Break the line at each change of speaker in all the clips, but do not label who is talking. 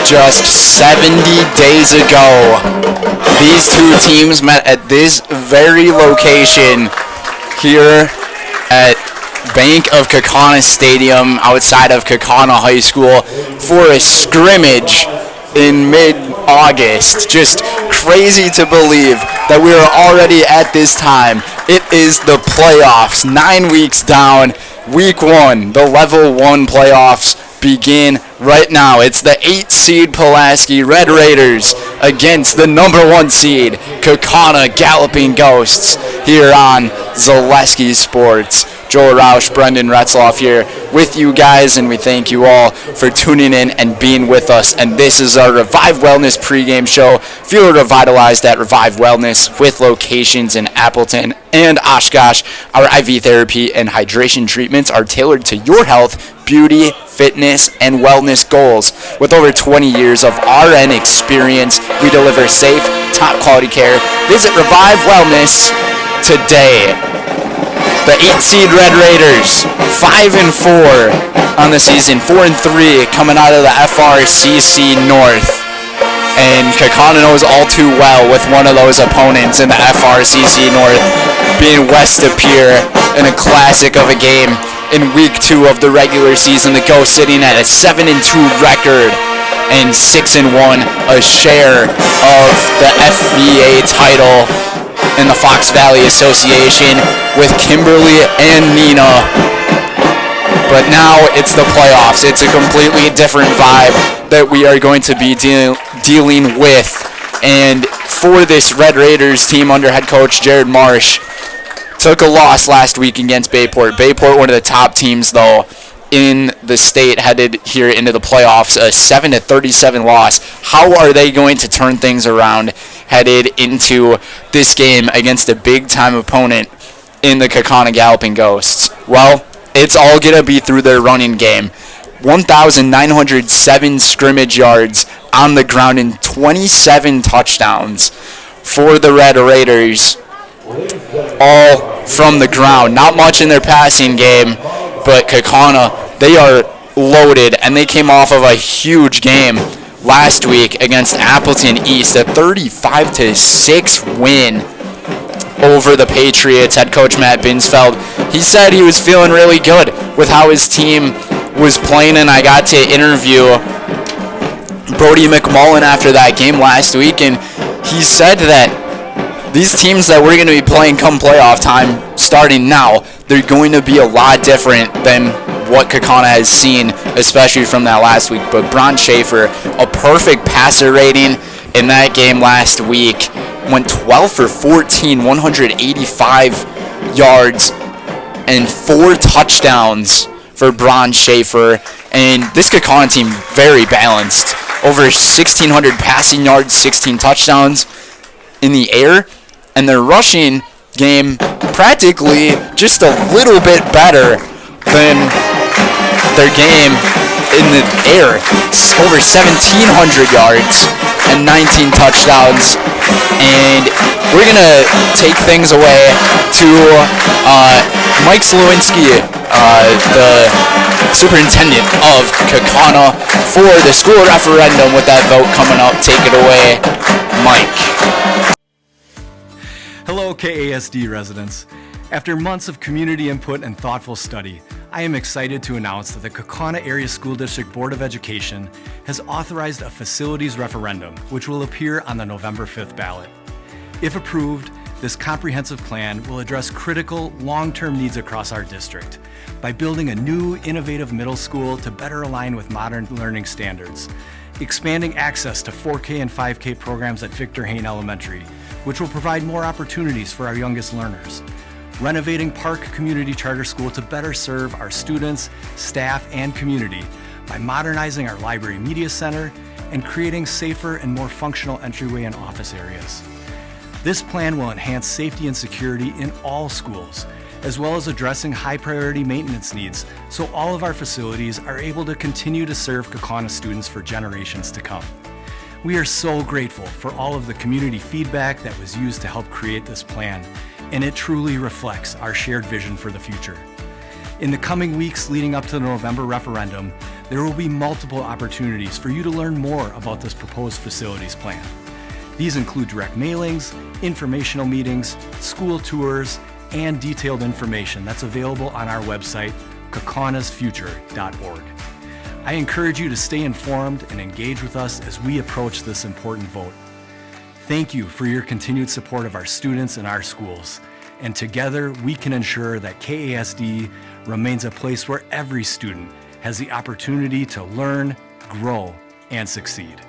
Just 70 days ago, these two teams met at this very location here at Bank of Kaukauna Stadium outside of Kaukauna High School for a scrimmage in mid-August. Just crazy to believe that we are already at this time. It is the playoffs, 9 weeks down. Week 1, the Level 1 playoffs begin right now. It's the 8 seed Pulaski Red Raiders against the number 1 seed Kaukauna Galloping Ghosts here on Zaleski Sports. Joel Roush, Brendan Retzloff here with you guys, and we thank you all for tuning in and being with us. And this is our Revive Wellness pregame show. Feel revitalized at Revive Wellness with locations in Appleton and Oshkosh. Our IV therapy and hydration treatments are tailored to your health, beauty, fitness, and wellness goals. With over 20 years of RN experience, we deliver safe, top quality care. Visit Revive Wellness today. The 8 seed Red Raiders, 5-4 on the season, 4-3 coming out of the FRCC North. And Kaukauna knows all too well with one of those opponents in the FRCC North being West Appear in a classic of a game in week 2 of the regular season. The Ghosts sitting at a 7-2 record and 6-1, a share of the FVA title in the Fox Valley Association with Kimberly and Nina. But now it's the playoffs. It's a completely different vibe that we are going to be dealing with. And for this Red Raiders team under head coach Jared Marsh, took a loss last week against Bayport. Bayport, one of the top teams, though, in the state, headed here into the playoffs, a 7-37 loss. How are they going to turn things around headed into this game against a big-time opponent in the Kaukauna Galloping Ghosts? Well, it's all going to be through their running game. 1,907 scrimmage yards on the ground and 27 touchdowns for the Red Raiders, all from the ground. Not much in their passing game, but Kaukauna, they are loaded, and they came off of a huge game last week against Appleton East, a 35-6 win over the Patriots. Head coach Matt Binsfeld, he said he was feeling really good with how his team was playing, and I got to interview Brody McMullen after that game last week, and he said that these teams that we're going to be playing come playoff time, starting now, they're going to be a lot different than what Kaukauna has seen, especially from that last week. But Bron Schaefer, a perfect passer rating in that game last week, went 12 for 14, 185 yards, and 4 touchdowns for Bron Schaefer. And this Kaukauna team, very balanced. Over 1,600 passing yards, 16 touchdowns in the air. And their rushing game practically just a little bit better than their game in the air. Over 1,700 yards and 19 touchdowns. And we're going to take things away to Mike Slowinski, the superintendent of Kaukauna, for the school referendum with that vote coming up. Take it away, Mike.
Hello, KASD residents. After months of community input and thoughtful study, I am excited to announce that the Kaukauna Area School District Board of Education has authorized a facilities referendum, which will appear on the November 5th ballot. If approved, this comprehensive plan will address critical long-term needs across our district by building a new, innovative middle school to better align with modern learning standards, expanding access to 4K and 5K programs at Victor Hayne Elementary, which will provide more opportunities for our youngest learners, renovating Park Community Charter School to better serve our students, staff, and community by modernizing our library media center and creating safer and more functional entryway and office areas. This plan will enhance safety and security in all schools, as well as addressing high-priority maintenance needs so all of our facilities are able to continue to serve Kaukauna students for generations to come. We are so grateful for all of the community feedback that was used to help create this plan, and it truly reflects our shared vision for the future. In the coming weeks leading up to the November referendum, there will be multiple opportunities for you to learn more about this proposed facilities plan. These include direct mailings, informational meetings, school tours, and detailed information that's available on our website, kaukaunasfuture.org. I encourage you to stay informed and engage with us as we approach this important vote. Thank you for your continued support of our students and our schools. And together, we can ensure that KASD remains a place where every student has the opportunity to learn, grow, and succeed.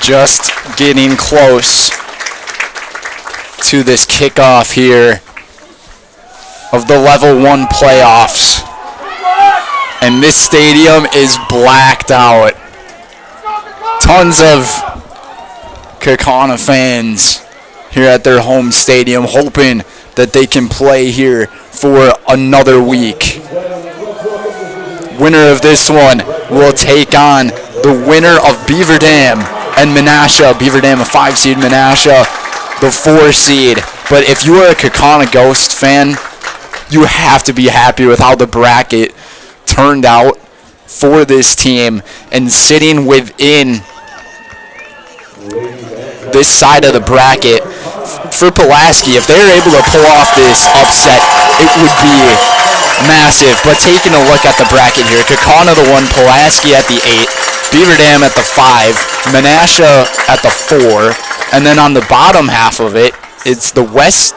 Just getting close to this kickoff here of the Level 1 playoffs. And this stadium is blacked out. Tons of Kaukauna fans here at their home stadium hoping that they can play here for another week. Winner of this one will take on the winner of Beaver Dam and Menasha. Beaver Dam a 5 seed, Menasha the 4 seed. But if you are a Kaukauna Ghost fan, you have to be happy with how the bracket turned out for this team. And sitting within this side of the bracket for Pulaski, if they're able to pull off this upset, it would be massive. But taking a look at the bracket here, Kaukauna the 1, Pulaski at the 8, Beaver Dam at the 5, Menasha at the 4, and then on the bottom half of it, it's the West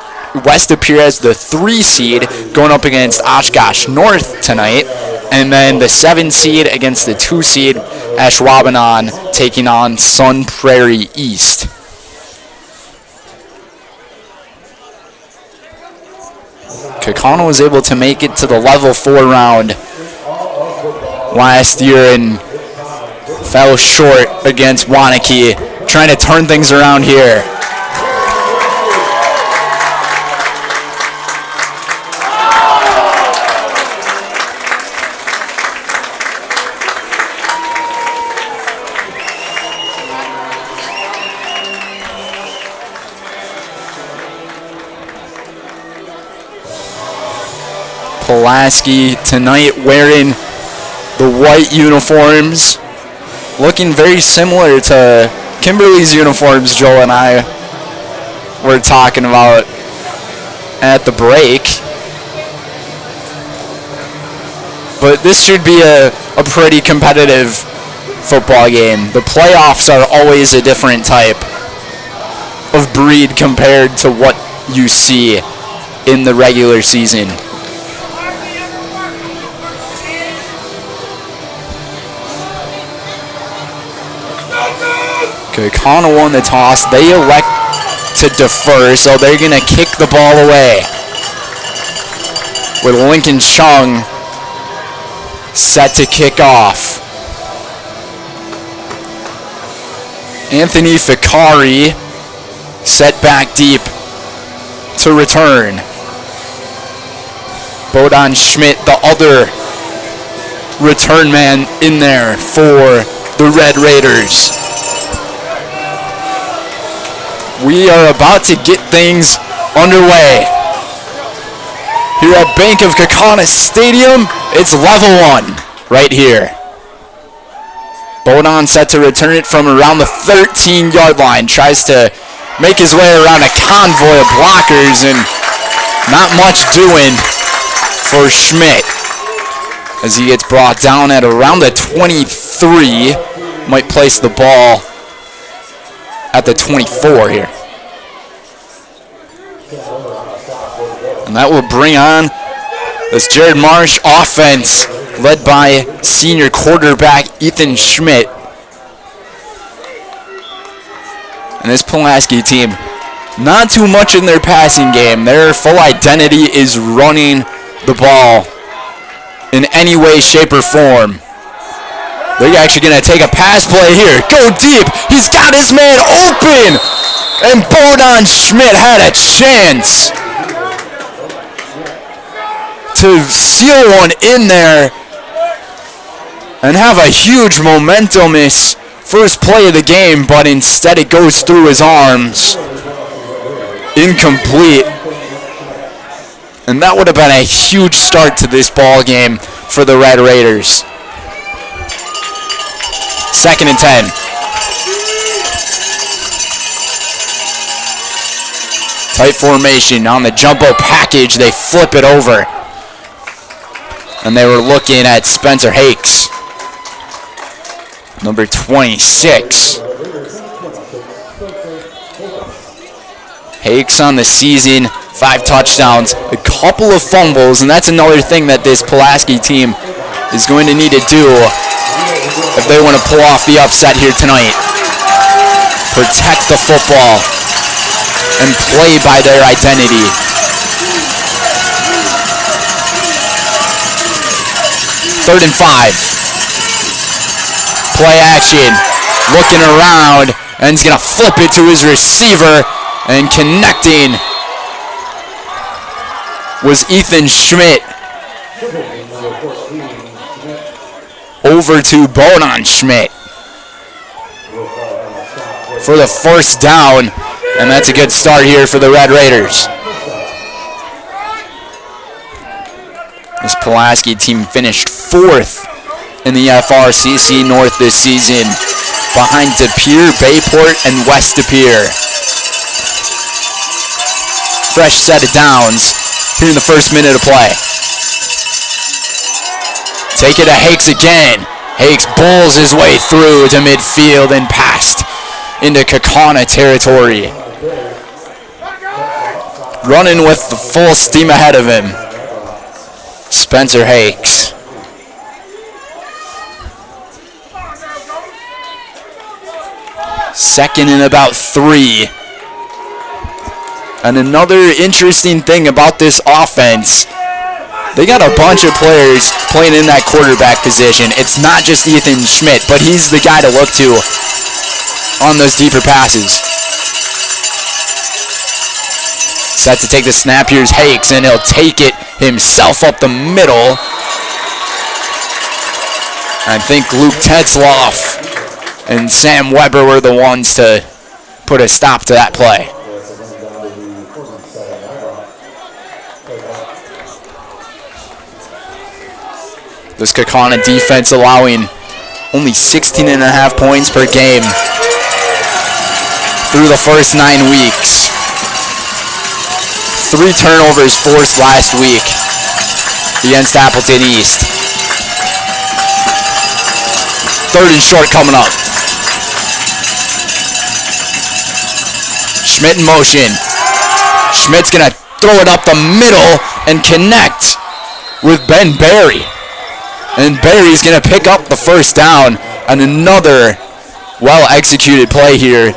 appear as the 3 seed going up against Oshkosh North tonight, and then the 7 seed against the 2 seed Ashwaubenon taking on Sun Prairie East. Kaukauna was able to make it to the Level 4 round last year and fell short against Waunakee, trying to turn things around here. Pulaski tonight wearing the white uniforms, looking very similar to Kimberly's uniforms Joel and I were talking about at the break. But this should be a pretty competitive football game. The playoffs are always a different type of breed compared to what you see in the regular season. Kaukauna won the toss. They elect to defer, so they're going to kick the ball away. With Lincoln Chung set to kick off. Anthony Ficari set back deep to return. Bodan Schmidt, the other return man in there for the Red Raiders. We are about to get things underway. Here at Bank of Kaukauna Stadium, it's level 1 right here. Bodan set to return it from around the 13-yard line. Tries to make his way around a convoy of blockers, and not much doing for Schmidt as he gets brought down at around the 23. Might place the ball at the 24 here. And that will bring on this Jared Marsh offense led by senior quarterback Ethan Schmidt. And this Pulaski team, not too much in their passing game. Their full identity is running the ball in any way, shape, or form. They're actually going to take a pass play here. Go deep. He's got his man open. And Bodan Schmidt had a chance to seal one in there and have a huge momentumous first play of the game, but instead it goes through his arms. Incomplete. And that would have been a huge start to this ball game for the Red Raiders. 2nd and 10. Tight formation on the jumbo package. They flip it over. And they were looking at Spencer Hakes, number 26. Hakes on the season, 5 touchdowns, a couple of fumbles, and that's another thing that this Pulaski team is going to need to do if they want to pull off the upset here tonight. Protect the football and play by their identity. Third and 5. Play action. Looking around, and he's going to flip it to his receiver, and connecting was Ethan Schmidt. Over to Bodan Schmidt for the first down, and that's a good start here for the Red Raiders. This Pulaski team finished 4th in the FRCC North this season, behind De Pere, Bayport, and West De Pere. Fresh set of downs here in the first minute of play. Take it to Hakes again. Hakes bowls his way through to midfield and passed into Kaukauna territory. Running with the full steam ahead of him, Spencer Hakes. Second and about 3. And another interesting thing about this offense, they got a bunch of players playing in that quarterback position. It's not just Ethan Schmidt, but he's the guy to look to on those deeper passes. Set to take the snap, here's Hakes, and he'll take it himself up the middle. I think Luke Tetzloff and Sam Weber were the ones to put a stop to that play. This Kaukauna defense allowing only 16.5 points per game through the first 9 weeks. 3 turnovers forced last week against Appleton East. 3rd and short coming up. Schmidt in motion. Schmidt's going to throw it up the middle and connect with Ben Berry. And Berry's going to pick up the first down, and another well executed play here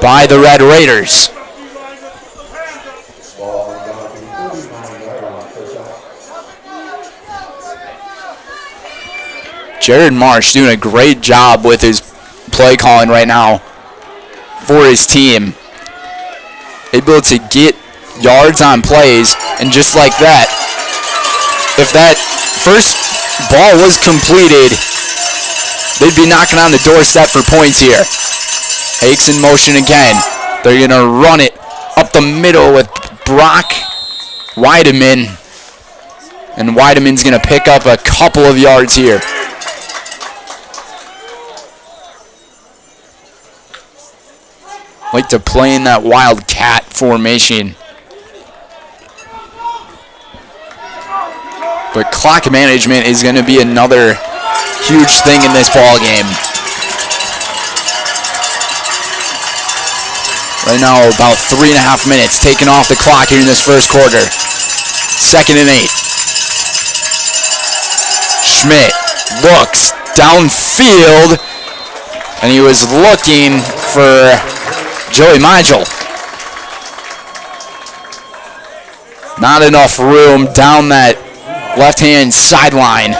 by the Red Raiders. Jared Marsh doing a great job with his play calling right now for his team. Able to get yards on plays, and just like that, if that first ball was completed, they'd be knocking on the doorstep for points here. Hakes in motion again. They're going to run it up the middle with Brock Weideman. And Weideman's going to pick up a couple of yards here. Like to play in that wildcat formation. But clock management is going to be another huge thing in this ball game. Right now, about 3.5 minutes taken off the clock here in this first quarter. 2nd and 8. Schmidt looks downfield, and he was looking for Joey Migel. Not enough room down that left-hand sideline.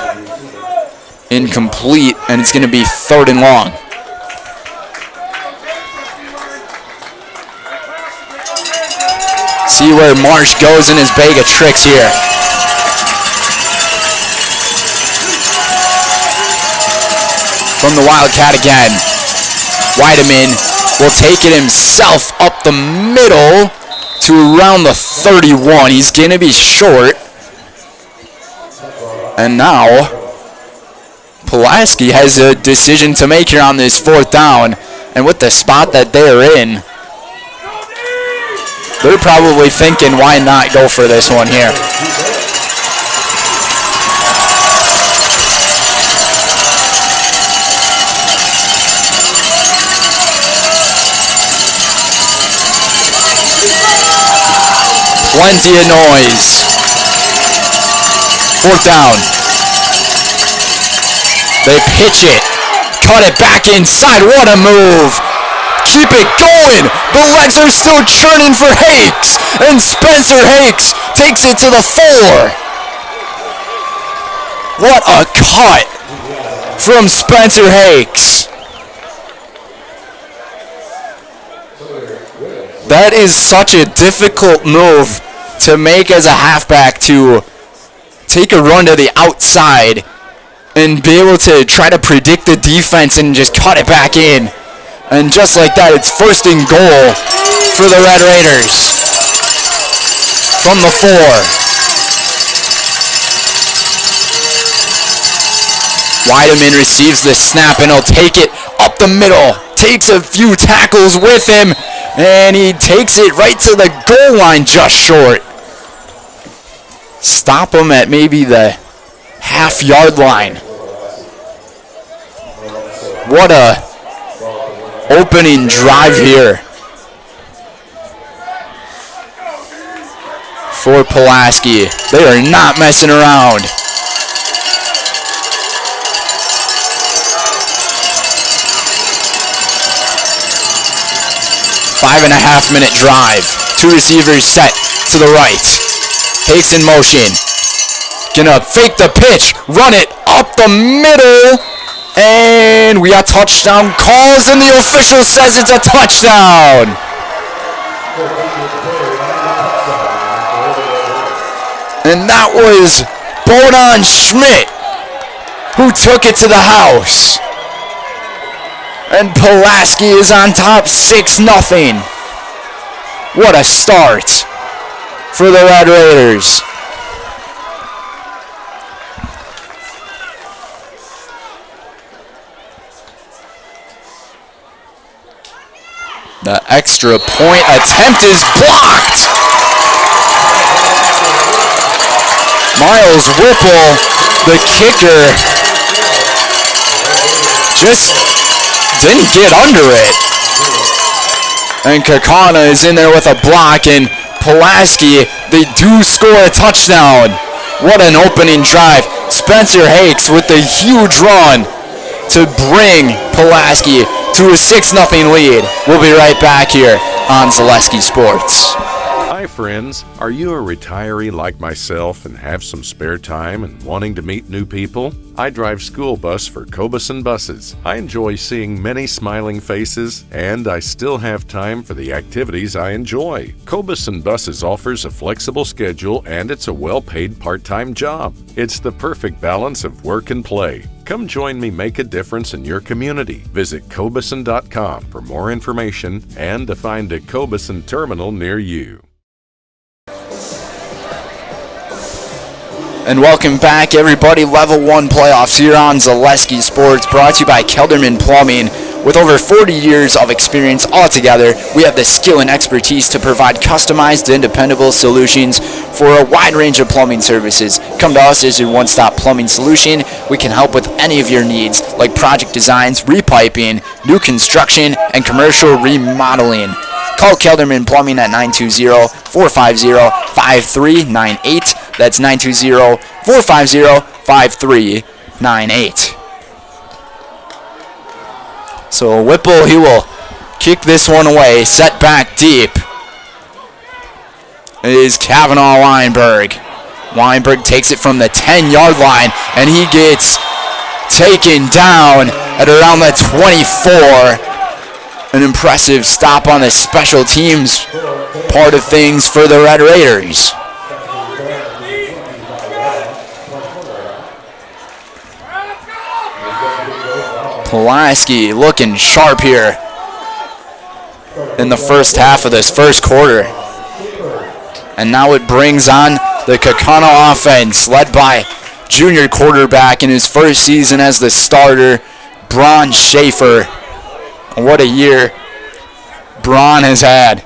Incomplete, and it's going to be 3rd and long. See where Marsh goes in his bag of tricks here. From the Wildcat again. Weideman will take it himself up the middle to around the 31. He's going to be short. And now Pulaski has a decision to make here on this 4th down. And with the spot that they're in, they're probably thinking, why not go for this one here? Plenty of noise. 4th down. They pitch it. Cut it back inside. What a move. Keep it going. The legs are still churning for Hakes. And Spencer Hakes takes it to the 4. What a cut from Spencer Hakes. That is such a difficult move to make as a halfback, to take a run to the outside and be able to try to predict the defense and just cut it back in. And just like that, it's 1st and goal for the Red Raiders from the 4. Weideman receives the snap and he'll take it up the middle. Takes a few tackles with him, and he takes it right to the goal line just short. Stop him at maybe the half-yard line. What a opening drive here for Pulaski. They are not messing around. Five-and-a-half-minute drive. 2 receivers set to the right. Hakes in motion. Gonna fake the pitch. Run it up the middle. And we got touchdown calls, and the official says it's a touchdown. And that was Bonan Schmidt who took it to the house. And Pulaski is on top 6-0. What a start for the Red Raiders. The extra point attempt is blocked. Miles Whipple, the kicker, just didn't get under it. And Kaukauna is in there with a block, and Pulaski, they do score a touchdown. What an opening drive. Spencer Hakes with the huge run to bring Pulaski to a 6-0 lead. We'll be right back here on Zaleski Sports.
Hi friends, are you a retiree like myself and have some spare time and wanting to meet new people? I drive school bus for Kaukauna buses. I enjoy seeing many smiling faces, and I still have time for the activities I enjoy. Kaukauna buses offers a flexible schedule, and it's a well-paid part-time job. It's the perfect balance of work and play. Come join me make a difference in your community. Visit Kaukauna.com for more information and to find a Kaukauna terminal near you.
And welcome back, everybody. Level 1 playoffs here on Zaleski Sports, brought to you by Kelderman Plumbing. With over 40 years of experience altogether, we have the skill and expertise to provide customized and dependable solutions for a wide range of plumbing services. Come to us as your one-stop plumbing solution. We can help with any of your needs, like project designs, repiping, new construction, and commercial remodeling. Call Kelderman Plumbing at 920-450-5398. That's 920-450-5398. So Whipple, he will kick this one away. Set back deep. It is Kavanaugh Weinberg. Weinberg takes it from the 10-yard line, and he gets taken down at around the 24. An impressive stop on the special teams part of things for the Red Raiders. Pulaski looking sharp here in the first half of this first quarter. And now it brings on the Kaukauna offense, led by junior quarterback in his first season as the starter, Braun Schaefer. What a year Braun has had.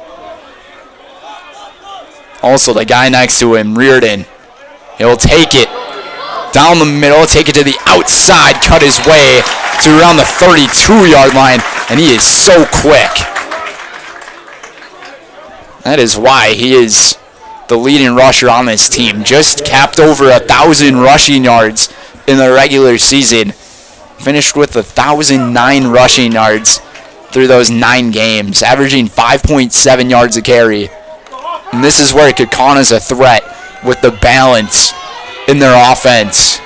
Also, the guy next to him, Reardon, he'll take it down the middle, take it to the outside, cut his way to around the 32-yard line, and he is so quick. That is why he is the leading rusher on this team. Just capped over 1,000 rushing yards in the regular season. Finished with 1,009 rushing yards through those 9 games, averaging 5.7 yards a carry. And this is where Kaukauna's a threat with the balance in their offense.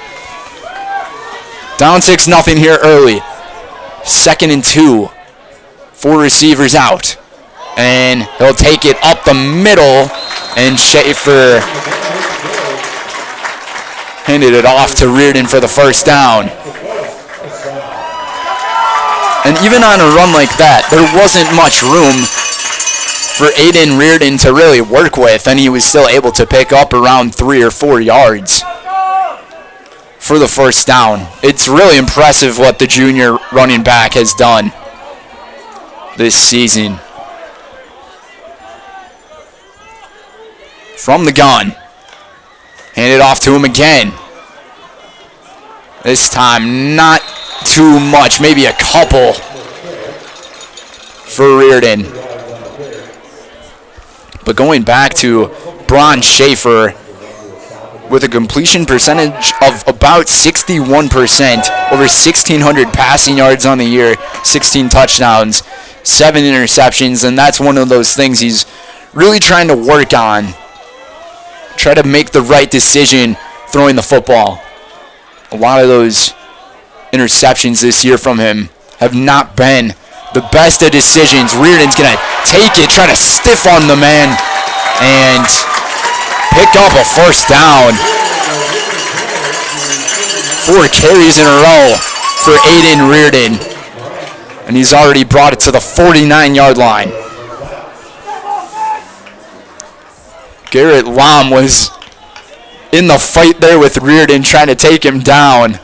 Down 6-0 here early. 2nd and 2. 4 receivers out. And he'll take it up the middle, and Schaefer handed it off to Reardon for the first down. And even on a run like that, there wasn't much room for Aiden Reardon to really work with, and he was still able to pick up around 3 or 4 yards for the first down. It's really impressive what the junior running back has done this season. From the gun. Hand it off to him again. This time not too much, maybe a couple for Reardon. But going back to Braun Schaefer with a completion percentage of about 61%, over 1,600 passing yards on the year, 16 touchdowns, 7 interceptions, and that's one of those things he's really trying to work on. Try to make the right decision throwing the football. A lot of those interceptions this year from him have not been the best of decisions. Reardon's going to take it, try to stiff on the man, and pick up a first down. 4 carries in a row for Aiden Reardon, and he's already brought it to the 49-yard line. Garrett Lom was in the fight there with Reardon, trying to take him down.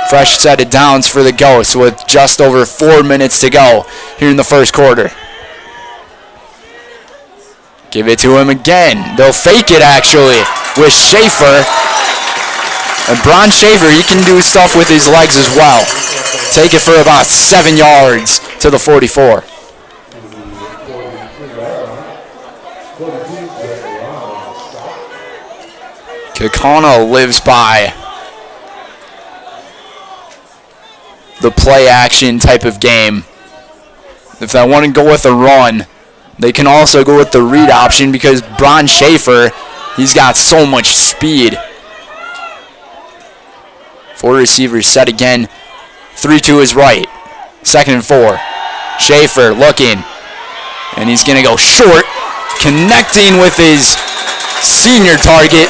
Fresh set of downs for the Ghosts with just over 4 minutes to go here in the first quarter. Give it to him again. They'll fake it actually with Schaefer. And Braun Schaefer, he can do stuff with his legs as well. Take it for about 7 yards to the 44. Kaukauna lives by the play action type of game. If they want to go with a run, they can also go with the read option because Bron Schaefer, he's got so much speed. 4 receivers set again. 3-2 is right. 2nd and 4. Schaefer looking. And he's going to go short. Connecting with his senior target,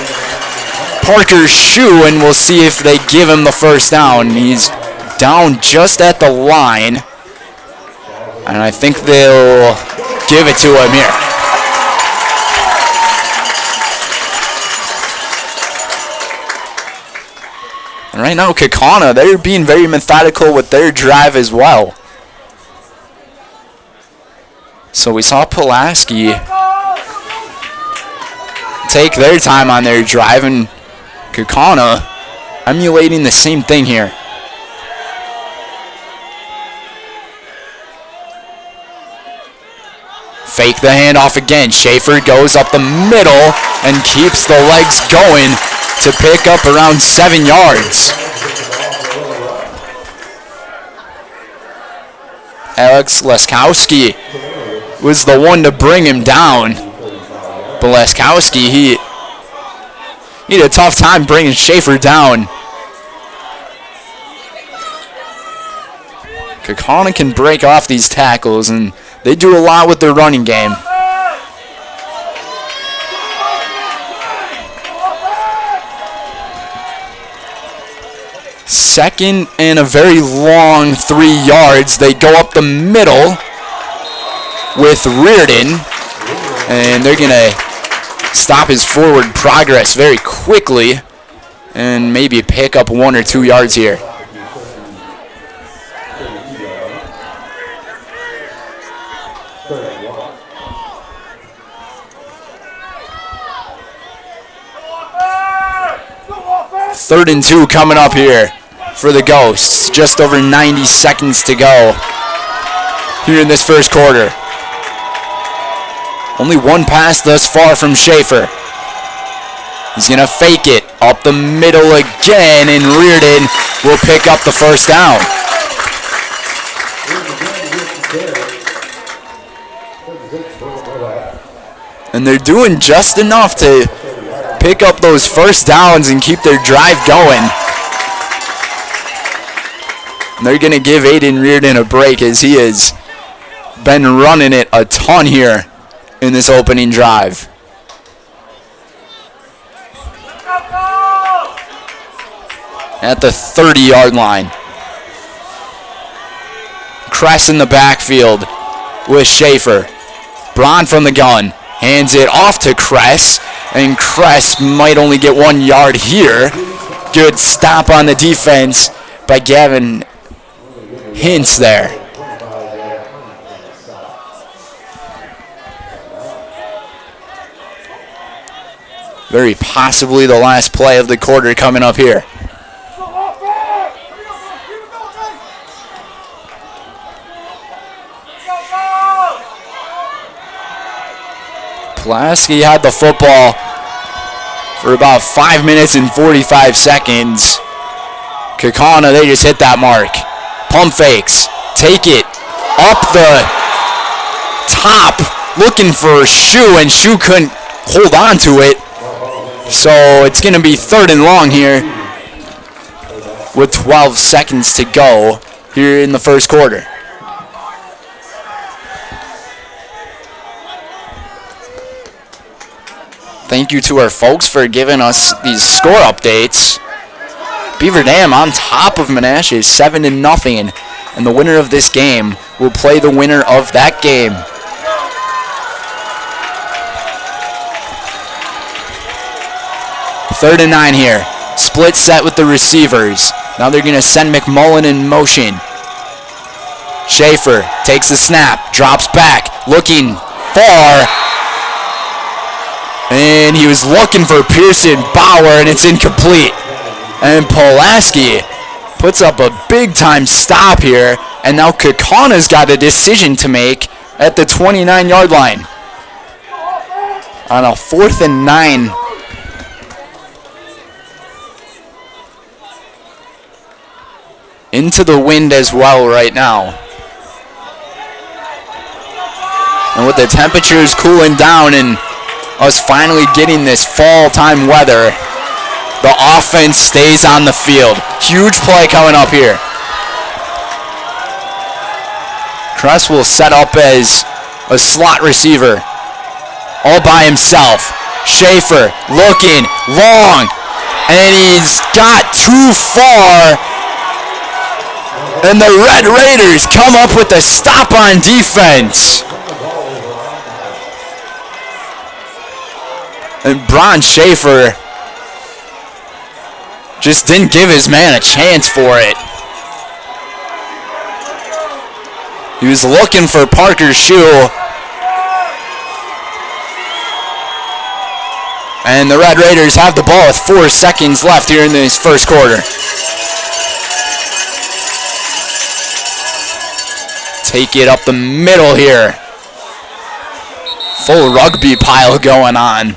Parker Shue, and we'll see if they give him the first down. He's down just at the line. And I think they'll give it to him here. And right now, Kaukauna, they're being very methodical with their drive as well. So we saw Pulaski take their time on their drive, and Kaukauna emulating the same thing here. Fake the handoff again. Schaefer goes up the middle and keeps the legs going to pick up around 7 yards. Alex Leskowski was the one to bring him down. But Leskowski, he had a tough time bringing Schaefer down. Kaukauna can break off these tackles, and they do a lot with their running game. Second and a very long 3 yards. They go up the middle with Reardon, and they're going to stop his forward progress very quickly and maybe pick up 1 or 2 yards here. Third and 2 coming up here for the Ghosts. Just over 90 seconds to go here in this first quarter. Only one pass thus far from Schaefer. He's going to fake it up the middle again, and Reardon will pick up the first down. And they're doing just enough to pick up those first downs and keep their drive going. And they're going to give Aiden Reardon a break, as he has been running it a ton here in this opening drive. At the 30-yard line. Kress in the backfield with Schaefer. Braun from the gun. Hands it off to Kress. And Kress might only get 1 yard here. Good stop on the defense by Gavin Hintz there. Very possibly the last play of the quarter coming up here. Pulaski had the football for about 5 minutes and 45 seconds. Kaukauna, they just hit that mark. Pump fakes. Take it up the top, looking for Shue, and Shue couldn't hold on to it. So it's going to be 3rd and long here with 12 seconds to go here in the first quarter. Thank you to our folks for giving us these score updates. Beaver Dam on top of Menasha 7-0, and the winner of this game will play the winner of that game. Third and 9 here. Split set with the receivers. Now they're going to send McMullen in motion. Schaefer takes the snap, drops back, looking far. And he was looking for Pearson Bauer, and it's incomplete. And Pulaski puts up a big-time stop here, and now Kaukauna's got a decision to make at the 29-yard line. On a 4th and 9. into the wind as well right now. And with the temperatures cooling down and us finally getting this fall time weather, the offense stays on the field. Huge play coming up here. Kress will set up as a slot receiver all by himself. Schaefer looking long, and he's got too far. And the Red Raiders come up with the stop on defense. And Bron Schaefer just didn't give his man a chance for it. He was looking for Parker's shoe. And the Red Raiders have the ball with 4 seconds left here in this first quarter. Take it up the middle here. Full rugby pile going on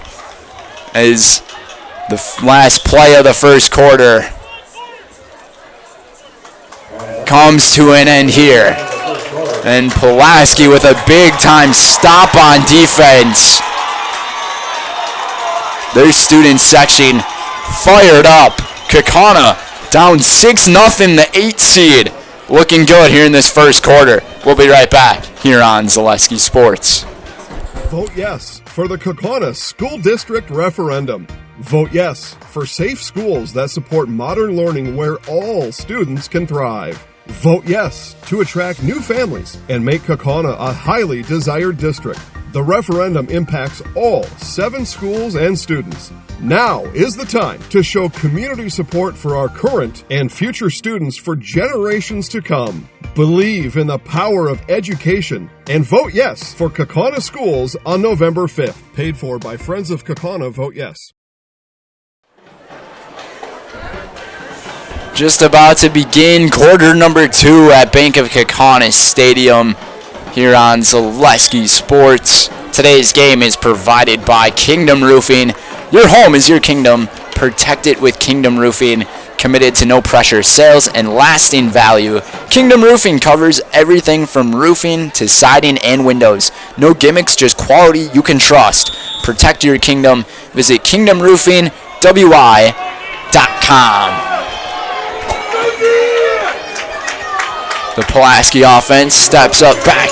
as the last play of the first quarter comes to an end here. And Pulaski with a big-time stop on defense. Their student section fired up. Kaukauna down 6-0, the 8 seed. Looking good here in this first quarter. We'll be right back here on Zaleski Sports.
Vote yes for the Kaukauna School District Referendum. Vote yes for safe schools that support modern learning where all students can thrive. Vote yes to attract new families and make Kaukauna a highly desired district. The referendum impacts all 7 schools and students. Now is the time to show community support for our current and future students for generations to come. Believe in the power of education and vote yes for Kaukauna schools on November 5th. Paid for by Friends of Kaukauna. Vote yes.
Just about to begin quarter number 2 at Bank of Kaukauna Stadium here on Zaleski Sports. Today's game is provided by Kingdom Roofing. Your home is your kingdom. Protect it with Kingdom Roofing. Committed to no pressure sales and lasting value. Kingdom Roofing covers everything from roofing to siding and windows. No gimmicks, just quality you can trust. Protect your kingdom. Visit kingdomroofingwi.com. The Pulaski offense steps up back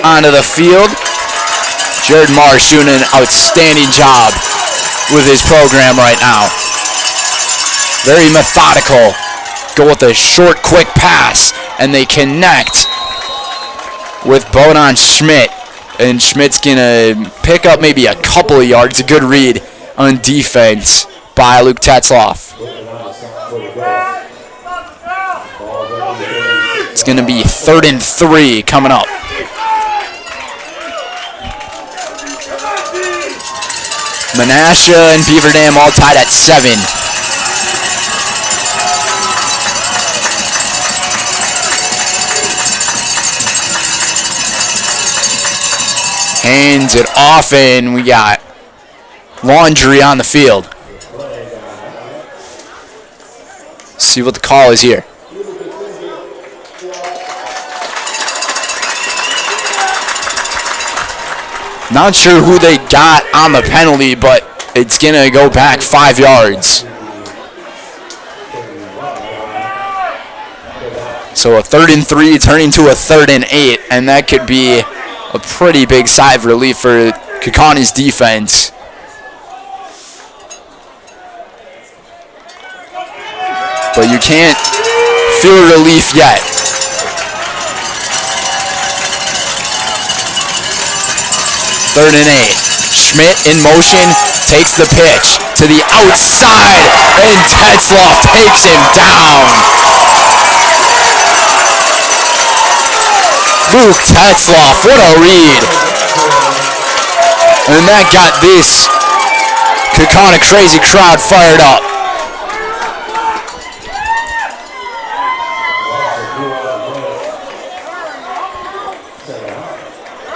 onto the field. Jared Marsh doing an outstanding job with his program right now. Very methodical. Go with a short, quick pass, and they connect with Bonan Schmidt. And Schmidt's going to pick up maybe a couple of yards. A good read on defense by Luke Tetzloff. It's going to be 3rd and 3 coming up. Menasha and Beaver Dam all tied at 7. Hands it off, and we got Laundry on the field. See what the call is here. Not sure who they got on the penalty, but it's going to go back 5 yards. So a 3rd and 3 turning to a 3rd and 8, and that could be a pretty big sigh of relief for Kaukauna's defense. But you can't feel relief yet. 3rd and 8. Schmidt in motion, takes the pitch to the outside, and Tetzloff takes him down. Luke Tetzloff, what a read. And that got this Kaukauna crazy crowd fired up.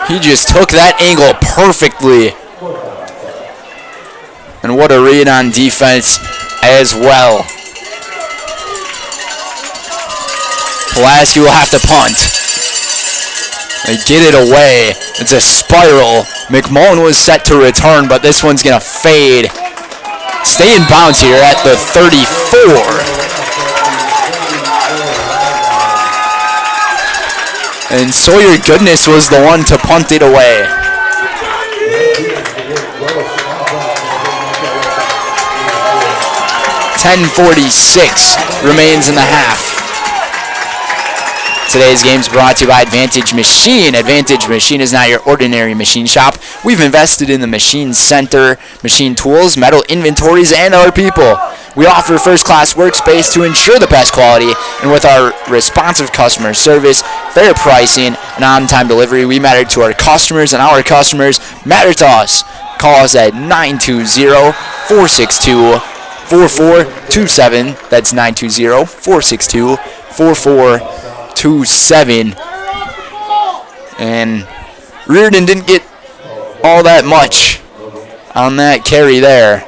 He just took that angle perfectly. And what a read on defense as well. Pulaski will have to punt. They get it away. It's a spiral. McMullen was set to return, but this one's going to fade. Stay in bounds here at the 34. And Sawyer Goodness was the one to punt it away. .10:46 remains in the half. Today's game is brought to you by Advantage Machine. Advantage Machine is not your ordinary machine shop. We've invested in the machine center, machine tools, metal inventories, and our people. We offer first-class workspace to ensure the best quality, and with our responsive customer service, fair pricing, and on-time delivery, we matter to our customers, and our customers matter to us. Call us at 920-462-4427. That's 920-462-4427. And Reardon didn't get all that much on that carry there.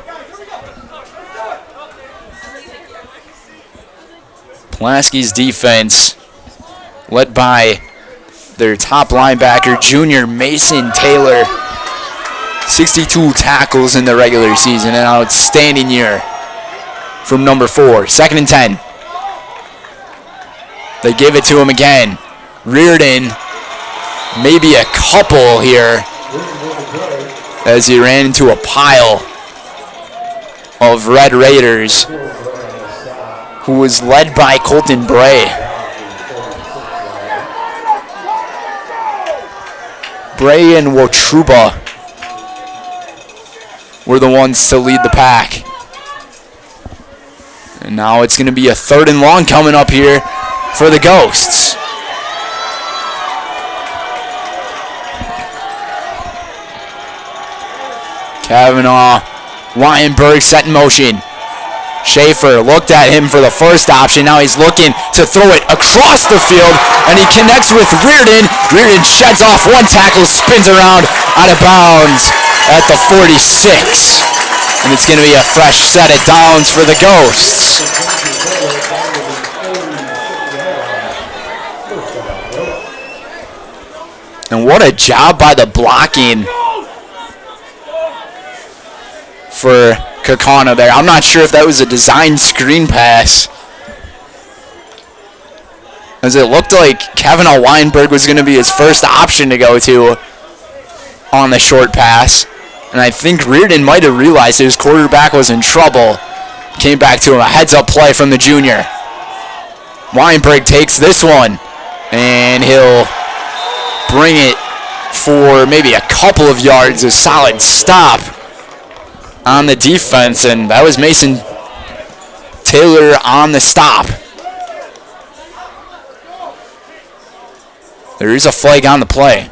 Pulaski's defense, led by their top linebacker, junior Mason Taylor. 62 tackles in the regular season, an outstanding year from number 4. 2nd and 10. They give it to him again. Reardon, maybe a couple here as he ran into a pile of Red Raiders, who was led by Colton Bray. Bray and Wotruba were the ones to lead the pack. And now it's going to be a 3rd and long coming up here for the Ghosts. Kavanaugh, Weinberg set in motion. Schaefer looked at him for the first option. Now he's looking to throw it across the field, and he connects with Reardon. Reardon sheds off one tackle, spins around out of bounds at the 46. And it's going to be a fresh set of downs for the Ghosts. And what a job by the blocking for Kaukauna there. I'm not sure if that was a design screen pass, as it looked like Kavanaugh Weinberg was going to be his first option to go to on the short pass. And I think Reardon might have realized his quarterback was in trouble. Came back to him, a heads-up play from the junior. Weinberg takes this one, and he'll bring it for maybe a couple of yards. A solid stop on the defense, and that was Mason Taylor on the stop. There is a flag on the play.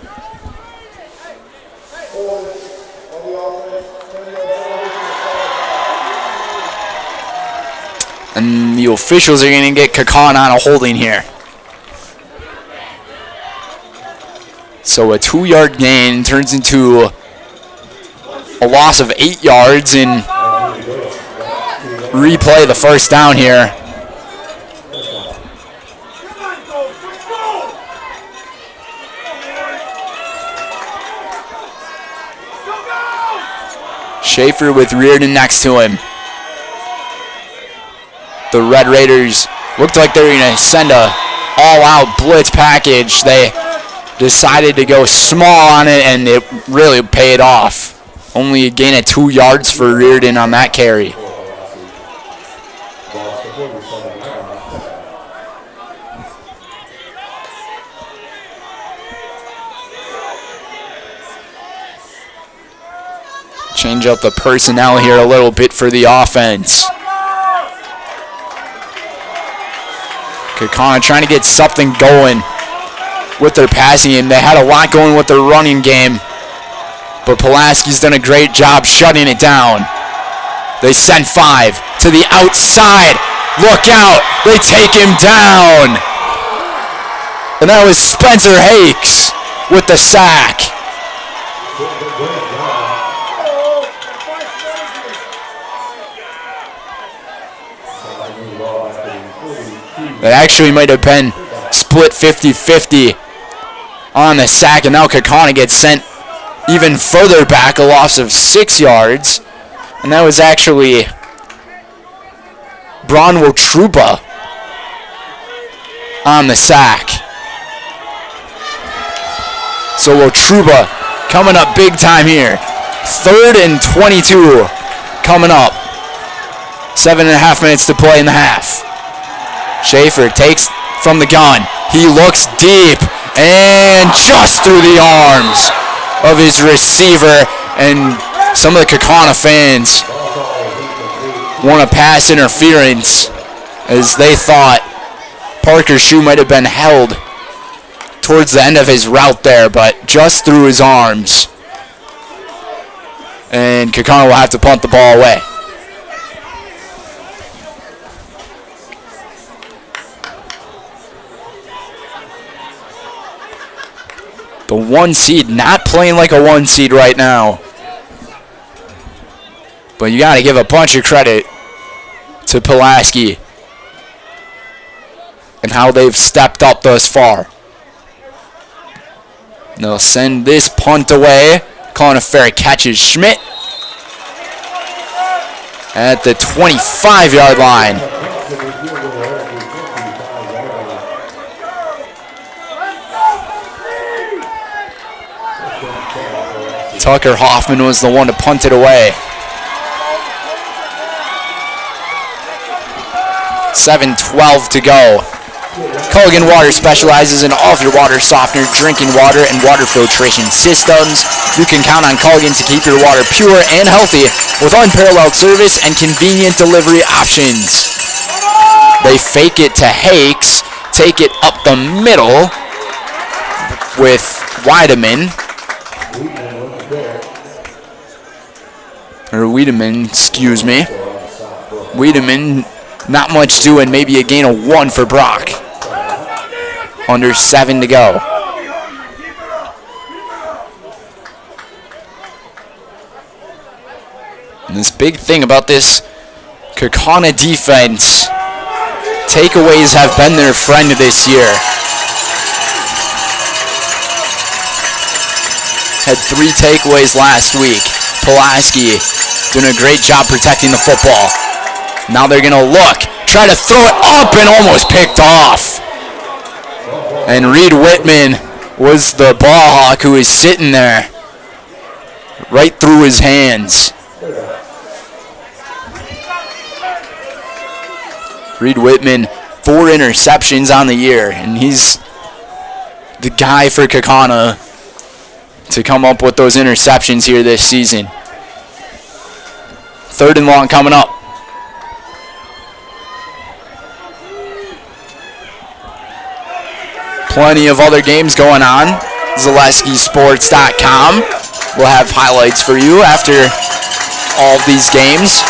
And the officials are going to get Kaukauna on a holding here. So a 2-yard gain turns into a loss of 8 yards, and replay the first down here. Schaefer with Reardon next to him. The Red Raiders looked like they were going to send a all-out blitz package. They decided to go small on it, and it really paid off. Only a gain of 2 yards for Reardon on that carry. Change up the personnel here a little bit for the offense. Kaukauna trying to get something going with their passing game. They had a lot going with their running game, but Pulaski's done a great job shutting it down. They send 5 to the outside. Look out, they take him down. And that was Spencer Hakes with the sack. That actually might have been split 50-50 on the sack, and now Kaukauna gets sent even further back, a loss of 6 yards. And that was actually Bronwo Trupa on the sack. So Wotruba coming up big time here. 3rd and 22 coming up. 7.5 minutes to play in the half. Schaefer takes from the gun. He looks deep and just through the arms of his receiver, and some of the Kaukauna fans want a pass interference as they thought Parker's shoe might have been held towards the end of his route there, but just through his arms. And Kaukauna will have to punt the ball away. The 1 seed not playing like a 1 seed right now. But you got to give a bunch of credit to Pulaski and how they've stepped up thus far. They'll send this punt away. Calling a fair catch is Schmidt at the 25-yard line. Tucker Hoffman was the one to punt it away. 7:12 to go. Culligan Water specializes in all of your water softener, drinking water, and water filtration systems. You can count on Culligan to keep your water pure and healthy with unparalleled service and convenient delivery options. They fake it to Hakes, take it up the middle with Wiedemann. Or Wiedemann, excuse me. Wiedemann, not much doing, maybe a gain of 1 for Brock. Under 7 to go. And this big thing about this Kaukauna defense, takeaways have been their friend this year. Had 3 takeaways last week. Pulaski doing a great job protecting the football. Now they're going to look, try to throw it up and almost picked off. And Reed Whitman was the ball hawk who was sitting there right through his hands. Reed Whitman, 4 interceptions on the year, and he's the guy for Kaukauna to come up with those interceptions here this season. 3rd and long coming up. Plenty of other games going on. ZaleskiSports.com will have highlights for you after all of these games.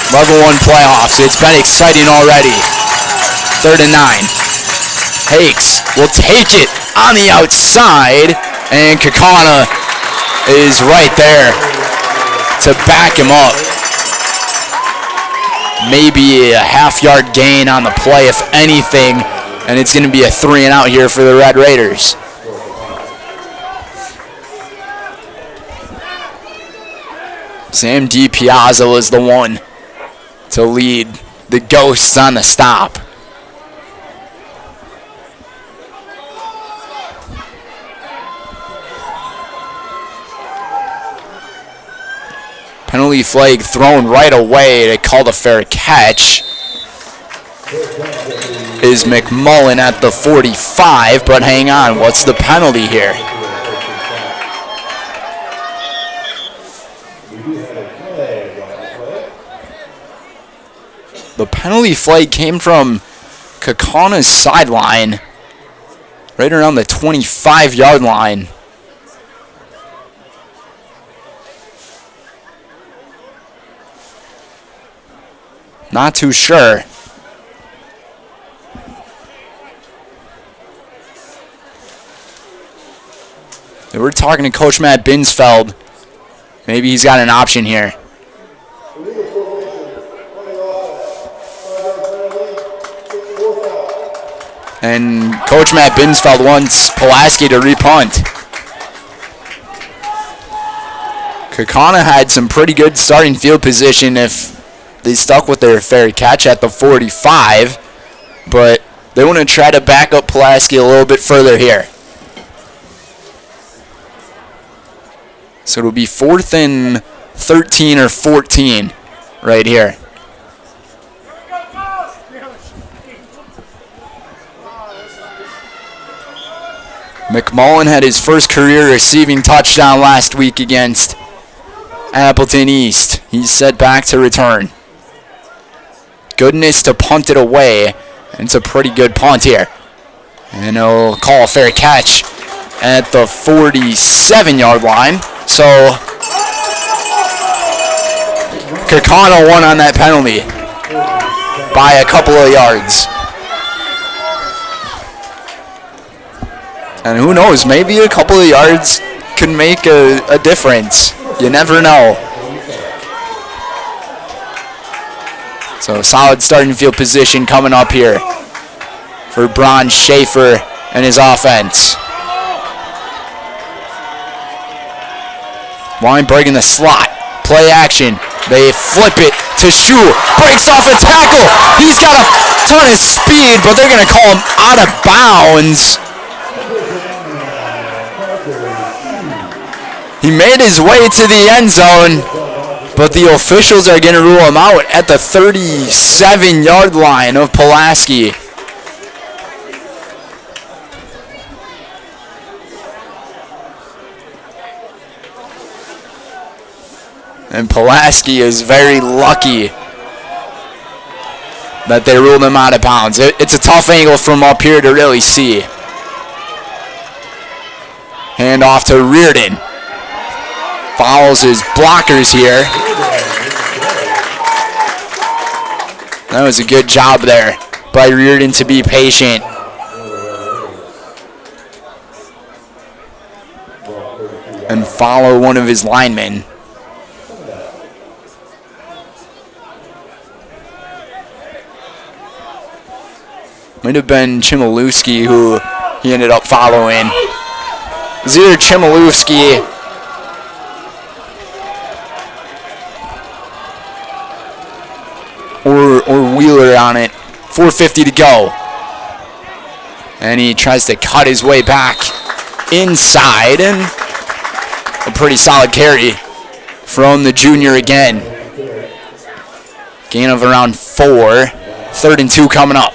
Level 1 playoffs. It's been exciting already. 3rd and 9. Hakes will take it on the outside, and Kaukauna is right there to back him up. Maybe a half-yard gain on the play, if anything, and it's going to be a 3 and out here for the Red Raiders. Sam DiPiazza was the one to lead the Ghosts on the stop. Penalty flag thrown right away to call the fair catch is McMullen at the 45, but hang on, what's the penalty here? The penalty flag came from Kaukauna's sideline, right around the 25-yard line. Not too sure. We're talking to Coach Matt Binsfeld. Maybe he's got an option here. And Coach Matt Binsfeld wants Pulaski to repunt. Kaukauna had some pretty good starting field position if they stuck with their fair catch at the 45, but they want to try to back up Pulaski a little bit further here. So it'll be 4th and 13 or 14 right here. McMullen had his first career receiving touchdown last week against Appleton East. He's set back to return. Goodness to punt it away. It's a pretty good punt here. And he'll call a fair catch at the 47-yard line. So Kaukauna won on that penalty by a couple of yards. And who knows, maybe a couple of yards could make a difference. You never know. So solid starting field position coming up here for Bron Schaefer and his offense. Line breaking the slot. Play action. They flip it to Shu. Breaks off a tackle. He's got a ton of speed, but they're going to call him out of bounds. He made his way to the end zone, but the officials are going to rule him out at the 37-yard line of Pulaski. And Pulaski is very lucky that they ruled him out of bounds. It's a tough angle from up here to really see. Hand off to Reardon. Follows his blockers here. That was a good job there by Reardon to be patient. And follow one of his linemen. Might have been Chmielewski who he ended up following. It was either Chmielewski or Wheeler on it. 4:50 to go. And he tries to cut his way back inside, and a pretty solid carry from the junior again. Gain of around 4. 3rd and 2 coming up.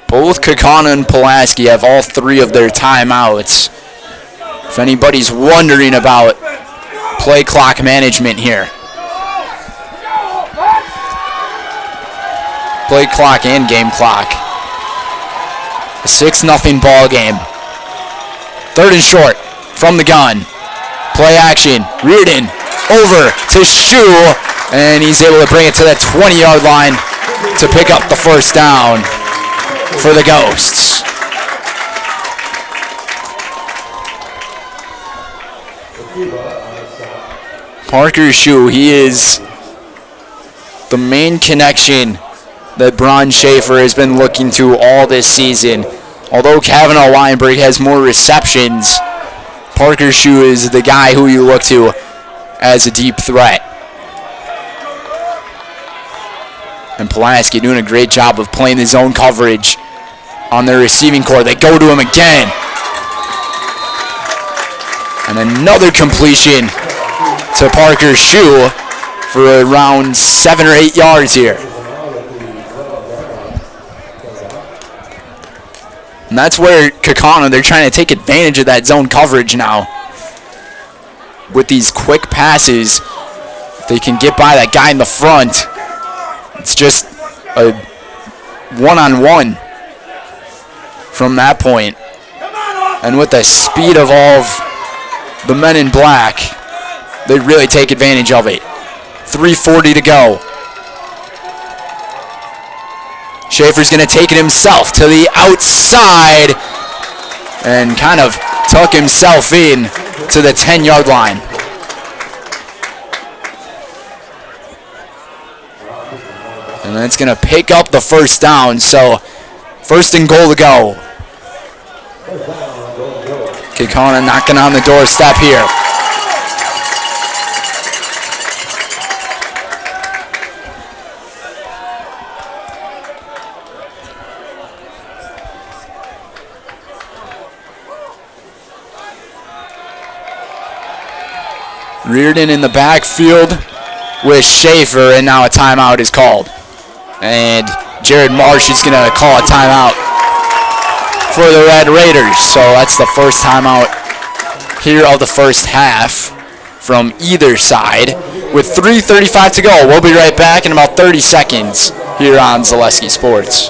Both Kaukauna and Pulaski have all 3 of their timeouts. If anybody's wondering about play clock management here. Play clock and game clock. A 6-0 ball game. 3rd and short from the gun. Play action. Reardon over to Shu, and he's able to bring it to that 20-yard line to pick up the first down for the Ghosts. Parker Shu, he is the main connection that Bron Schaefer has been looking to all this season. Although Kavanaugh Weinberg has more receptions, Parker Shu is the guy who you look to as a deep threat. And Pulaski doing a great job of playing his own coverage on their receiving core. They go to him again. And another completion to Parker Shu for around 7 or 8 yards here. And that's where Kaukauna, they're trying to take advantage of that zone coverage now. With these quick passes, if they can get by that guy in the front, it's just a one-on-one from that point. And with the speed of all of the men in black, they really take advantage of it. 3:40 to go. Schaefer's going to take it himself to the outside and kind of tuck himself in to the 10-yard line. And that's going to pick up the first down. So first and goal to go. Kaukauna knocking on the doorstep here. Reardon in the backfield with Schaefer, and now a timeout is called. And Jared Marsh is going to call a timeout for the Red Raiders. So that's the first timeout here of the first half from either side with 3:35 to go. We'll be right back in about 30 seconds here on Zaleski Sports.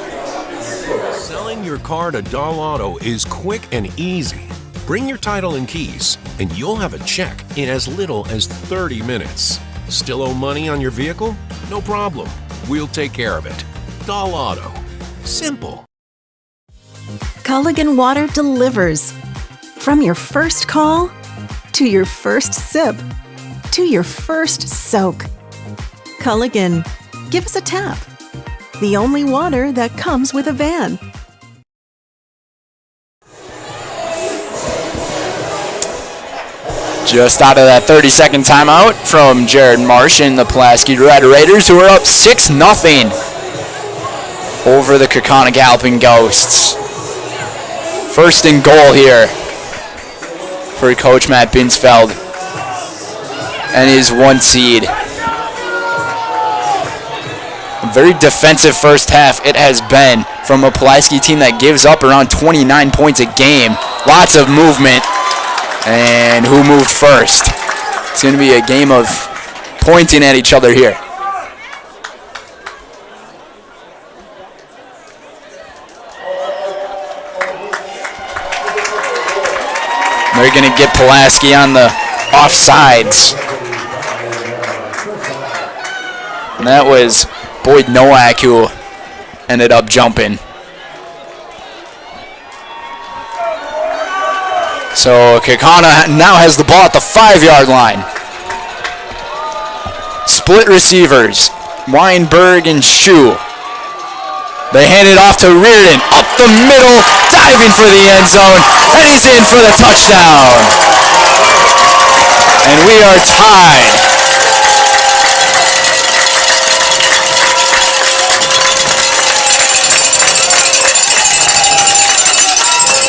Selling your car to Doll Auto is quick and easy. Bring your title and keys, and you'll have a check in as little as 30 minutes. Still owe money on your vehicle? No problem. We'll take care of it. Doll Auto. Simple.
Culligan Water delivers. From your first call, to your first sip, to your first soak. Culligan, give us a tap. The only water that comes with a van.
Just out of that 30-second timeout from Jared Marsh and the Pulaski Red Raiders, who are up 6-0 over the Kaukauna Galloping Ghosts. First and goal here for Coach Matt Binsfeld and his one seed. A very defensive first half it has been from a Pulaski team that gives up around 29 points a game. Lots of movement. And who moved first? It's going to be a game of pointing at each other here. They're going to get Pulaski on the offsides. And that was Boyd Nowak who ended up jumping. So Kaukauna now has the ball at the 5-yard line. Split receivers, Weinberg and Shu. They hand it off to Reardon, up the middle, diving for the end zone, and he's in for the touchdown. And we are tied.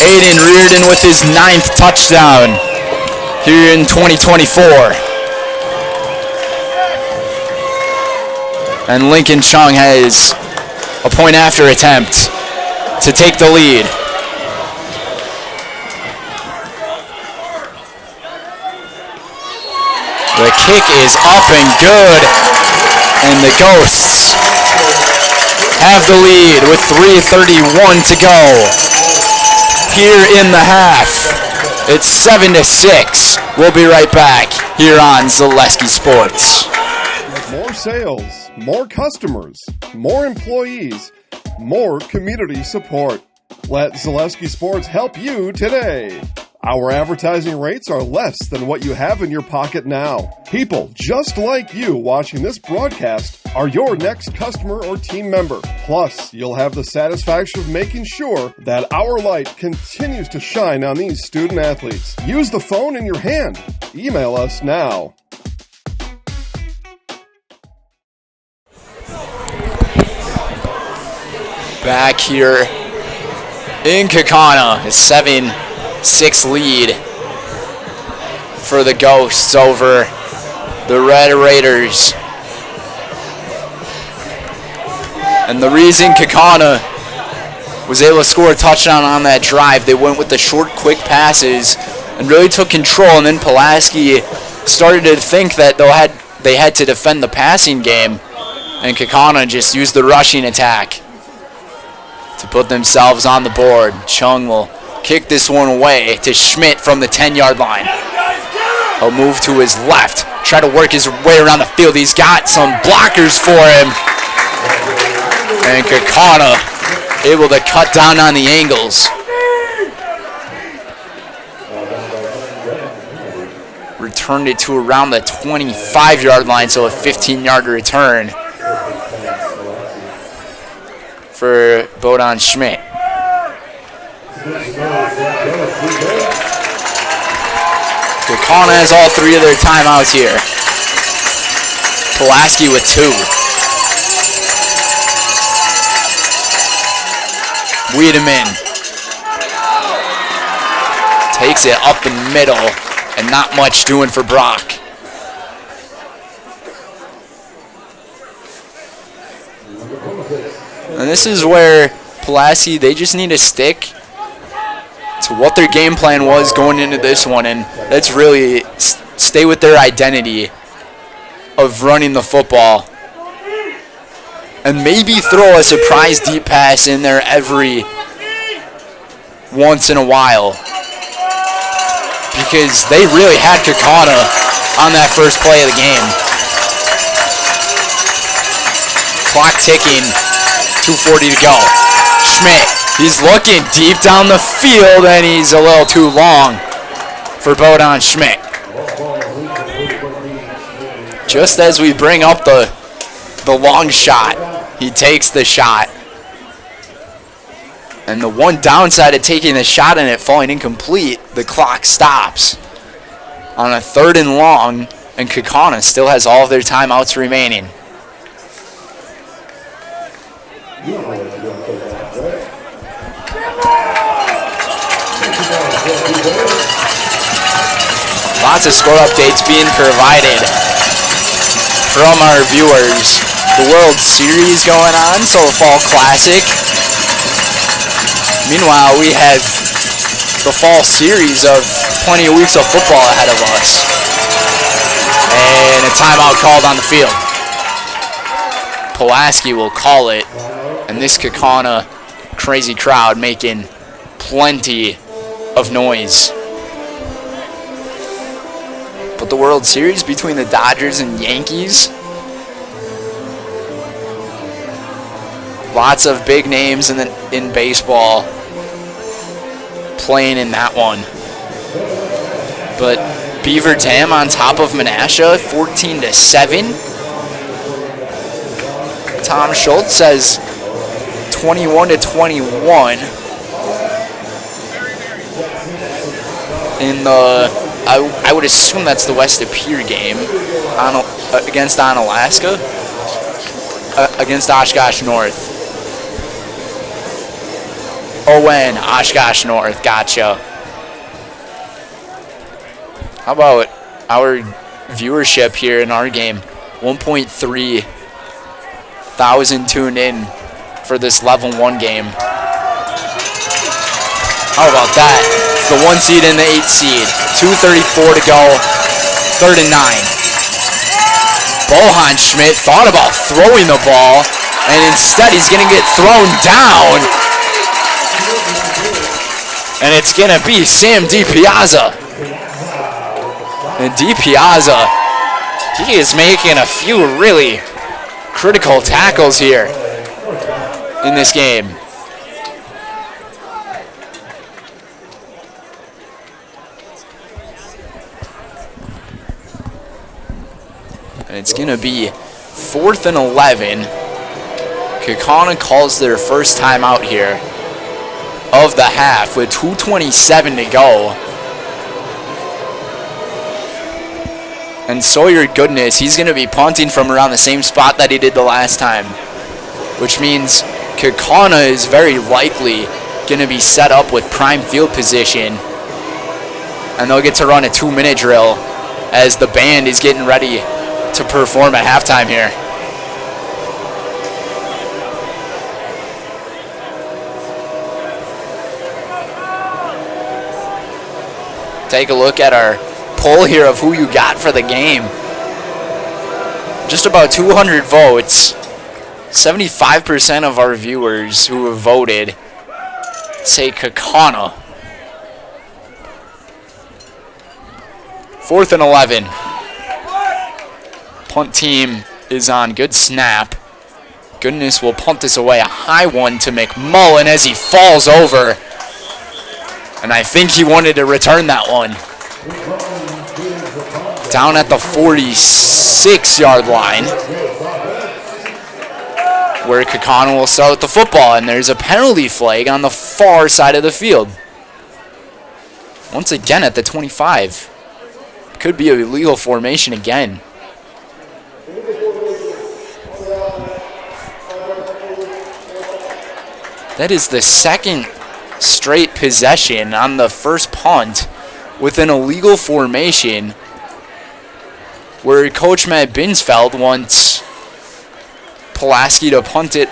Aiden Reardon with his 9th touchdown here in 2024. And Lincoln Chung has a point after attempt to take the lead. The kick is up and good, and the Ghosts have the lead with 3:31 to go. Here in the half, it's 7-6. We'll be right back here on Zaleski Sports.
More sales, more customers, more employees, more community support. Let Zaleski Sports help you today. Our advertising rates are less than what you have in your pocket now. People just like you watching this broadcast are your next customer or team member. Plus, you'll have the satisfaction of making sure that our light continues to shine on these student athletes. Use the phone in your hand. Email us now.
Back here in Kaukauna, a 7-6 lead for the Ghosts over the Red Raiders. And the reason Kaukauna was able to score a touchdown on that drive, they went with the short, quick passes and really took control. And then Pulaski started to think that they had to defend the passing game, and Kaukauna just used the rushing attack to put themselves on the board. Chung will kick this one away to Schmidt from the 10-yard line. He'll move to his left, try to work his way around the field. He's got some blockers for him. And Kaukauna able to cut down on the angles. Returned it to around the 25-yard line, so a 15-yard return. for Bodan Schmidt. Kaukauna has all 3 of their timeouts here. Pulaski with 2. Wiedemann takes it up the middle, and not much doing for Brock. And this is where Pulaski, they just need to stick to what their game plan was going into this one, and that's really stay with their identity of running the football. And maybe throw a surprise deep pass in there every once in a while. Because they really had Kaukauna on that first play of the game. Clock ticking, 2:40 to go. Schmidt, he's looking deep down the field, and he's a little too long for Bodan Schmidt. Just as we bring up the long shot, he takes the shot. And the one downside of taking the shot and it falling incomplete, the clock stops on a 3rd and long, and Kaukauna still has all of their timeouts remaining. Lots of score updates being provided from our viewers. The World Series going on, so the Fall Classic. Meanwhile, we have the Fall Series of plenty of weeks of football ahead of us. And a timeout called on the field. Pulaski will call it, and this Kaukauna crazy crowd making plenty of noise. But the World Series between the Dodgers and Yankees, lots of big names in baseball playing in that one. But Beaver Dam on top of Menasha, 14-7. Tom Schultz says 21-21 in the, I would assume that's the West Appear game against Onalaska, against Oshkosh North. Owen, Oshkosh North, gotcha. How about our viewership here in our game? 1.3 thousand tuned in for this level 1 game. How about that? It's the 1 seed and the 8 seed. 2:34 to go, 3rd and 9. Bohan Schmidt thought about throwing the ball, and instead he's going to get thrown down. And it's going to be Sam DiPiazza. And DiPiazza, he is making a few really critical tackles here in this game. And it's going to be 4th and 11. Kaukauna calls their first timeout here of the half with 2:27 to go. And Sawyer Goodness, he's going to be punting from around the same spot that he did the last time, which means Kaukauna is very likely going to be set up with prime field position, and they'll get to run a 2-minute drill as the band is getting ready to perform at halftime here. Take a look at our poll here of who you got for the game. Just about 200 votes. 75% of our viewers who have voted say Kaukauna. 4th and 11. Punt team is on. Good snap. Goodness will punt this away. A high one to McMullen as he falls over. And I think he wanted to return that one. Down at the 46-yard line, where Kaukauna will start with the football, and there's a penalty flag on the far side of the field. Once again at the 25. Could be a illegal formation again. That is the second straight possession on the first punt with an illegal formation where Coach Matt Binsfeld wants Pulaski to punt it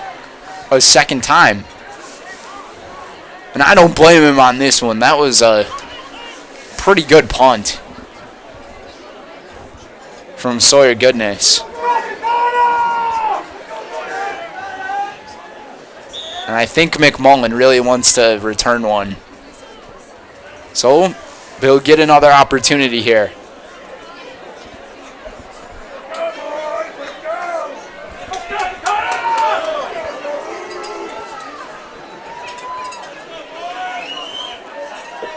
a second time. And I don't blame him on this one. That was a pretty good punt from Sawyer Goodness. And I think McMullen really wants to return one. So they'll get another opportunity here.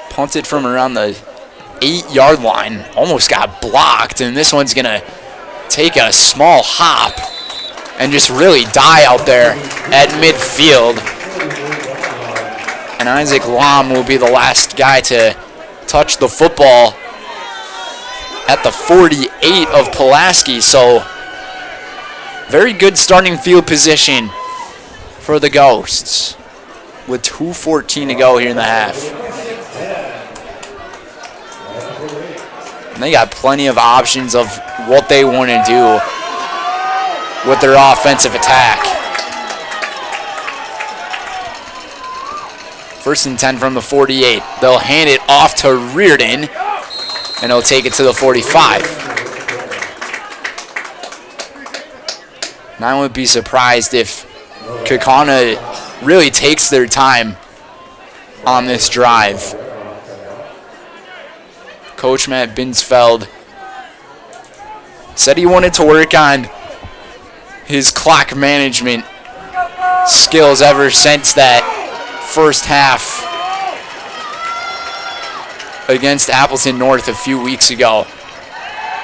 Punted from around the 8-yard line. Almost got blocked, and this one's going to take a small hop and just really die out there at midfield. And Isaac Lom will be the last guy to touch the football at the 48 of Pulaski. So very good starting field position for the Ghosts with 2:14 to go here in the half. And they got plenty of options of what they want to do with their offensive attack. 1st and 10 from the 48. They'll hand it off to Reardon, and he'll take it to the 45. And I wouldn't be surprised if Kaukauna really takes their time on this drive. Coach Matt Binsfeld said he wanted to work on his clock management skills ever since that first half against Appleton North a few weeks ago.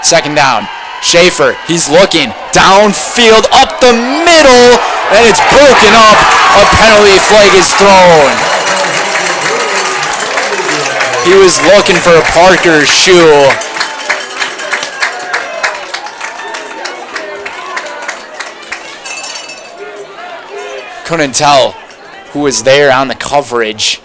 2nd down. Schaefer, he's looking downfield up the middle, and it's broken up. A penalty flag is thrown. He was looking for a Parker shoe. Couldn't tell who was there on the coverage.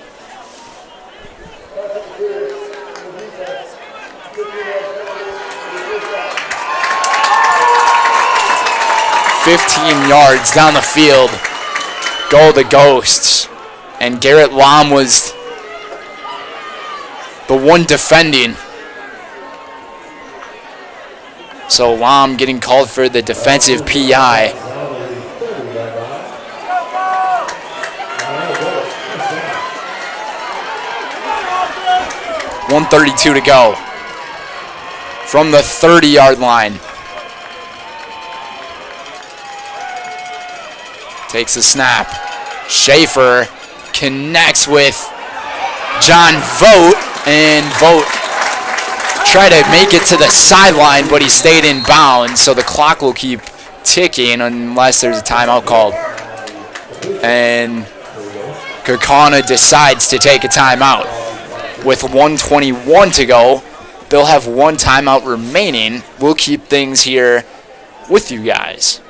"15 yards down the field go the Ghosts." And Garrett Lom was the one defending. So Lom getting called for the defensive PI. .132 to go from the 30-yard line. Takes a snap. Schaefer connects with John Vogt, and Vogt tried to make it to the sideline, but he stayed in bounds, so the clock will keep ticking unless there's a timeout called. And Kaukauna decides to take a timeout. With 1:21 to go, they'll have one timeout remaining. We'll keep things here with you guys.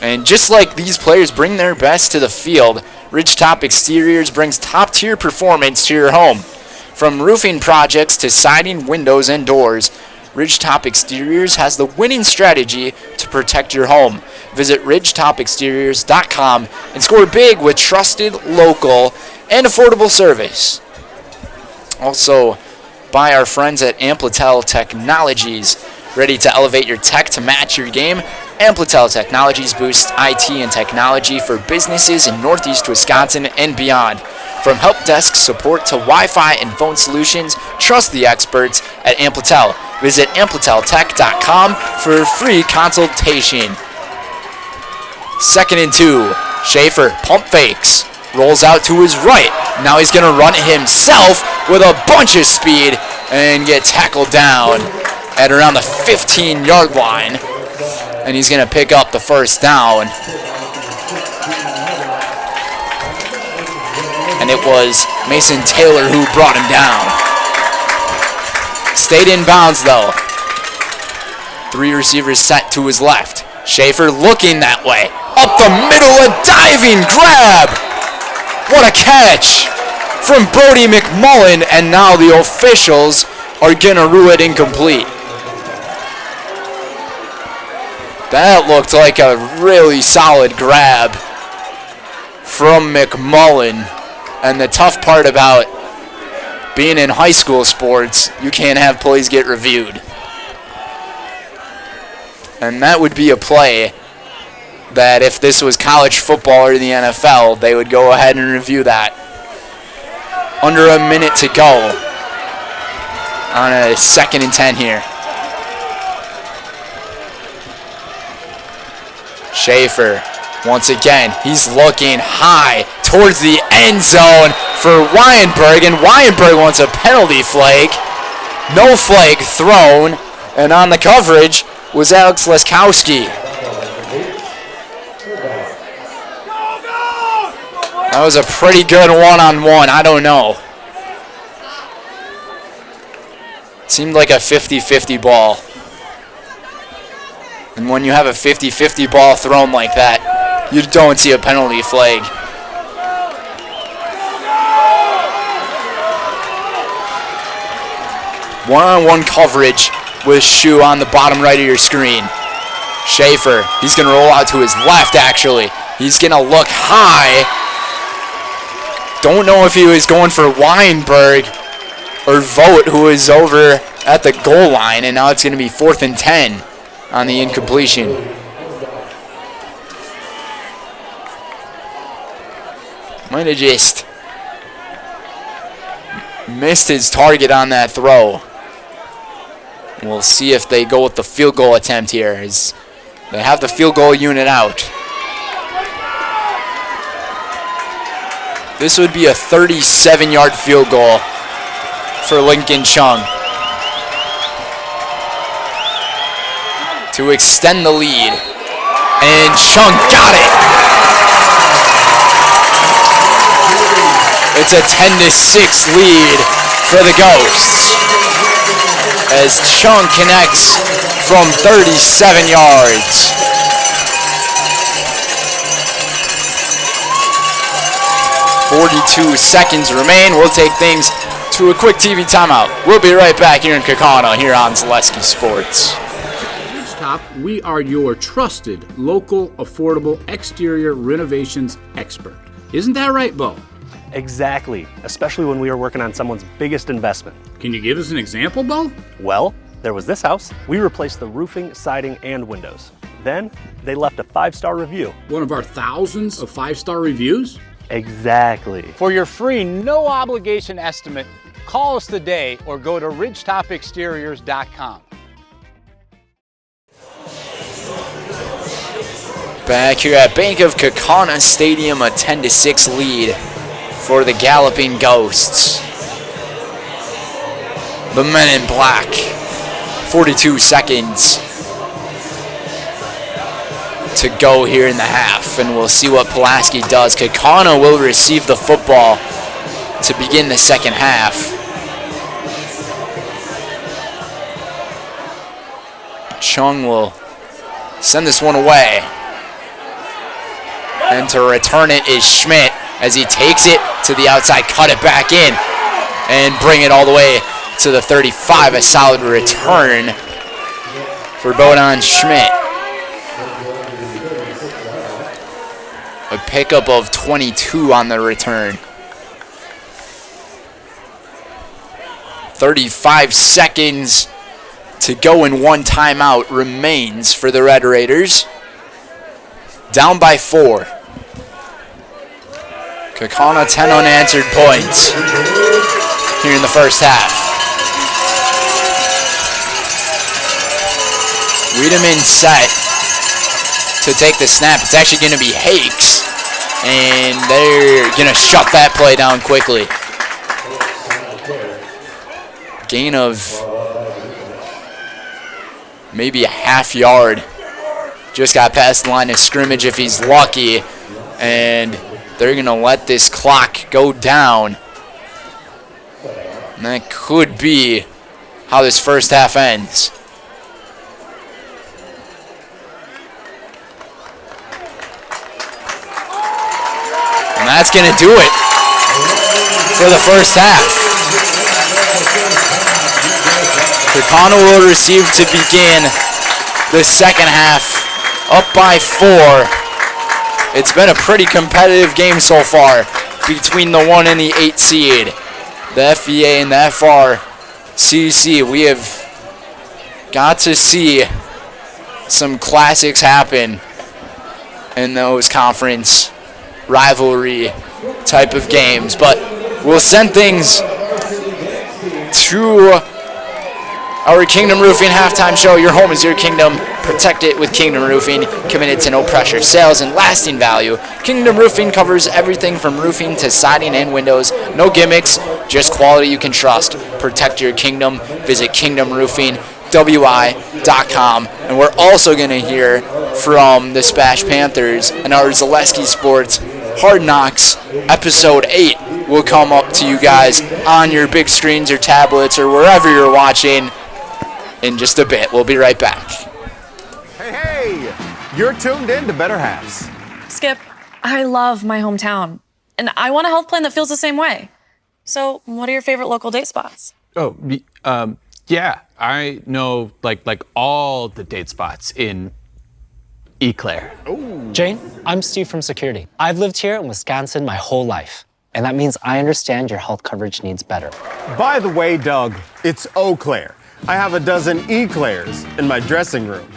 And just like these players bring their best to the field, Ridgetop Exteriors brings top-tier performance to your home. From roofing projects to siding, windows, and doors, Ridgetop Exteriors has the winning strategy to protect your home. Visit ridgetopexteriors.com and score big with trusted, local, and affordable service. Also, by our friends at Amplitel Technologies. Ready to elevate your tech to match your game? Amplitel Technologies boosts IT and technology for businesses in Northeast Wisconsin and beyond. From help desk support to Wi-Fi and phone solutions, trust the experts at Amplitel. Visit ampliteltech.com for a free consultation. 2nd and 2. Schaefer pump fakes. Rolls out to his right. Now he's going to run it himself with a bunch of speed and get tackled down at around the 15-yard line. And he's going to pick up the 1st down. and it was Mason Taylor who brought him down. Stayed in bounds though. 3 receivers set to his left. Schaefer looking that way. Up the middle, a diving grab. What a catch from Brody McMullen, and now the officials are gonna rule it incomplete. That looked like a really solid grab from McMullen. And the tough part about being in high school sports, you can't have plays get reviewed. And that would be a play that if this was college football or the NFL, they would go ahead and review that. Under a minute to go on a 2nd and 10 here. Schaefer, once again, he's looking high towards the end zone for Weinberg, and Weinberg wants a penalty flag. No flag thrown, and on the coverage was Alex Leskowski. That was a pretty good one-on-one. I don't know. Seemed like a 50-50 ball. And when you have a 50-50 ball thrown like that, you don't see a penalty flag. One-on-one coverage with Shu on the bottom right of your screen. Schaefer, he's going to roll out to his left, actually. He's going to look high. Don't know if he was going for Weinberg or Vogt, who is over at the goal line, and now it's going to be 4th and 10 on the incompletion. Might have just missed his target on that throw. We'll see if they go with the field goal attempt here, as they have the field goal unit out. This would be a 37-yard field goal for Lincoln Chung to extend the lead. And Chung got it. It's a 10-6 lead for the Ghosts, as Chung connects from 37 yards. 42 seconds remain. We'll take things to a quick TV timeout. We'll be right back here in Kaukauna here on Zaleski Sports.
Top, we are your trusted, local, affordable exterior renovations expert. Isn't that right, Bo?
Exactly, especially when we are working on someone's biggest investment.
Can you give us an example, Bo?
Well, there was this house. We replaced the roofing, siding, and windows. Then, they left a 5-star review.
One of our thousands of 5-star reviews?
Exactly.
For your free, no obligation estimate, call us today or go to ridgetopexteriors.com.
Back here at Bank of Kaukauna Stadium, a 10-6 lead for the Galloping Ghosts. The men in black. 42 seconds to go here in the half, and we'll see what Pulaski does. Kaukauna will receive the football to begin the second half. Chung will send this one away. And to return it is Schmidt as he takes it to the outside, cut it back in, and bring it all the way to the 35. A solid return for Bodan Schmidt. A pickup of 22 on the return. 35 seconds to go and one timeout remains for the Red Raiders. Down by 4. Kaukauna 10 unanswered points here in the first half. Wiedemann set to take the snap. It's actually going to be Hakes, and they're going to shut that play down quickly. Gain of maybe a half yard. Just got past the line of scrimmage if he's lucky, and they're going to let this clock go down. And that could be how this first half ends. And that's going to do it for the first half. Kaukauna will receive to begin the second half, up by 4. It's been a pretty competitive game so far between the 1 and the 8 seed. The FVA and the FRCC. We have got to see some classics happen in those conference rivalry type of games, but we'll send things to our Kingdom Roofing halftime show. Your home is your kingdom. Protect it with Kingdom Roofing. Committed to no pressure sales and lasting value. Kingdom Roofing covers everything from roofing to siding and windows. No gimmicks, just quality you can trust. Protect your kingdom. Visit kingdomroofingwi.com. And we're also going to hear from the Spash Panthers and our Zaleski Sports Hard Knocks episode 8 will come up to you guys on your big screens or tablets or wherever you're watching in just a bit. We'll be right back.
Hey, you're tuned in to Better Halves.
Skip, I love my hometown, and I want a health plan that feels the same way. So, what are your favorite local date spots?
Oh, yeah, I know like all the date spots in Eclair.
Jane, I'm Steve from security. I've lived here in Wisconsin my whole life, and that means I understand your health coverage needs better.
By the way, Doug, it's Eau Claire. I have a dozen Eclairs in my dressing room.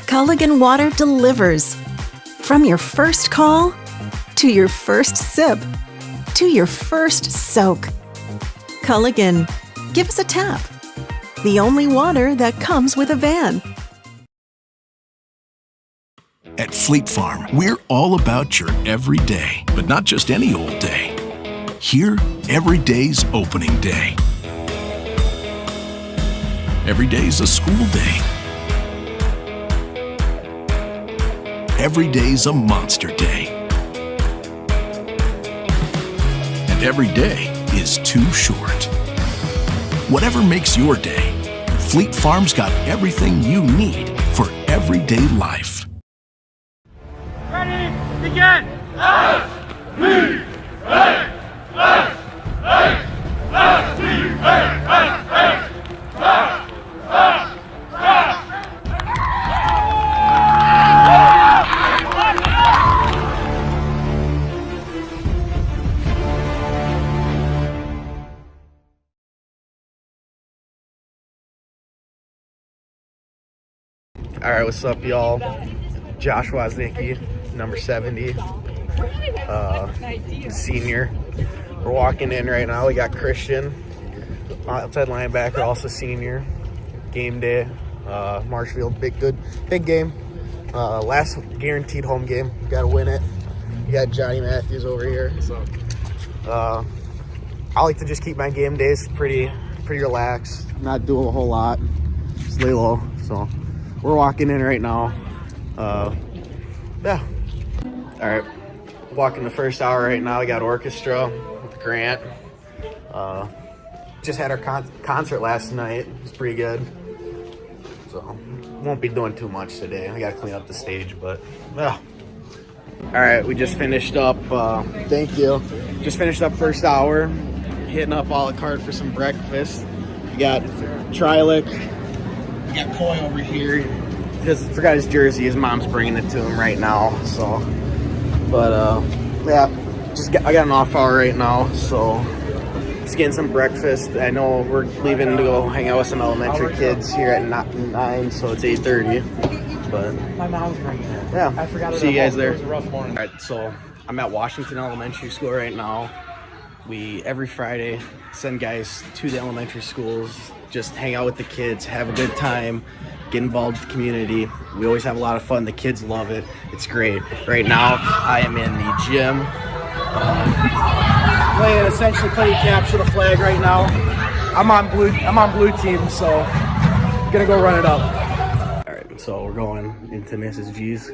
Culligan Water delivers. From your first call, to your first sip, to your first soak. Culligan, give us a tap. The only water that comes with a van.
At Fleet Farm, we're all about your everyday, but not just any old day. Here, every day's opening day. Every day's a school day. Every day's a monster day. And every day is too short. Whatever makes your day, Fleet Farm's got everything you need for everyday life.
Ready, begin! Let's leave! Hey! Let's leave! Let's leave! Hey! Hey! Hey!
All right, what's up, y'all? Josh Woznicki, number 70, senior. We're walking in right now. We got Christian, outside linebacker, also senior. Game day, Marshfield, big game. Last guaranteed home game. Got to win it. You got Johnny Matthews over here. I like to just keep my game days pretty relaxed. Not do a whole lot. Just lay low. So we're walking in right now. Yeah. All right. Walking the first hour right now. We got orchestra with Grant. Just had our concert last night. It was pretty good. So won't be doing too much today. I got to clean up the stage, but yeah. All right, we just finished up. Thank you. Just finished up first hour. Hitting up a la carte for some breakfast. We got Trilek. We got Coy over here. He forgot his jersey. His mom's bringing it to him right now. So, but yeah, I got an off hour right now. So, just getting some breakfast. I know we're leaving to go hang out with some elementary kids here at 9, so it's 8:30. But
my mom's bringing it.
Yeah,
I forgot.
See you guys there.
It was a rough morning.
All right, so I'm at Washington Elementary School right now. We every Friday send guys to the elementary schools, just hang out with the kids, have a good time, get involved with the community. We always have a lot of fun. The kids love it. It's great. Right now, I am in the gym. Essentially playing capture the flag right now. I'm on blue team, so gonna go run it up. All right, so we're going into Mrs. G's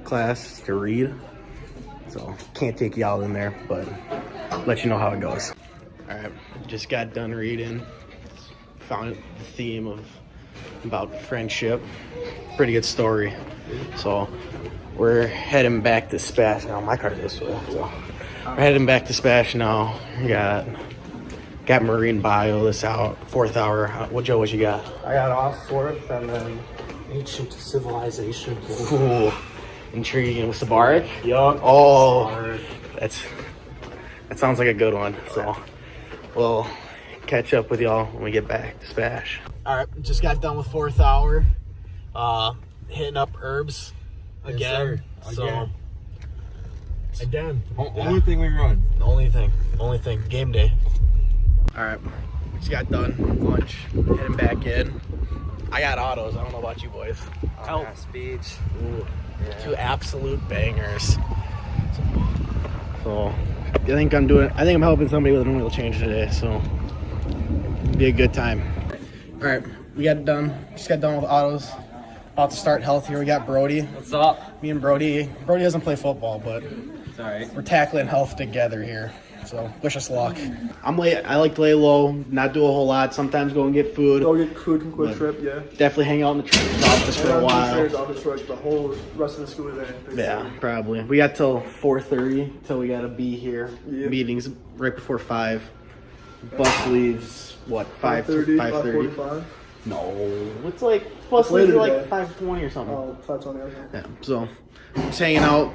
class to read. So can't take you all in there, but let you know how it goes. All right, just got done reading. Found the theme of about friendship. Pretty good story. So we're heading back to Spash now. My car's this way. So we're heading back to Spash now. We got marine bio this out, 4th hour. What Joe, what you got?
I got off 4th and then ancient civilization.
Ooh, intriguing. What's the Bark?
Yup.
Oh, that sounds like a good one. So we'll catch up with y'all when we get back to Spash. All right, just got done with 4th hour. Hitting up herbs again.
Again. Only thing we run.
Only thing. Game day. All right, just got done lunch. Heading back in. I got autos. I don't know about you boys.
Oh, speech.
Ooh, yeah. 2 absolute bangers. So I think I'm helping somebody with an oil change today. So it'll be a good time. All right, we got done. Just got done with autos. About to start health here. We got Brody.
What's up?
Me and Brody. Brody doesn't play football, but
it's all right.
We're tackling health together here. So wish us luck. I like to lay low, not do a whole lot. Sometimes go and get food.
Go get food from Quick Trip, yeah.
Definitely hang out in the trainer's office for a while.
Office for the whole rest of the school day.
Yeah, probably. We got till 4:30 till we gotta be here. Yep. Meetings right before 5. Bus leaves what 5:30?
5:45.
No, it's like bus leaves like 5:20 or something.
Oh, 5:20. Okay.
Yeah, so just hanging out.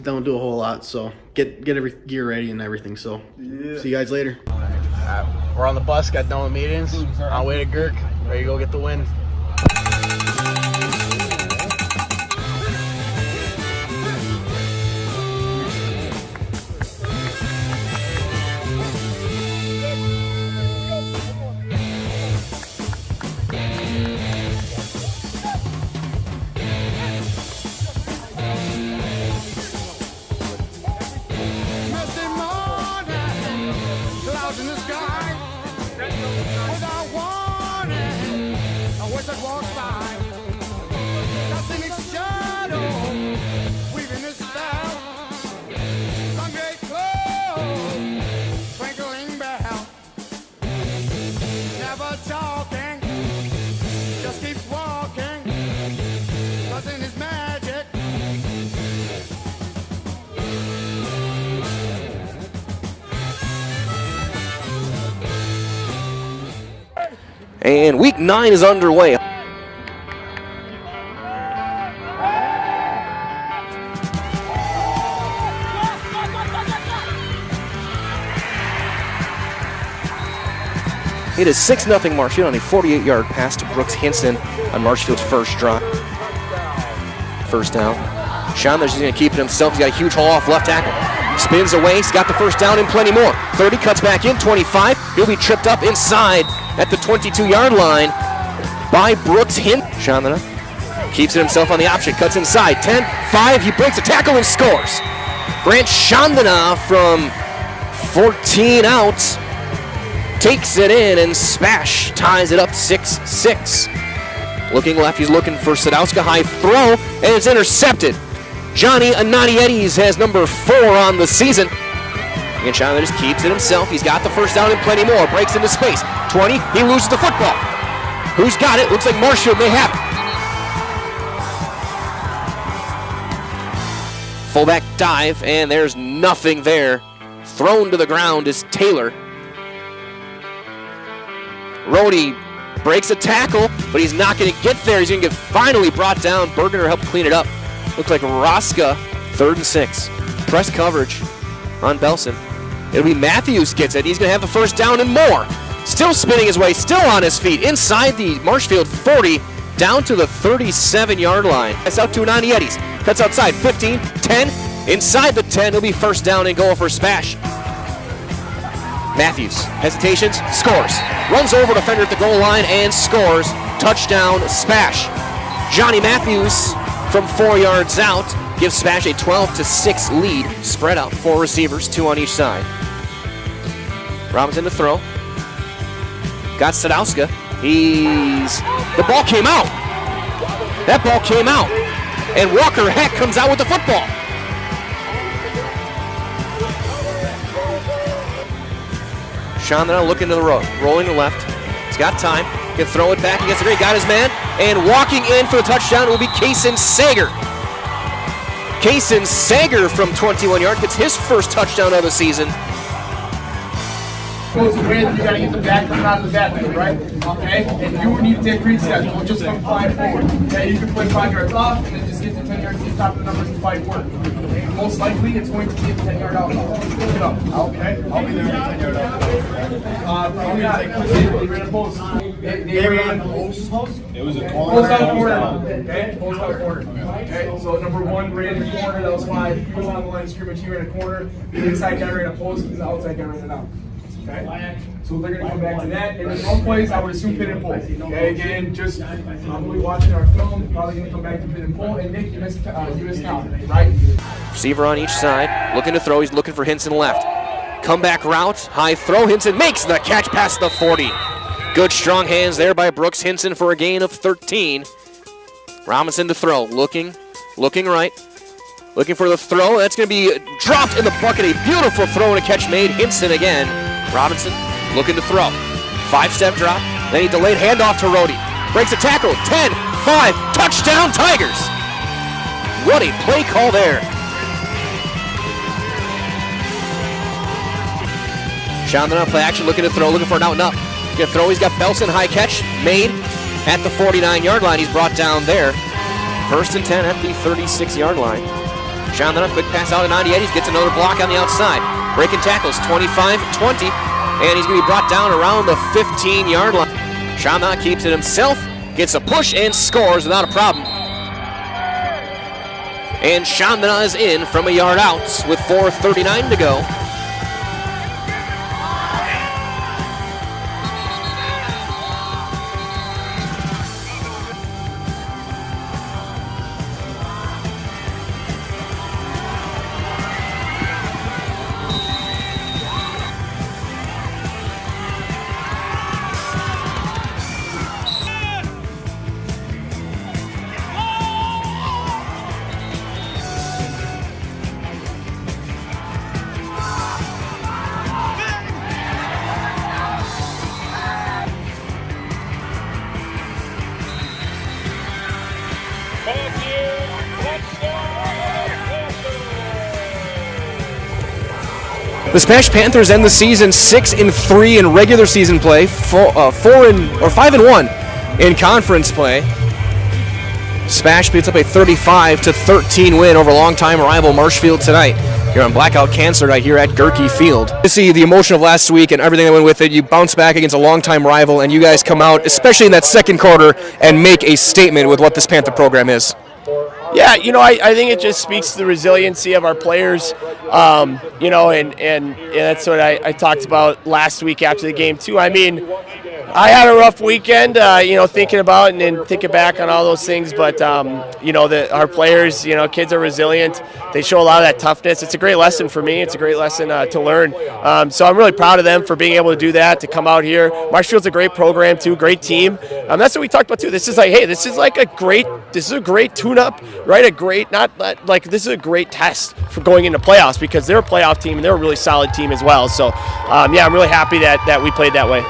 Don't do a whole lot. So get every gear ready and everything. So see you guys later. We're on the bus. Got done with meetings. On our way to Girk. Ready to go get the win.
And week 9 is underway. It is 6-0 Marshfield on a 48-yard pass to Brooks Hinson on Marshfield's first drive. First down. Chandler's just going to keep it himself. He's got a huge haul off left tackle. Spins away. He's got the first down and plenty more. 30, cuts back in, 25. He'll be tripped up inside at the 22-yard line by Brooks Hinson. Chandler keeps it himself on the option. Cuts inside. 10, 5. He breaks a tackle and scores. Grant Chandana from 14 out takes it in, and Spash ties it up 6-6. Looking left, he's looking for Sadowska. High throw, and it's intercepted. Johnny Ananiedis has number 4 on the season. And Chandler just keeps it himself. He's got the first down and plenty more. Breaks into space. 20, he loses the football. Who's got it? Looks like Marshfield may have it. Fullback dive, and there's nothing there. Thrown to the ground is Taylor. Rhodey breaks a tackle, but he's not going to get there. He's going to get finally brought down. Bergener helped clean it up. Looks like Roska, 3rd and 6. Press coverage on Belson. It'll be Matthews gets it. He's going to have the first down and more. Still spinning his way, still on his feet. Inside the Marshfield 40, down to the 37-yard line. That's out to Ananiedis. Cuts outside, 15, 10. Inside the 10, it'll be first down and goal for Spash. Matthews, hesitations, scores. Runs over defender at the goal line and scores. Touchdown, Spash. Johnny Matthews from 4 yards out gives Spash a 12-6 lead. Spread out, 4 receivers, 2 on each side. Robinson to throw. Got Sadowska. The ball came out. That ball came out. And Walker Heck comes out with the football. Chandra looking to the road, rolling to left. He's got time. Can throw it back against the green. Got his man. And walking in for the touchdown will be Kaysen Sager. Kaysen Sager from 21 yards gets his first touchdown of the season.
Goes away, you gotta get the back coming out of the backfield, right? Okay? And you need to take 3 steps. Don't just come flying forward. Okay? You can play 5 yards off and then just get to 10 yards to the top of the numbers and fight forward. Okay? Most likely it's going to be a 10-yard out. Get up. Okay? I'll be there at 10-yard out. They ran a post. They ran post? It was a corner. Post out corner. Okay? Post out corner. Okay? So number 1 ran the corner. That was 5. He was on the line of scrimmage. He ran a corner. The inside guy ran a post. The outside guy ran it out. Okay, so they're going to come back to that. And in one place, I would assume pin and pull. Okay, again, just probably watching our film, probably going to come back to pin and pull. And Nick, you missed count, right?
Receiver on each side, looking to throw. He's looking for Hinson left. Comeback route, high throw. Hinson makes the catch past the 40. Good strong hands there by Brooks Hinson for a gain of 13. Robinson to throw, looking right. Looking for the throw. That's going to be dropped in the bucket. A beautiful throw and a catch made. Hinson again. Robinson looking to throw. 5-step drop. Then he delayed handoff to Rhodey. Breaks a tackle. 10, 5, touchdown Tigers. What a play call there. Chandra play action, looking to throw, looking for an out and up. He's going to throw. He's got Belson, high catch made at the 49-yard line. He's brought down there. 1st and 10 at the 36-yard line. Chandra, quick pass out to 98. He gets another block on the outside. Breaking tackles, 25-20. And he's going to be brought down around the 15-yard line. Chandra keeps it himself, gets a push, and scores without a problem. And Chandra is in from a yard out with 4:39 to go. The Smash Panthers end the season 6-3 in regular season play, 5-1 in conference play. Smash beats up a 35-13 win over longtime rival Marshfield tonight. Here on Blackout Cancer right here at Gerke Field. To see the emotion of last week and everything that went with it, you bounce back against a longtime rival, and you guys come out, especially in that second quarter, and make a statement with what this Panther program is.
Yeah, I think it just speaks to the resiliency of our players, and that's what I talked about last week after the game too. I mean, I had a rough weekend, thinking about and thinking back on all those things, but our players, kids are resilient. They show a lot of that toughness. It's a great lesson for me. It's a great lesson to learn. So I'm really proud of them for being able to do that, to come out here. Marshfield's a great program too, great team. That's what we talked about too. This is a great tune-up, right? This is a great test for going into playoffs because they're a playoff team and they're a really solid team as well. So I'm really happy that we played that way.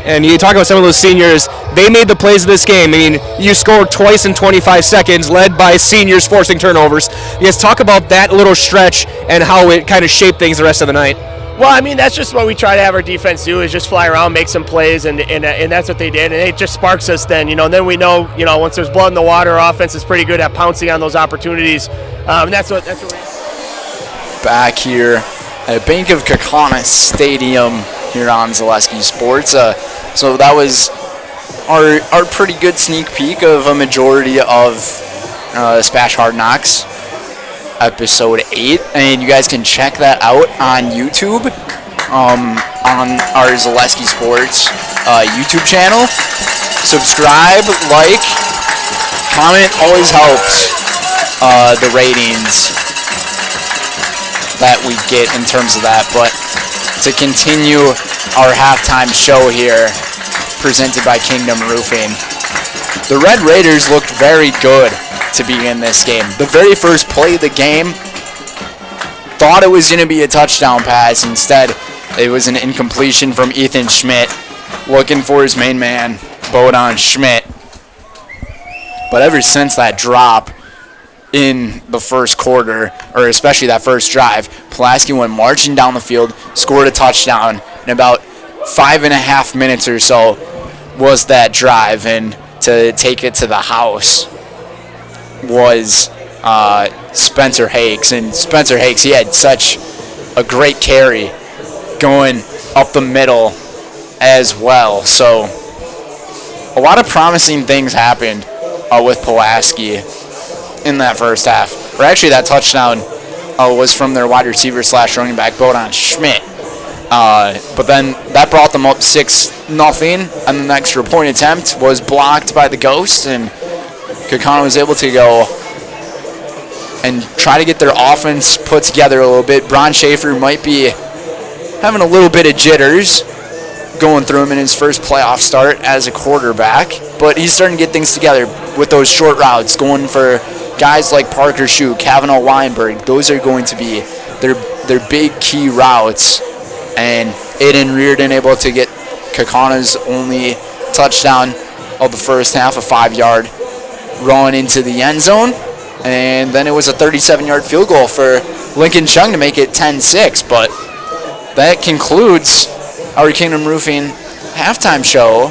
And you talk about some of those seniors, they made the plays of this game. I mean, you scored twice in 25 seconds, led by seniors forcing turnovers. You guys talk about that little stretch and how it kind of shaped things the rest of the night.
Well, I mean, that's just what we try to have our defense do, is just fly around, make some plays, and that's what they did. And it just sparks us then, and then we know, once there's blood in the water, our offense is pretty good at pouncing on those opportunities. And that's what we're
back here at Bank of Kaukauna Stadium here on Zaleski Sports. So that was our pretty good sneak peek of a majority of Smash Hard Knocks episode 8, and you guys can check that out on YouTube, on our Zaleski Sports YouTube channel. Subscribe, like, comment always helps the ratings that we get in terms of that. But to continue our halftime show here, presented by Kingdom Roofing, the Red Raiders looked very good to begin this game. The very first play of the game, thought it was going to be a touchdown pass. Instead, It was an incompletion from Ethan Schmidt, looking for his main man, Bodan Schmidt. But ever since that drop in the first quarter, or especially that first drive, Pulaski went marching down the field, scored a touchdown in about 5.5 minutes or so was that drive, and to take it to the house was Spencer Hakes. And Spencer Hakes, he had such a great carry going up the middle as well. So a lot of promising things happened with Pulaski in that first half. Or actually, that touchdown was from their wide receiver / running back, Bodan Schmidt. But then that brought them up 6-0, and the extra point attempt was blocked by the Ghosts, and Kaukauna was able to go and try to get their offense put together a little bit. Bron Schaefer might be having a little bit of jitters going through him in his first playoff start as a quarterback, but he's starting to get things together with those short routes, going for guys like Parker Shue, Kavanaugh Weinberg. Those are going to be their big key routes, and Aiden Reardon able to get Kaukauna's only touchdown of the first half, a 5-yard run into the end zone, and then it was a 37-yard field goal for Lincoln Chung to make it 10-6. But that concludes our Kingdom Roofing halftime show,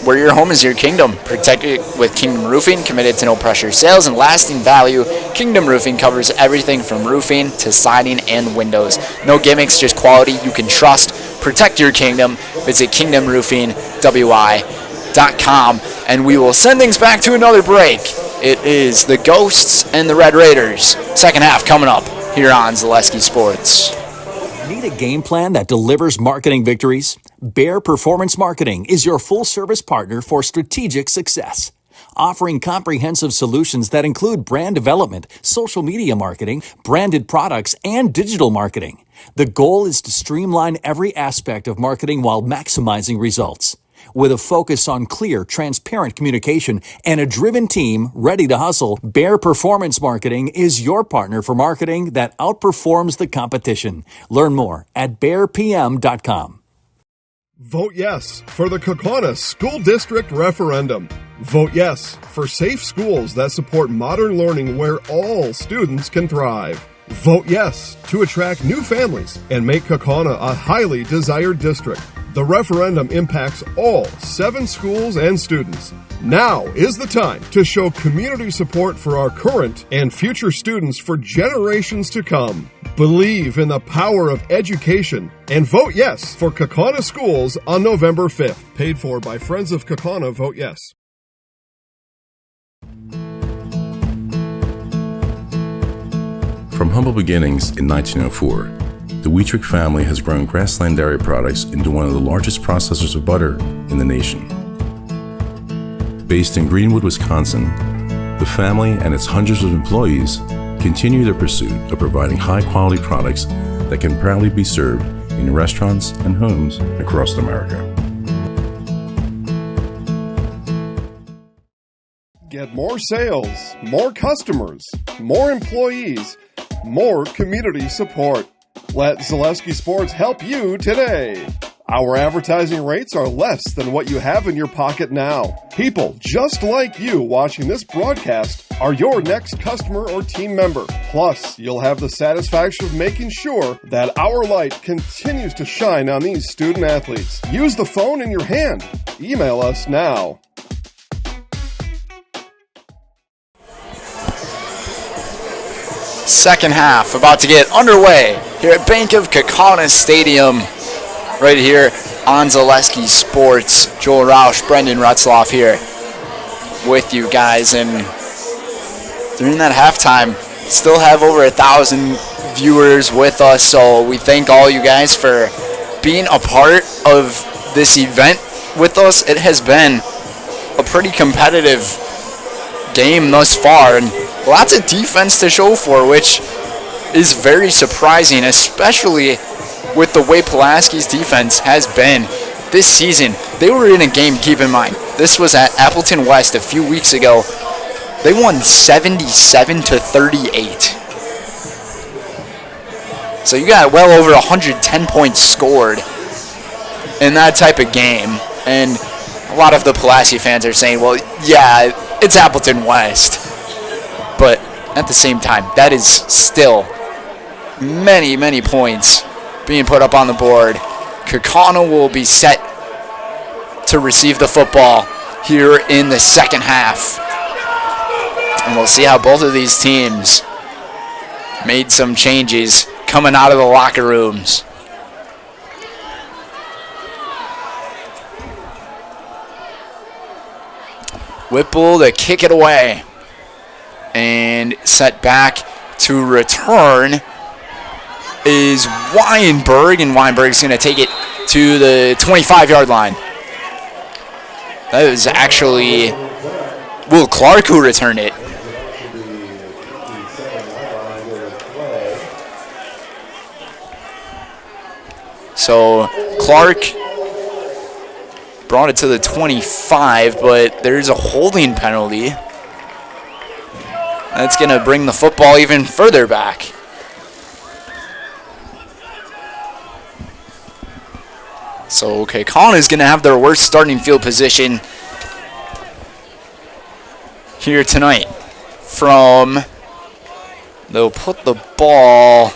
where your home is your kingdom. Protected with Kingdom Roofing, committed to no pressure sales and lasting value. Kingdom Roofing covers everything from roofing to siding and windows. No gimmicks, just quality you can trust. Protect your kingdom. Visit kingdomroofingwi.com, and we will send things back to another break. It is the Ghosts and the Red Raiders. Second half coming up here on Zaleski Sports.
Need a game plan that delivers marketing victories? Bear Performance Marketing is your full-service partner for strategic success. Offering comprehensive solutions that include brand development, social media marketing, branded products, and digital marketing. The goal is to streamline every aspect of marketing while maximizing results. With a focus on clear, transparent communication and a driven team ready to hustle, Bear Performance Marketing is your partner for marketing that outperforms the competition. Learn more at bearpm.com.
Vote yes for the Kaukauna School District Referendum. Vote yes for safe schools that support modern learning where all students can thrive. Vote yes to attract new families and make Kaukauna a highly desired district. The referendum impacts all 7 schools and students. Now is the time to show community support for our current and future students for generations to come. Believe in the power of education and vote yes for Kaukauna Schools on November 5th. Paid for by Friends of Kaukauna. Vote yes.
From humble beginnings in 1904, the Wheatrick family has grown Grassland Dairy Products into one of the largest processors of butter in the nation. Based in Greenwood, Wisconsin, the family and its hundreds of employees continue their pursuit of providing high-quality products that can proudly be served in restaurants and homes across America.
Get more sales, more customers, more employees, more community support. Let Zaleski Sports help you today. Our advertising rates are less than what you have in your pocket now. People just like you watching this broadcast are your next customer or team member. Plus, you'll have the satisfaction of making sure that our light continues to shine on these student athletes. Use the phone in your hand. Email us now.
Second half about to get underway here at Bank of Kaukauna Stadium, right here on Zaleski Sports. Joel Roush, Brendan Rutzloff here with you guys, and during that halftime, still have over 1,000 viewers with us, so we thank all you guys for being a part of this event with us. It has been a pretty competitive game thus far, and lots of defense to show for, which is very surprising, especially with the way Pulaski's defense has been this season. They were in a game, keep in mind, this was at Appleton West a few weeks ago. They won 77-38. So you got well over 110 points scored in that type of game. And a lot of the Pulaski fans are saying, well, yeah, it's Appleton West. But at the same time, that is still many, many points being put up on the board. Kaukauna will be set to receive the football here in the second half. And we'll see how both of these teams made some changes coming out of the locker rooms. Whipple to kick it away. And set back to return is Weinberg, and Weinberg's going to take it to the 25-yard line. That was actually Will Clark who returned it. So Clark brought it to the 25, but there's a holding penalty. That's going to bring the football even further back. So Kaukauna is going to have their worst starting field position here tonight. They'll put the ball,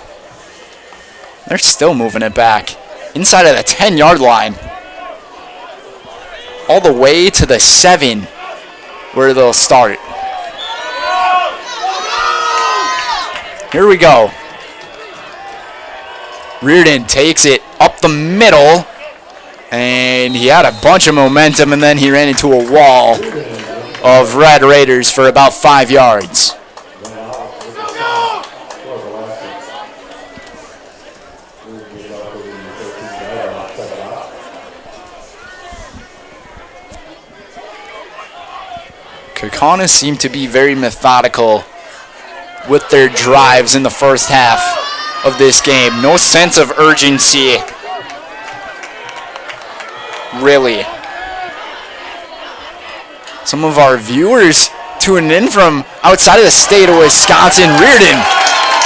they're still moving it back inside of the 10-yard line. All the way to the 7 where they'll start. Here we go. Reardon takes it up the middle, and he had a bunch of momentum, and then he ran into a wall of Red Raiders for about 5 yards. Kaukauna seemed to be very methodical with their drives in the first half of this game. No sense of urgency, really. Some of our viewers tuning in from outside of the state of Wisconsin. Reardon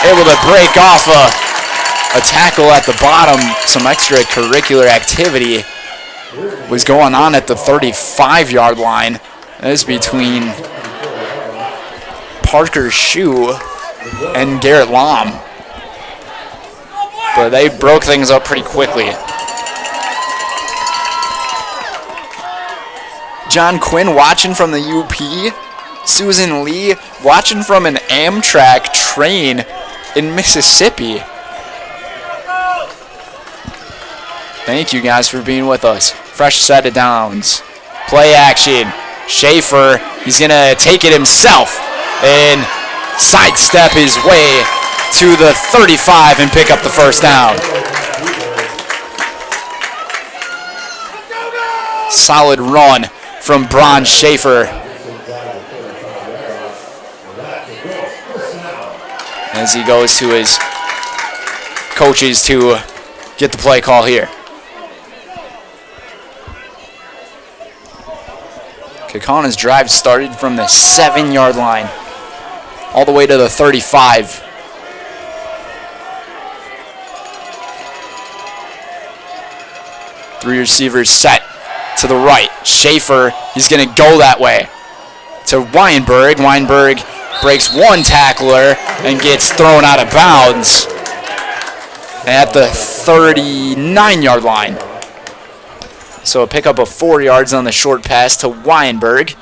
able to break off a tackle at the bottom. Some extracurricular activity was going on at the 35-yard line. That is between Parker Shue and Garrett Lom. But they broke things up pretty quickly. John Quinn watching from the UP. Susan Lee watching from an Amtrak train in Mississippi. Thank you guys for being with us. Fresh set of downs. Play action. Schaefer, he's going to take it himself and sidestep his way to the 35 and pick up the first down. Solid run from Bron Schaefer as he goes to his coaches to get the play call here. Kaukauna's drive started from the 7-yard line all the way to the 35. Three receivers set to the right. Schaefer, he's going to go that way to Weinberg. Weinberg breaks one tackler and gets thrown out of bounds at the 39-yard line. So a pickup of 4 yards on the short pass to Weinberg.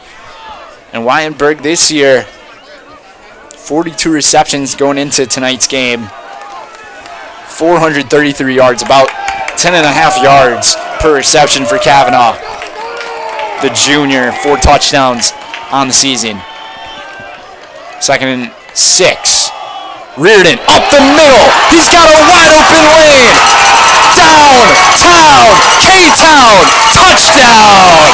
And Weinberg this year, 42 receptions going into tonight's game. 433 yards, about 10.5 yards per reception for Kavanaugh. The junior, 4 touchdowns on the season. 2nd and 6. Reardon up the middle. He's got a wide open lane. Downtown, K-Town, touchdown.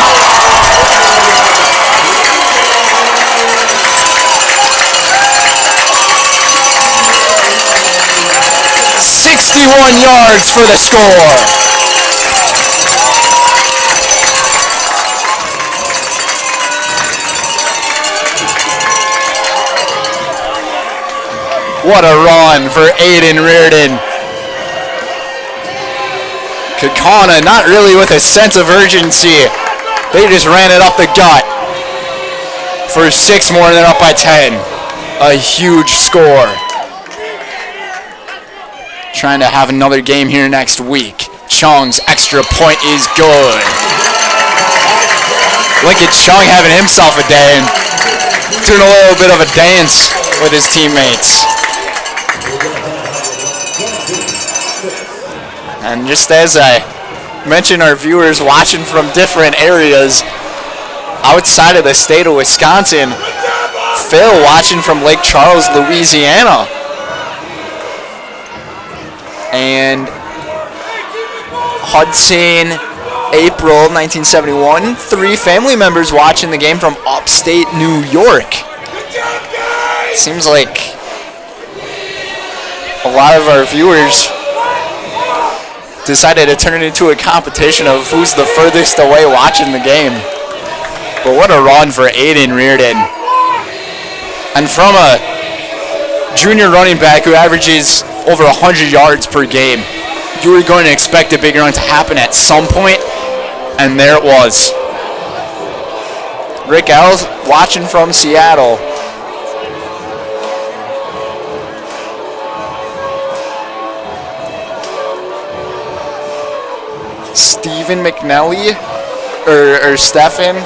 "61 yards for the score. What a run for Aiden Reardon. Kaukauna not really with a sense of urgency. They just ran it up the gut for 6 more, and they're up by 10. A huge score. Trying to have another game here next week. Chung's extra point is good. Look at Chung having himself a day and doing a little bit of a dance with his teammates. And just as I mentioned, our viewers watching from different areas outside of the state of Wisconsin, Phil watching from Lake Charles, Louisiana. And Hudson, April 1971, 3 family members watching the game from upstate New York. Seems like a lot of our viewers decided to turn it into a competition of who's the furthest away watching the game. But what a run for Aiden Reardon. And from a junior running back who averages over 100 yards per game, you were going to expect a big run to happen at some point, and there it was. Rick Ells watching from Seattle. Stephen McNally, or Stephen,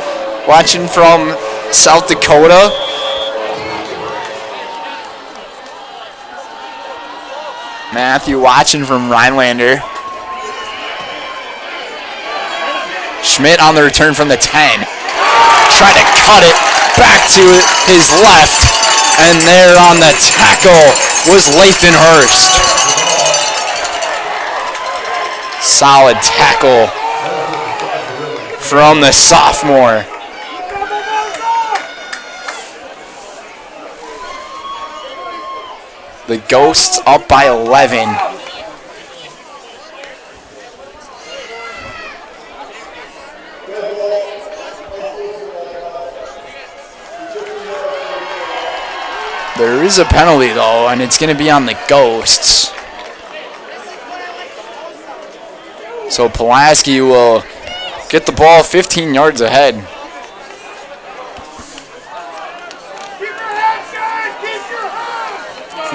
watching from South Dakota. Matthew watching from Rhinelander. Schmidt on the return from the 10. Trying to cut it back to his left. And there on the tackle was Lathan Hurst. Solid tackle from the sophomore. The Ghosts up by 11. There is a penalty though, and it's going to be on the Ghosts. So Pulaski will get the ball 15 yards ahead.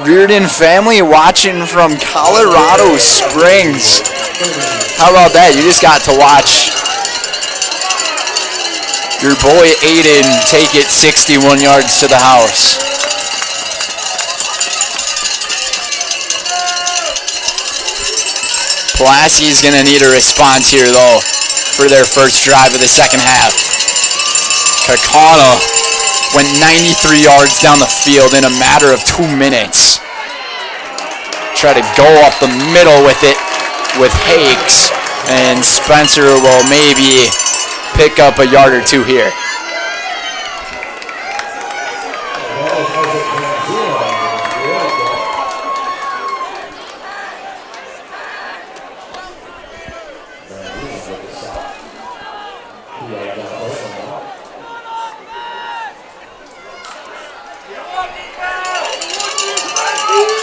Reardon family watching from Colorado Springs. How about that? You just got to watch your boy Aiden take it 61 yards to the house. Pulaski's going to need a response here, though, for their first drive of the second half. Kaukauna went 93 yards down the field in a matter of 2 minutes. Try to go up the middle with it with Hakes, and Spencer will maybe pick up a yard or 2 here.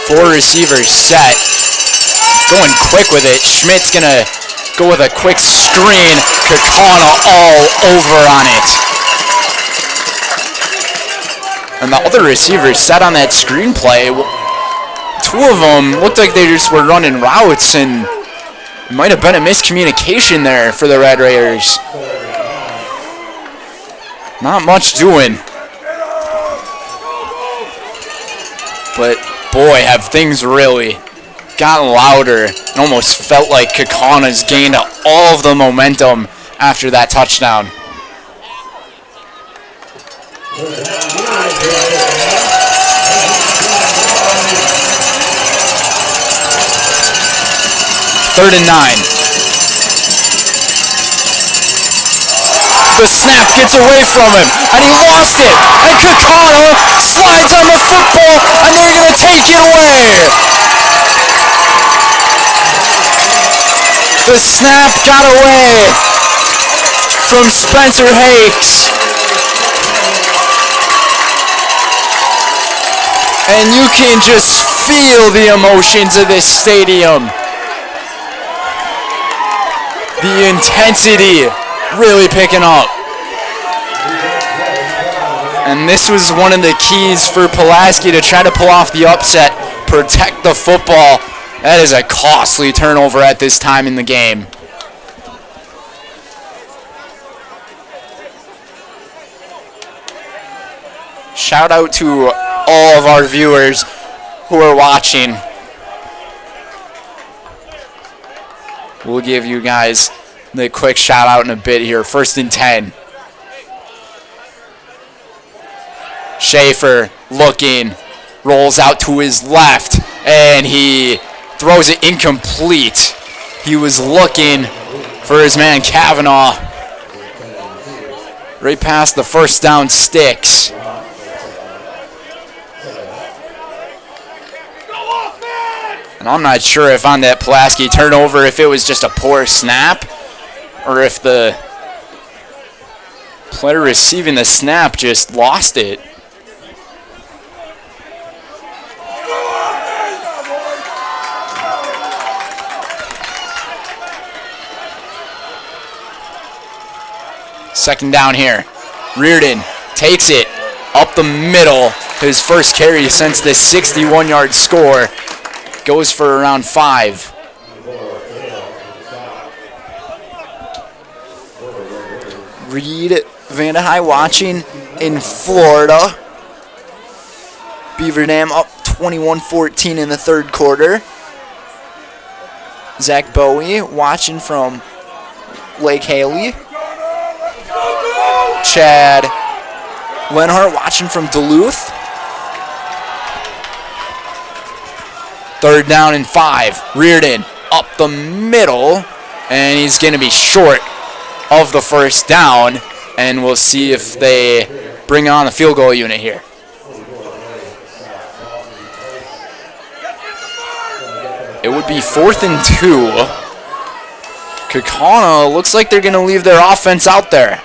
Four receivers set. Going quick with it. Schmidt's going to go with a quick screen. Kaukauna all over on it. And the other receivers set on that screen play. 2 of them looked like they just were running routes, and it might have been a miscommunication there for the Red Raiders. Not much doing. But boy, have things really gotten louder. It almost felt like Kaukauna's gained all of the momentum after that touchdown. Third and 9. The snap gets away from him, and he lost it. And Kaukauna slides on the football, and they're going to take it away. The snap got away from Spencer Hakes. And you can just feel the emotions of this stadium. The intensity really picking up. And this was one of the keys for Pulaski to try to pull off the upset, protect the football. That is a costly turnover at this time in the game. Shout out to all of our viewers who are watching. We'll give you guys the quick shout out in a bit here. 1st and 10. Schaefer looking, rolls out to his left, and he throws it incomplete. He was looking for his man Kavanaugh. Right past the first down sticks. And I'm not sure if on that Pulaski turnover, if it was just a poor snap, or if the player receiving the snap just lost it. Second down here. Reardon takes it up the middle. His first carry since the 61-yard score. Goes for around 5. Reed Vandehei watching in Florida. Beaver Dam up 21-14 in the 3rd quarter. Zach Bowie watching from Lake Haley. Chad Lenhart watching from Duluth. 3rd down and 5. Reardon up the middle, and he's going to be short of the first down, and we'll see if they bring on the field goal unit here. It would be 4th and 2. Kaukauna looks like they're going to leave their offense out there.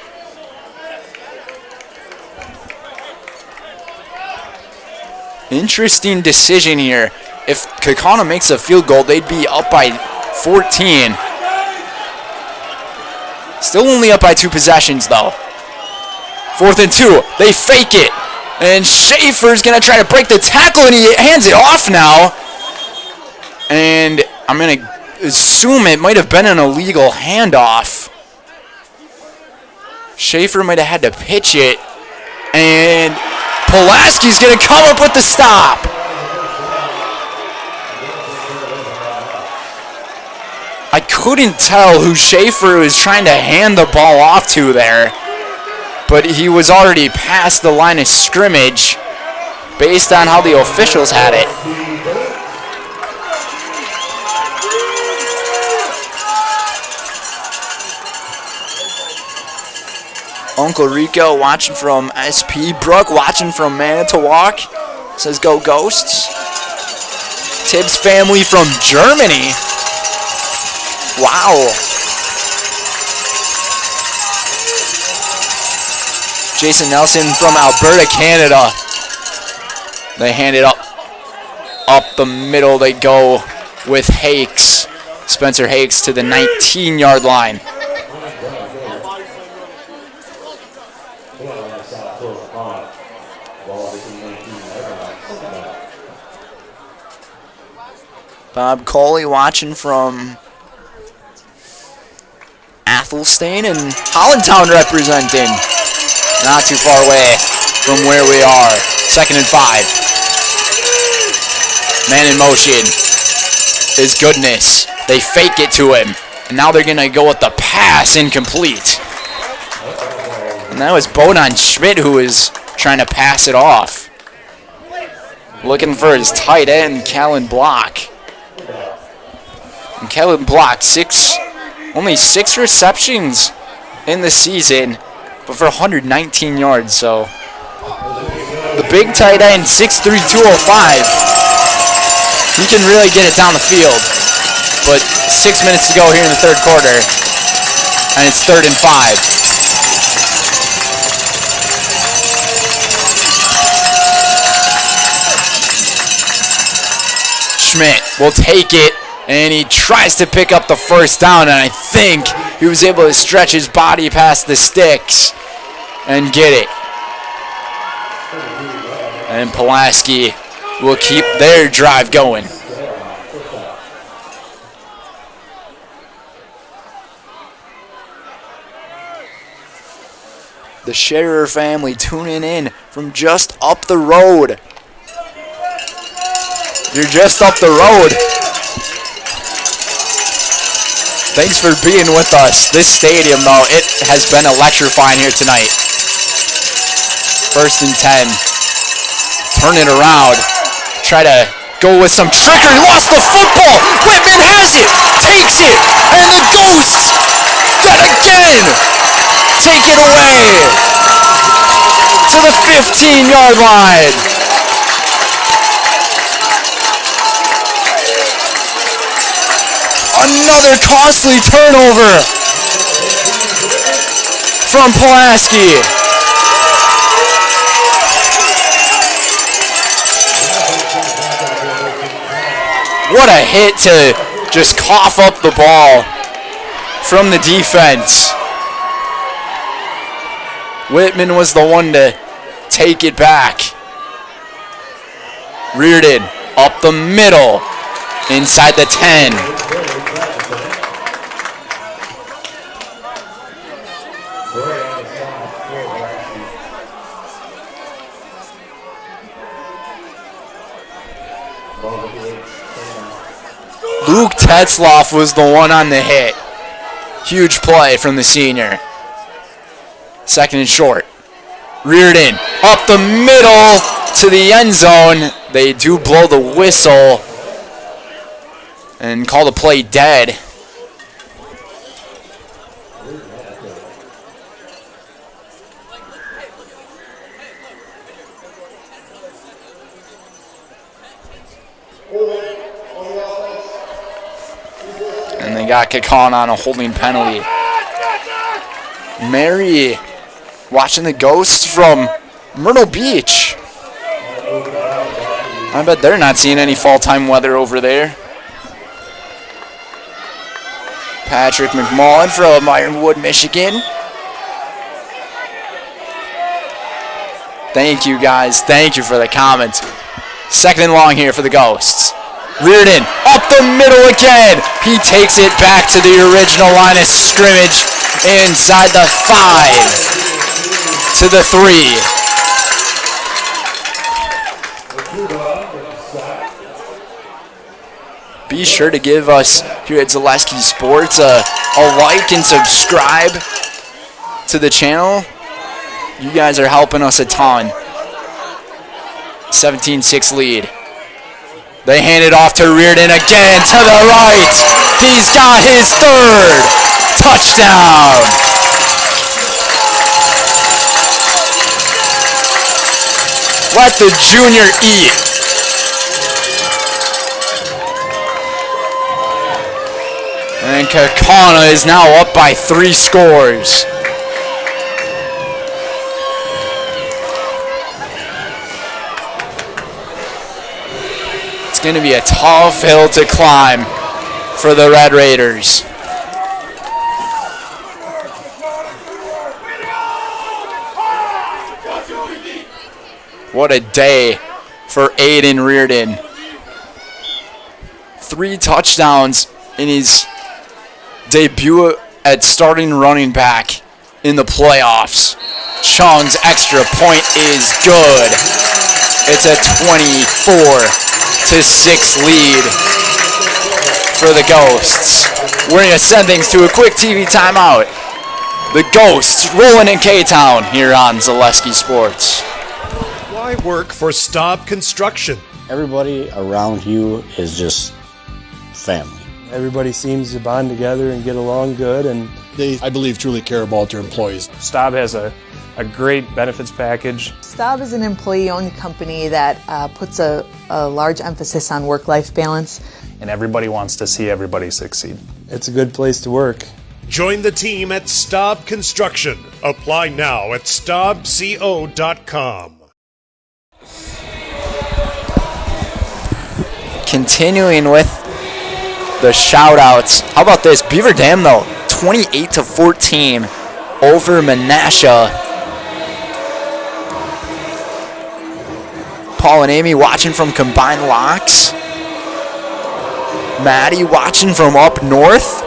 Interesting decision here. If Kaukauna makes a field goal, they'd be up by 14. Still only up by 2 possessions, though. 4th and 2. They fake it. And Schaefer's going to try to break the tackle, and he hands it off now. And I'm going to assume it might have been an illegal handoff. Schaefer might have had to pitch it. And Pulaski's going to come up with the stop. I couldn't tell who Schaefer was trying to hand the ball off to there, but he was already past the line of scrimmage based on how the officials had it. Uncle Rico watching from SP. Brooke watching from Manitowoc. Says go Ghosts. Tibbs family from Germany. Wow. Jason Nelson from Alberta, Canada. They hand it up the middle. They go with Hakes. Spencer Hakes to the 19-yard line. Bob Coley watching from Athelstan, and Hollandtown representing. Not too far away from where we are. 2nd and 5. Man in motion is Goodness. They fake it to him, and now they're going to go with the pass, incomplete. And that was Bodan Schmidt who was trying to pass it off. Looking for his tight end, Callan Block. And Callan Block, only 6 receptions in the season, but for 119 yards. So the big tight end, 6'3", 205. He can really get it down the field. But 6 minutes to go here in the 3rd quarter, and it's 3rd and 5. Schmidt will take it, and he tries to pick up the first down, and I think He was able to stretch his body past the sticks and get it. And Pulaski will keep their drive going. The Scherer family tuning in from just up the road. You're just up the road. Thanks for being with us. This stadium, though, it has been electrifying here tonight. 1st and 10. Turn it around. Try to go with some trickery. Lost the football. Whitman has it. Takes it. And the Ghosts yet again take it away to the 15-yard line. Another costly turnover from Pulaski. What a hit to just cough up the ball from the defense. Whitman was the one to take it back. Reardon up the middle inside the 10. Luke Tetzloff was the one on the hit. Huge play from the senior. 2nd and short. Reardon up the middle to the end zone. They do blow the whistle and call the play dead. And they got Kaukauna on a holding penalty. Mary watching the Ghosts from Myrtle Beach. I bet they're not seeing any fall-time weather over there. Patrick McMullen from Ironwood, Michigan. Thank you, guys. Thank you for the comments. 2nd and long here for the Ghosts. Reardon up the middle again. He takes it back to the original line of scrimmage inside the 5 to the 3. Be sure to give us here at Zaleski Sports a like and subscribe to the channel. You guys are helping us a ton. 17-6 lead. They hand it off to Reardon again to the right. He's got his 3rd touchdown. Let the junior eat. And Kaukauna is now up by 3 scores. It's going to be a tough hill to climb for the Red Raiders. What a day for Aiden Reardon. 3 touchdowns in his debut at starting running back in the playoffs. Chung's extra point is good. It's a 24-6 lead for the Ghosts. We're going to send things to a quick TV timeout. The Ghosts rolling in K-Town here on Zaleski Sports.
Why work for Staub Construction?
Everybody around you is just family.
Everybody seems to bond together and get along good, and
They, I believe, truly care about their employees.
Staub has a great benefits package.
Staub is an employee-owned company that puts a large emphasis on work-life balance.
And everybody wants to see everybody succeed.
it's a good place to work.
Join the team at Staub Construction. Apply now at staubco.com.
Continuing with the shout-outs. How about this? Beaver Dam, though, 28-14 over Menasha. Paul and Amy watching from combined locks. Maddie watching from up north.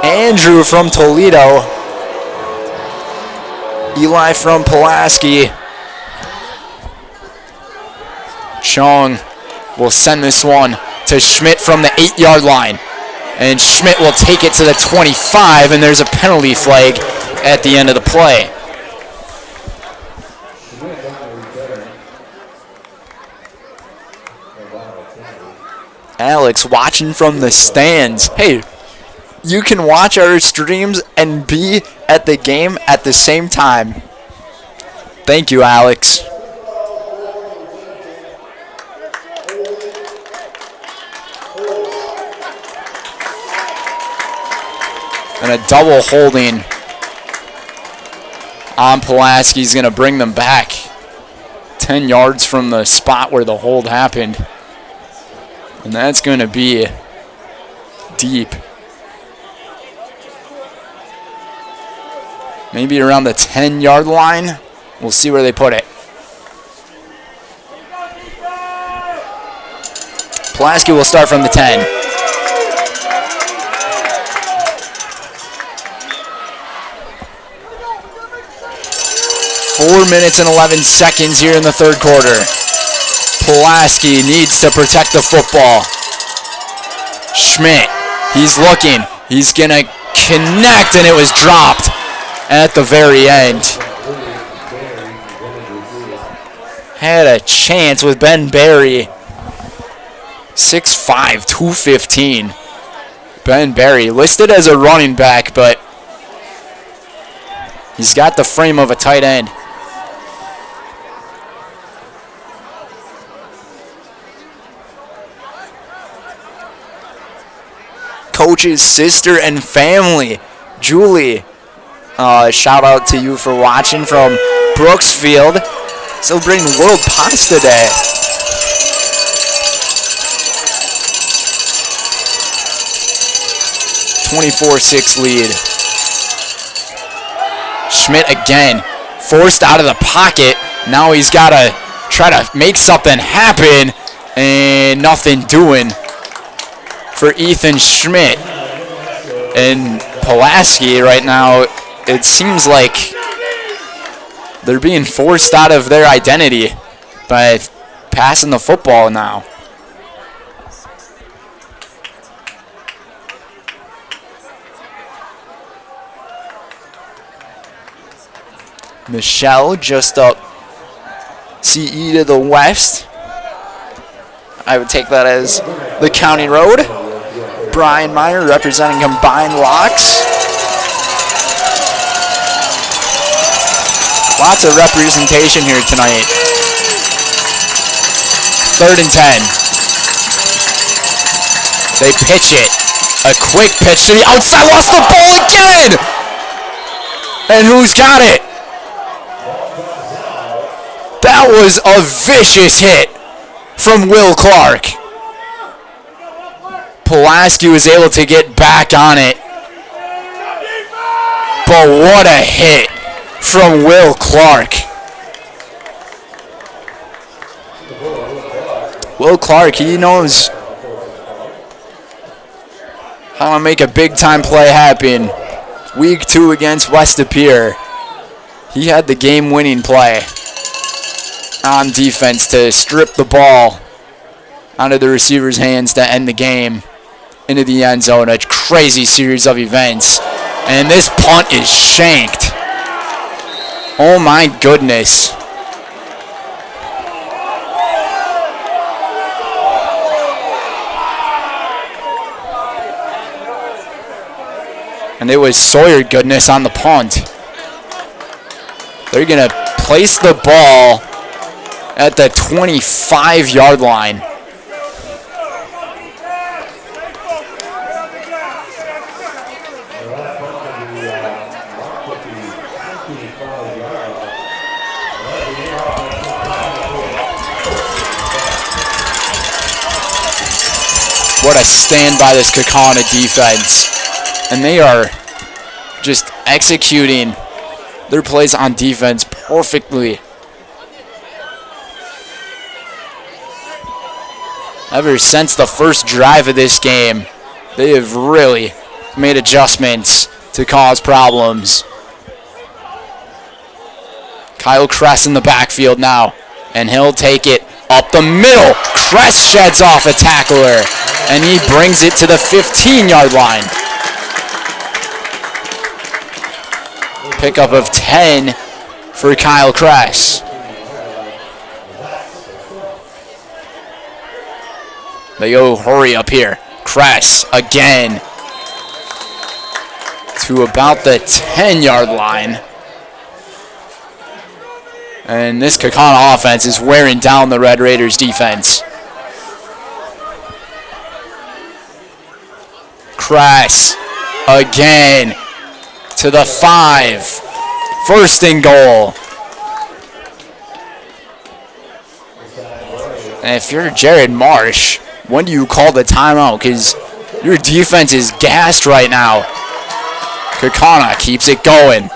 Andrew from Toledo. Eli from Pulaski. Chong will send this one to Schmidt from the 8-yard line. And Schmidt will take it to the 25, and there's a penalty flag at the end of the play. Alex watching from the stands. Hey, you can watch our streams and be at the game at the same time. Thank you, Alex. And a double holding on Pulaski is going to bring them back 10 yards from the spot where the hold happened. And that's going to be deep. Maybe around the 10-yard line. We'll see where they put it. Pulaski will start from the 10. Four minutes and 11 seconds here in the third quarter. Pulaski needs to protect the football. Schmidt, he's looking. He's going to connect, and it was dropped at the very end. Had a chance with Ben Berry. 6'5", 215. Ben Berry, listed as a running back, but he's got the frame of a tight end. Coach's sister and family, Julie. Shout out to you for watching from Brooksfield. Celebrating World Pasta Day. (24-6) lead. Schmidt again, forced out of the pocket. Now he's got to try to make something happen, and nothing doing for Ethan Schmidt. And Pulaski right now, it seems like they're being forced out of their identity by passing the football now. Michelle just up CE to the west. I would take that as the county road. Brian Meyer representing combined locks. Lots of representation here tonight. 3rd and 10. They pitch it. A quick pitch to the outside. Lost the ball again! And who's got it? That was a vicious hit from Will Clark. Pulaski was able to get back on it. But what a hit from Will Clark. Will Clark, he knows how to make a big-time play happen. Week 2 against West Appear. He had the game-winning play on defense to strip the ball out of the receiver's hands to end the game into the end zone. A crazy series of events. And this punt is shanked. Oh my goodness. And it was Sawyer goodness on the punt. They're going to place the ball at the 25-yard line. What a stand by this Kaukauna defense. And they are just executing their plays on defense perfectly. Ever since the first drive of this game, they have really made adjustments to cause problems. Kyle Kress in the backfield now, and he'll take it up the middle. Kress sheds off a tackler, and he brings it to the 15-yard line. Pickup of 10 for Kyle Kress. They go hurry up here. Kress again to about the 10-yard line. And this Kaukauna offense is wearing down the Red Raiders defense. Kress again to the 5. First and goal. And if you're Jared Marsh, when do you call the timeout? Because your defense is gassed right now. Kaukauna keeps it going.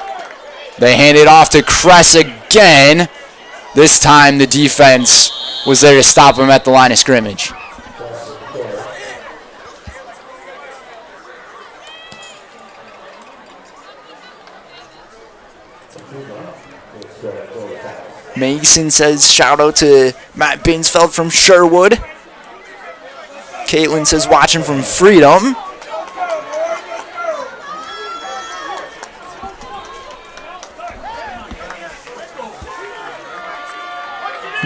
They hand it off to Kress again. This time the defense was there to stop him at the line of scrimmage. Mason says shout out to Matt Binsfeld from Sherwood. Caitlin says watching from Freedom.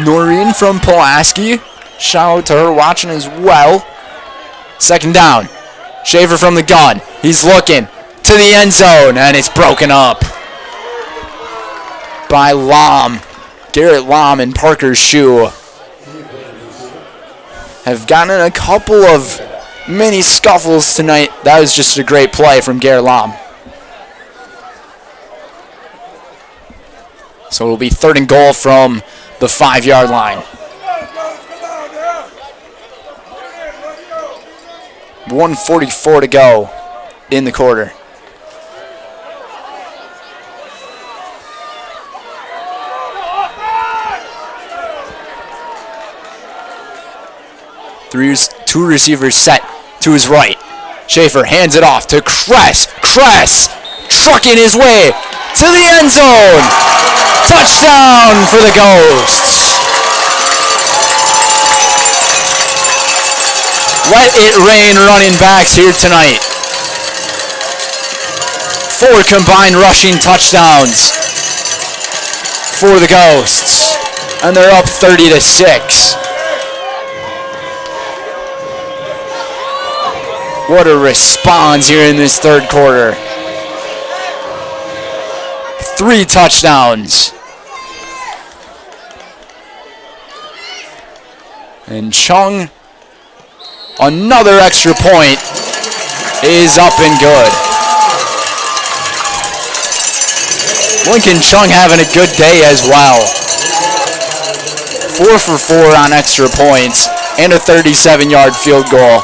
Noreen from Pulaski. Shout out to her watching as well. Second down. Schaefer from the gun. He's looking to the end zone, and it's broken up by Lom. Garrett Lom and Parker Shue have gotten in a couple of mini scuffles tonight. That was just a great play from Garrett Lom. So it'll be 3rd and goal from the 5-yard line. 1:44 to go in the quarter. Two receivers set to his right. Schaefer hands it off to Kress. Kress trucking his way to the end zone. Touchdown for the Ghosts. Let it rain running backs here tonight. 4 combined rushing touchdowns for the Ghosts. And they're up 30-6. What a response here in this 3rd quarter. 3 touchdowns. And Chung, another extra point, is up and good. Lincoln Chung having a good day as well. 4 for 4 on extra points and a 37-yard field goal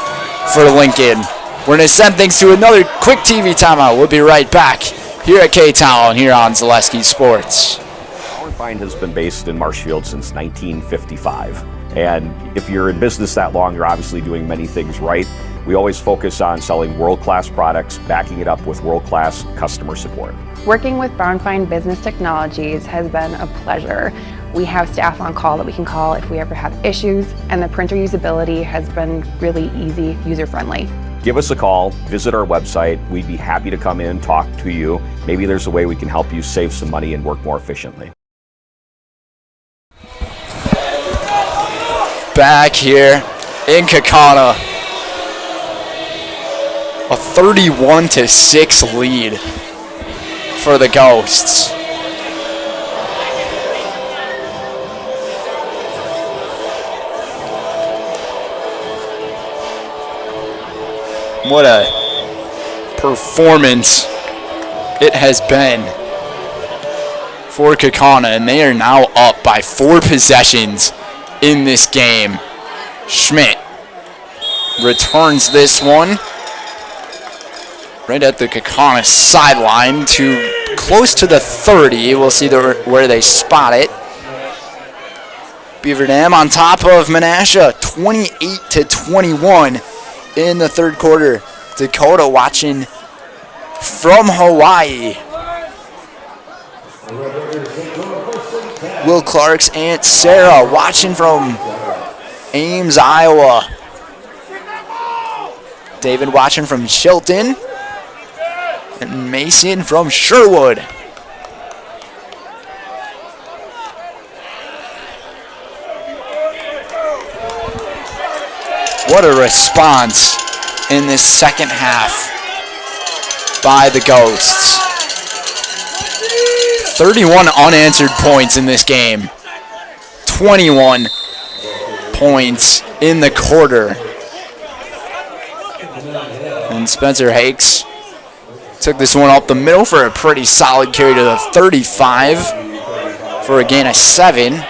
for Lincoln. We're going to send things to another quick TV timeout. We'll be right back here at K-Town here on Zaleski Sports.
Our Find has been based in Marshfield since 1955. And if you're in business that long, you're obviously doing many things right. We always focus on selling world-class products, backing it up with world-class customer support.
Working with Brown Fine Business Technologies has been a pleasure. We have staff on call that we can call if we ever have issues, and the printer usability has been really easy, user-friendly.
Give us a call, visit our website. We'd be happy to come in, talk to you. Maybe there's a way we can help you save some money and work more efficiently.
Back here in Kaukauna. A 31-6 lead for the Ghosts. What a performance it has been for Kaukauna, and they are now up by 4 possessions in this game. Schmidt returns this one. right at the Kaukauna sideline to close to the 30. We'll see where they spot it. Beaver Dam on top of Menasha, 28-21 in the third quarter. Dakota watching from Hawaii. Will Clark's Aunt Sarah watching from Ames, Iowa. David watching from Chilton. And Mason from Sherwood. What a response in this second half by the Ghosts. 31 unanswered points in this game. 21 points in the quarter. And Spencer Hakes took this one up the middle for a pretty solid carry to the 35 for a gain of 7.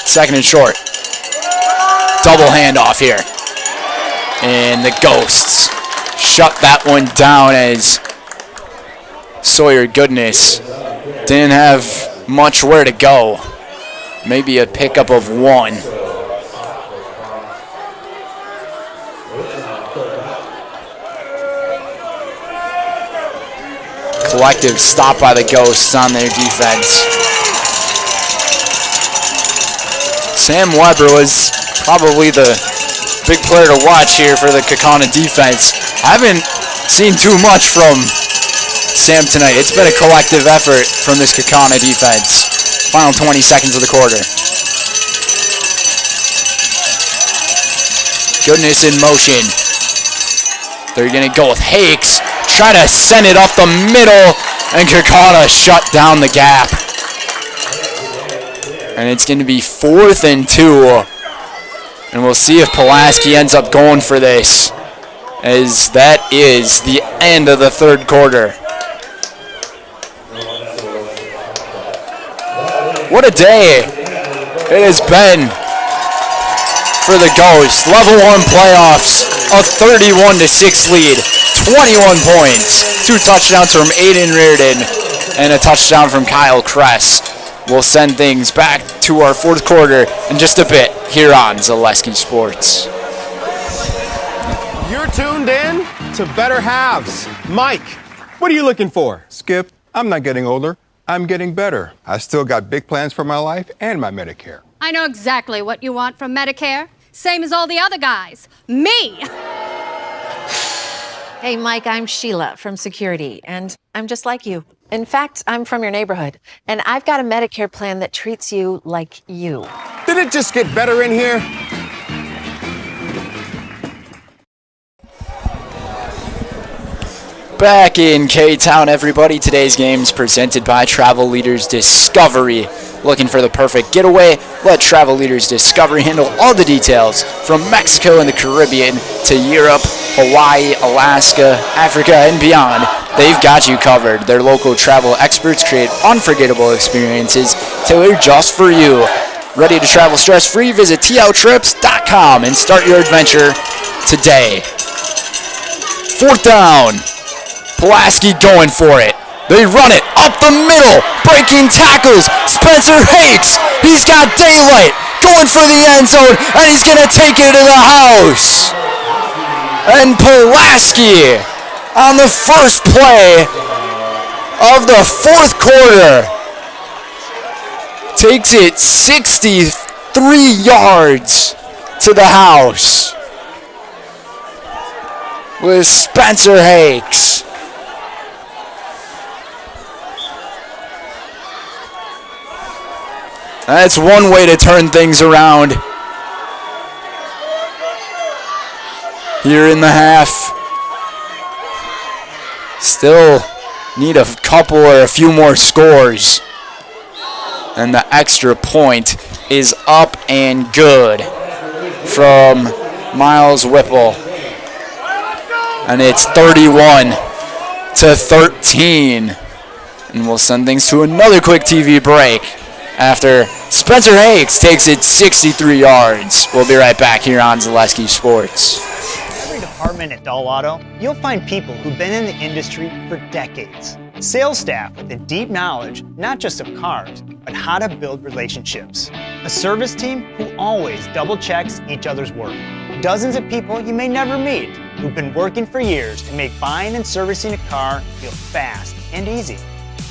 Second and short. Double handoff here. And the Ghosts shut that one down as Sawyer Goodness didn't have much where to go. Maybe a pickup of 1. Collective stop by the Ghosts on their defense. Sam Weber was probably the big player to watch here for the Kaukauna defense. Haven't seen too much from Sam tonight. It's been a collective effort from this Kaukauna defense. Final 20 seconds of the quarter. Goodness in motion. They're going to go with Hakes. Try to send it up the middle, and Kaukauna shut down the gap. And it's going to be 4th and 2. And we'll see if Pulaski ends up going for this, as that is the end of the third quarter. What a day it has been for the Ghosts. Level 1 playoffs, a 31-6 lead, 21 points, 2 touchdowns from Aiden Reardon, and a touchdown from Kyle Kress. We'll send things back to our fourth quarter in just a bit here on Zaleski Sports.
You're tuned in to Better Halves. Mike, what are you looking for?
Skip, I'm not getting older. I'm getting better. I still got big plans for my life and my Medicare.
I know exactly what you want from Medicare. Same as all the other guys. Me!
Hey, Mike, I'm Sheila from Security, and I'm just like you. In fact, I'm from your neighborhood, and I've got a Medicare plan that treats you like you.
Did it just get better in here?
Back in K-Town, everybody. Today's game is presented by Travel Leaders Discovery. Looking for the perfect getaway? Let Travel Leaders Discovery handle all the details, from Mexico and the Caribbean to Europe, Hawaii, Alaska, Africa, and beyond. They've got you covered. Their local travel experts create unforgettable experiences tailored just for you. Ready to travel stress-free? Visit tltrips.com and start your adventure today. 4th down. Pulaski going for it. They run it up the middle, breaking tackles. Spencer Hakes, he's got daylight, going for the end zone, and he's going to take it to the house. And Pulaski, on the first play of the fourth quarter, takes it 63 yards to the house with Spencer Hakes. That's one way to turn things around here in the half. Still need a couple or a few more scores. And the extra point is up and good from Miles Whipple. And it's 31-13. And we'll send things to another quick TV break after Spencer Hakes takes it 63 yards. We'll be right back here on Zaleski Sports.
Every department at Dull Auto, you'll find people who've been in the industry for decades. Sales staff with a deep knowledge, not just of cars, but how to build relationships. A service team who always double checks each other's work. Dozens of people you may never meet who've been working for years to make buying and servicing a car feel fast and easy.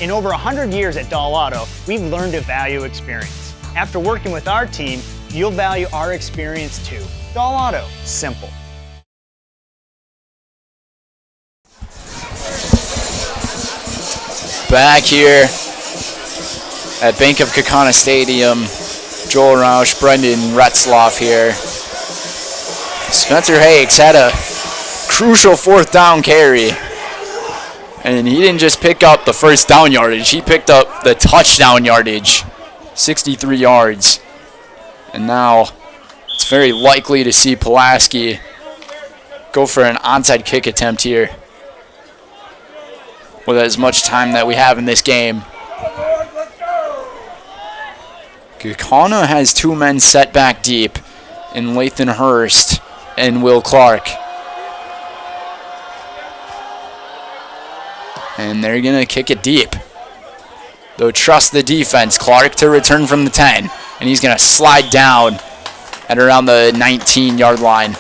In over 100 years at Dull Auto, we've learned to value experience. After working with our team, you'll value our experience too. Dull Auto, simple.
Back here at Bank of Kaukauna Stadium, Joel Rausch, Brendan Retzloff here. Spencer Hakes had a crucial 4th down carry. And he didn't just pick up the first down yardage, he picked up the touchdown yardage, 63 yards. And now it's very likely to see Pulaski go for an onside kick attempt here with as much time that we have in this game. Kaukauna has 2 men set back deep in Lathan Hurst and Will Clark. And they're going to kick it deep. They'll trust the defense. Clark to return from the 10. And he's going to slide down at around the 19-yard line.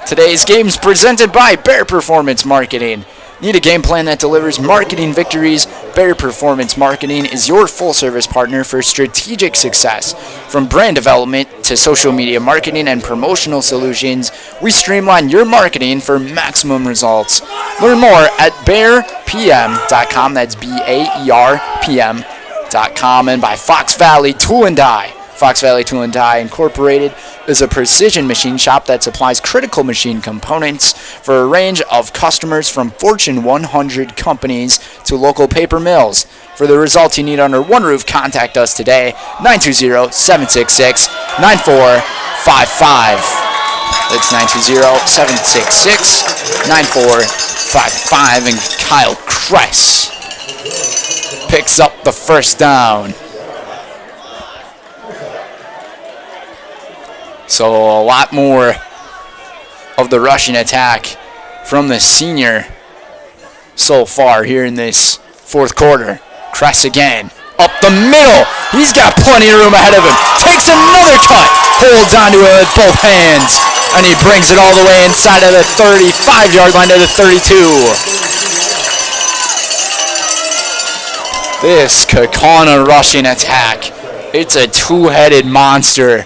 Today's game is presented by Bear Performance Marketing. Need a game plan that delivers marketing victories? Bear Performance Marketing is your full-service partner for strategic success. From brand development to social media marketing and promotional solutions, we streamline your marketing for maximum results. Learn more at bearpm.com. That's BAERPM.com. And by Fox Valley Tool and Die. Fox Valley Tool and Die Incorporated is a precision machine shop that supplies critical machine components for a range of customers from Fortune 100 companies to local paper mills. For the results you need under one roof, contact us today, 920-766-9455. That's 920-766-9455. And Kyle Kress picks up the first down. So a lot more of the rushing attack from the senior so far here in this 4th quarter. Kress again, up the middle. He's got plenty of room ahead of him. Takes another cut, holds onto it with both hands, and he brings it all the way inside of the 35-yard line to the 32. This Kaukauna rushing attack, it's a two-headed monster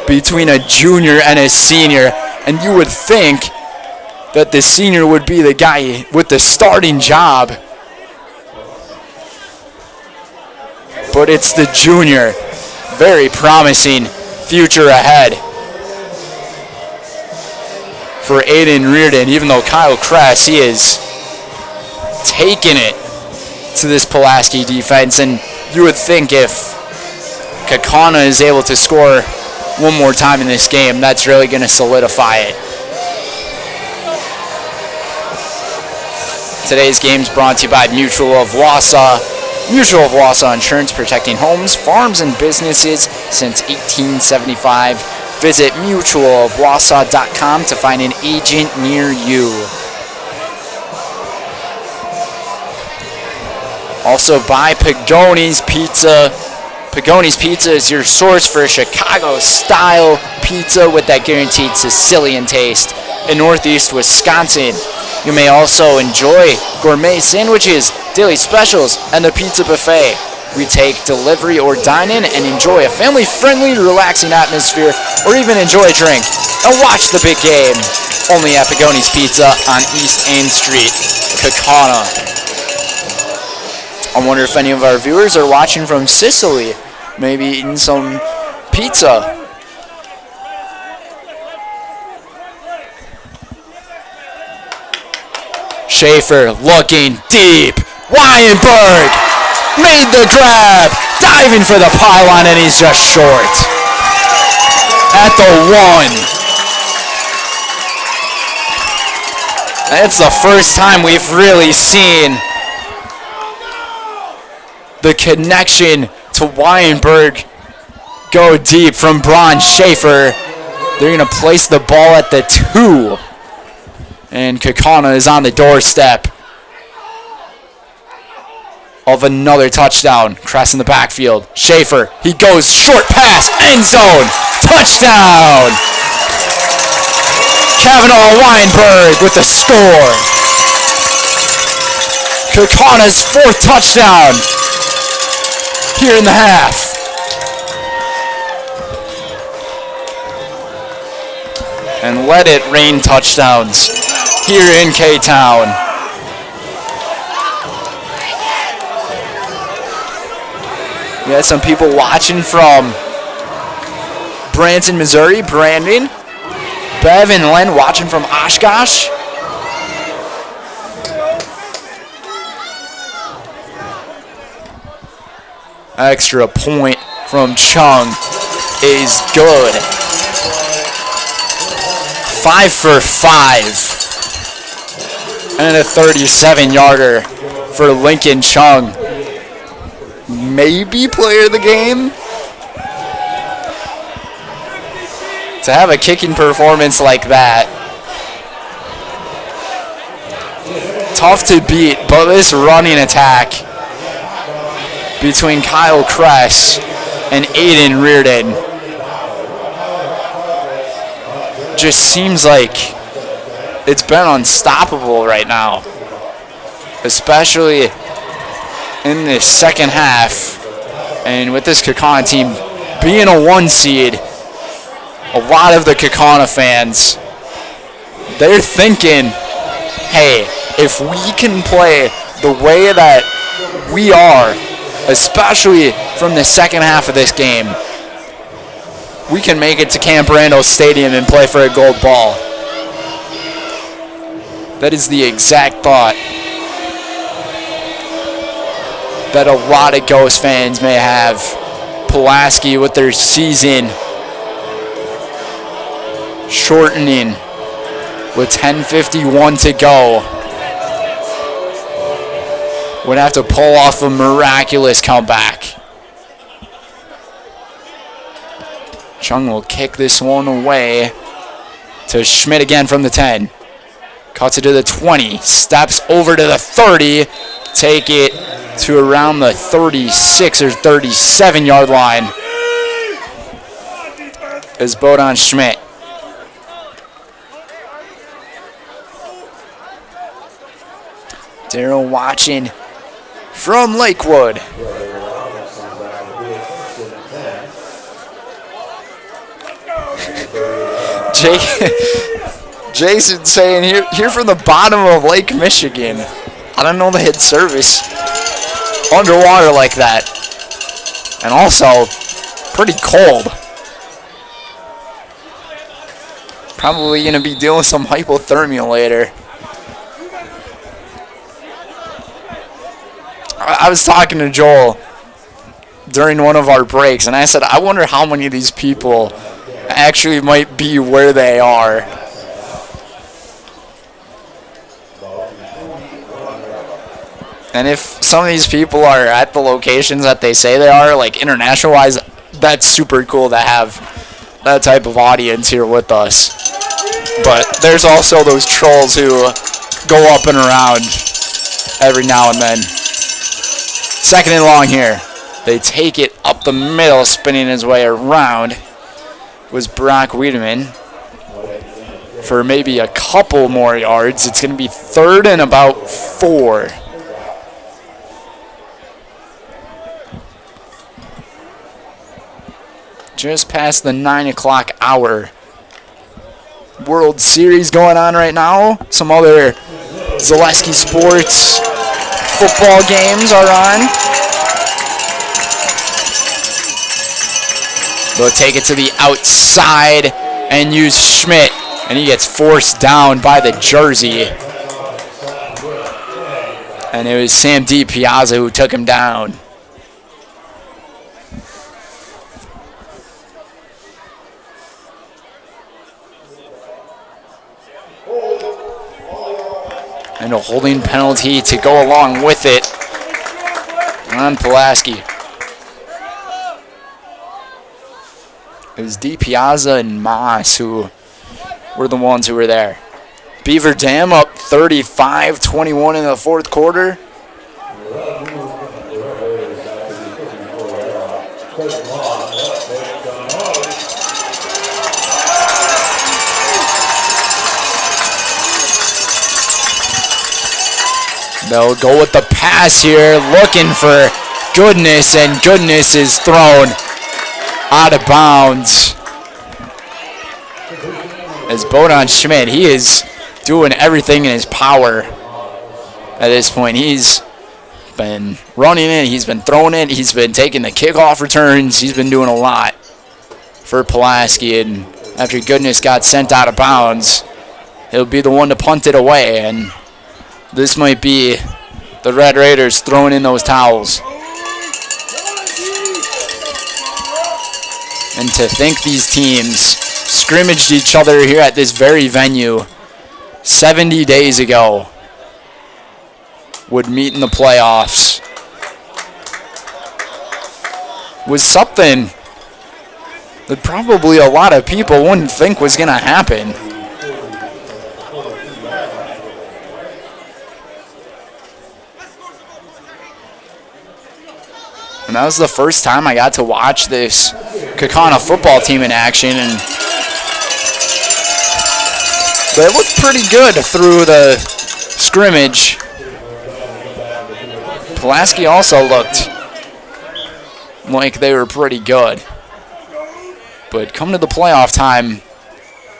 between a junior and a senior, and you would think that the senior would be the guy with the starting job, but it's the junior. Very promising future ahead for Aiden Reardon, even though Kyle Kress, he is taking it to this Pulaski defense, and you would think if Kaukauna is able to score one more time in this game, that's really going to solidify it. Today's game is brought to you by Mutual of Wausau. Mutual of Wausau Insurance, protecting homes, farms, and businesses since 1875. Visit mutualofwausau.com to find an agent near you. Also by Pagoni's Pizza. Pagoni's Pizza is your source for Chicago-style pizza with that guaranteed Sicilian taste in Northeast Wisconsin. You may also enjoy gourmet sandwiches, daily specials, and the pizza buffet. We take delivery or dine-in and enjoy a family-friendly, relaxing atmosphere, or even enjoy a drink and watch the big game. Only at Pagoni's Pizza on East Ain Street, Kaukauna. I wonder if any of our viewers are watching from Sicily, maybe eating some pizza. Schaefer looking deep. Weinberg made the grab, diving for the pylon, and he's just short. At the 1. It's the first time we've really seen the connection to Weinberg go deep from Braun Schaefer. They're going to place the ball at the 2. And Kaukauna is on the doorstep of another touchdown. Crest in the backfield. Schaefer, he goes short pass, end zone, touchdown! Kavanaugh Weinberg with the score. Kaukauna's 4th touchdown here in the half. And let it rain touchdowns here in K-Town. We had some people watching from Branson, Missouri. Brandon, Bev, and Len watching from Oshkosh. Extra point from Chung is good. 5 for 5. And a 37-yarder for Lincoln Chung. Maybe player of the game. To have a kicking performance like that. Tough to beat, but this running attack between Kyle Kress and Aiden Reardon just seems like it's been unstoppable right now, especially in the second half. And with this Kaukauna team being a 1 seed, a lot of the Kaukauna fans, they're thinking, hey, if we can play the way that we are, especially from the second half of this game, we can make it to Camp Randall Stadium and play for a gold ball. That is the exact thought that a lot of Ghost fans may have. Pulaski with their season shortening with 10:51 to go would have to pull off a miraculous comeback. Chung will kick this one away to Schmidt again from the 10. Cuts it to the 20, steps over to the 30, take it to around the 36 or 37-yard line. Is Bodan Schmidt. Daryl watching from Lakewood. Jason saying here from the bottom of Lake Michigan. I don't know they had service underwater like that. And also pretty cold. Probably going to be dealing with some hypothermia later. I was talking to Joel during one of our breaks, and I said, I wonder how many of these people actually might be where they are. And if some of these people are at the locations that they say they are, like international-wise, that's super cool to have that type of audience here with us. But there's also those trolls who go up and around every now and then. 2nd and long here. They take it up the middle, spinning his way around. Was Brock Wiedemann for maybe a couple more yards. It's going to be 3rd and about 4. Just past the 9 o'clock hour. World Series going on right now. Some other Zaleski Sports football games are on. They'll take it to the outside and use Schmidt, and he gets forced down by the jersey. And it was Sam D. Piazza who took him down. And a holding penalty to go along with it. on Pulaski. It was DiPiazza and Moss who were the ones who were there. Beaver Dam up 35-21 in the fourth quarter. They'll go with the pass here, looking for Goodness, and Goodness is thrown out of bounds. As Bodan Schmidt, he is doing everything in his power at this point. He's been running it, he's been throwing it, he's been taking the kickoff returns, he's been doing a lot for Pulaski, and after Goodness got sent out of bounds, he'll be the one to punt it away, and this might be the Red Raiders throwing in those towels. And to think these teams scrimmaged each other here at this very venue 70 days ago would meet in the playoffs was something that probably a lot of people wouldn't think was going to happen. And that was the first time I got to watch this Kaukauna football team in action, and they looked pretty good through the scrimmage. Pulaski also looked like they were pretty good. But come to the playoff time,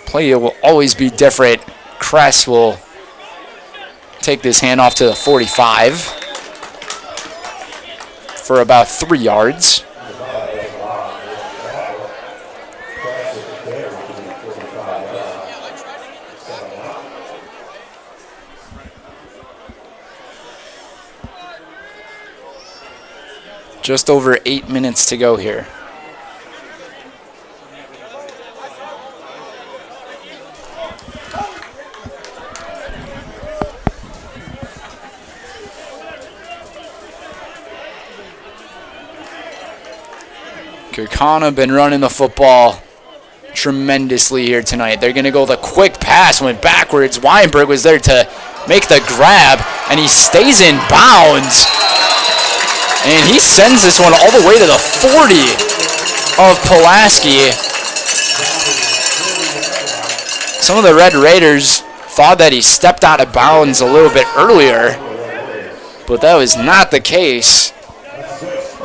play will always be different. Kress will take this handoff to the 45. For about 3 yards. Just over 8 minutes to go here. Kaukauna been running the football tremendously here tonight. They're going to go the quick pass, went backwards. Weinberg was there to make the grab, and he stays in bounds. And he sends this one all the way to the 40 of Pulaski. Some of the Red Raiders thought that he stepped out of bounds a little bit earlier, but that was not the case.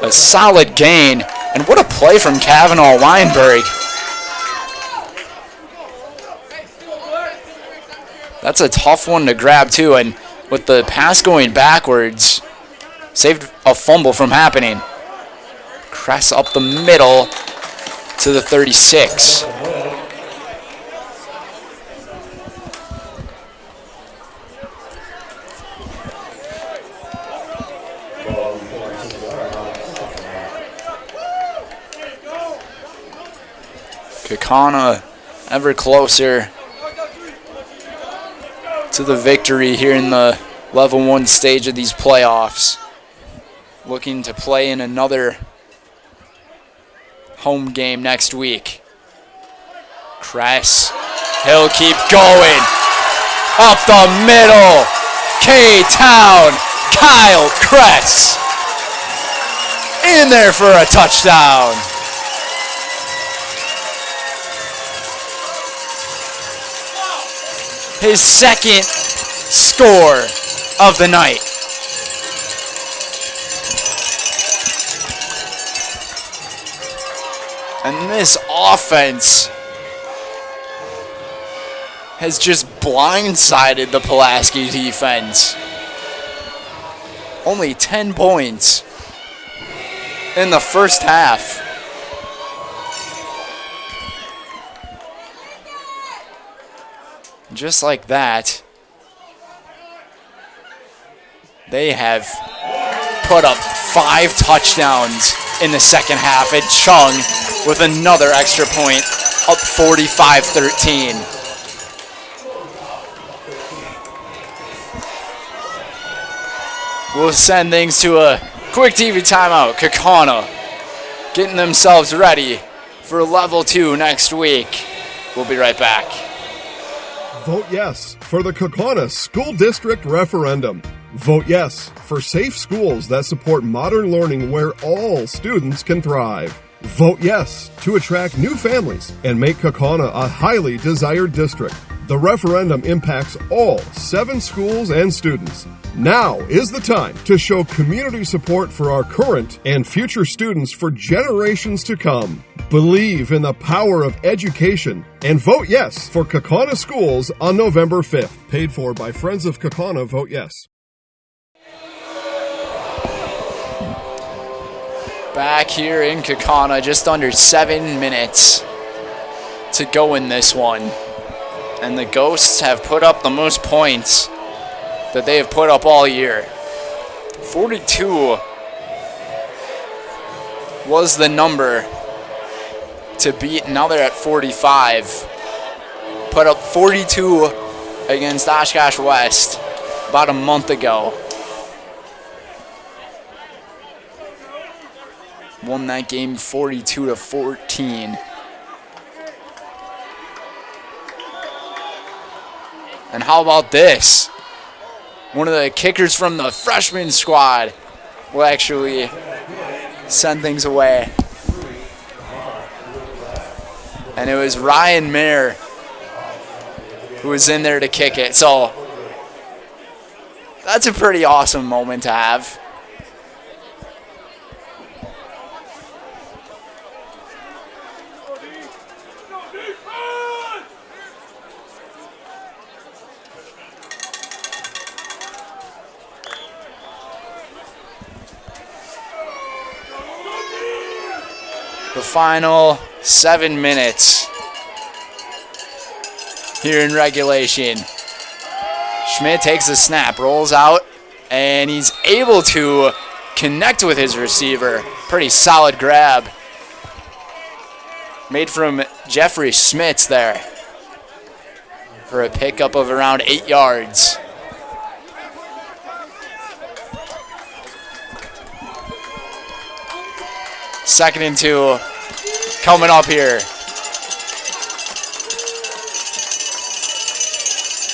A solid gain. And what a play from Kavanaugh Weinberg. That's a tough one to grab too, and with the pass going backwards, saved a fumble from happening. Kress up the middle to the 36. Kaukauna ever closer to the victory here in the level 1 stage of these playoffs. Looking to play in another home game next week. Kress, he'll keep going. Up the middle, K-Town, Kyle Kress. In there for a touchdown. His second score of the night. And this offense has just blindsided the Pulaski defense. Only 10 points in the first half. Just like that, they have put up 5 touchdowns in the second half. And Chung with another extra point, up 45-13. We'll send things to a Quick TV timeout. Kaukauna getting themselves ready for level 2 next week. We'll be right back.
Vote yes for the Kaukauna School District Referendum. Vote yes for safe schools that support modern learning where all students can thrive. Vote yes to attract new families and make Kaukauna a highly desired district. The referendum impacts all 7 schools and students. Now is the time to show community support for our current and future students for generations to come. Believe in the power of education and vote yes for Kaukauna schools on November 5th. Paid for by Friends of Kaukauna. Vote yes.
Back here in Kaukauna, just under 7 minutes to go in this one. And the Ghosts have put up the most points that they have put up all year. 42 was the number to beat. Now they're at 45. Put up 42 against Oshkosh West about a month ago. Won that game 42-14. And how about this? One of the kickers from the freshman squad will actually send things away. And it was Ryan Mayer who was in there to kick it. So that's a pretty awesome moment to have. The final 7 minutes here in regulation. Schmidt takes the snap, rolls out, and he's able to connect with his receiver. Pretty solid grab. Made from Jeffrey Schmitz there for a pickup of around 8 yards. Second and 2 coming up here.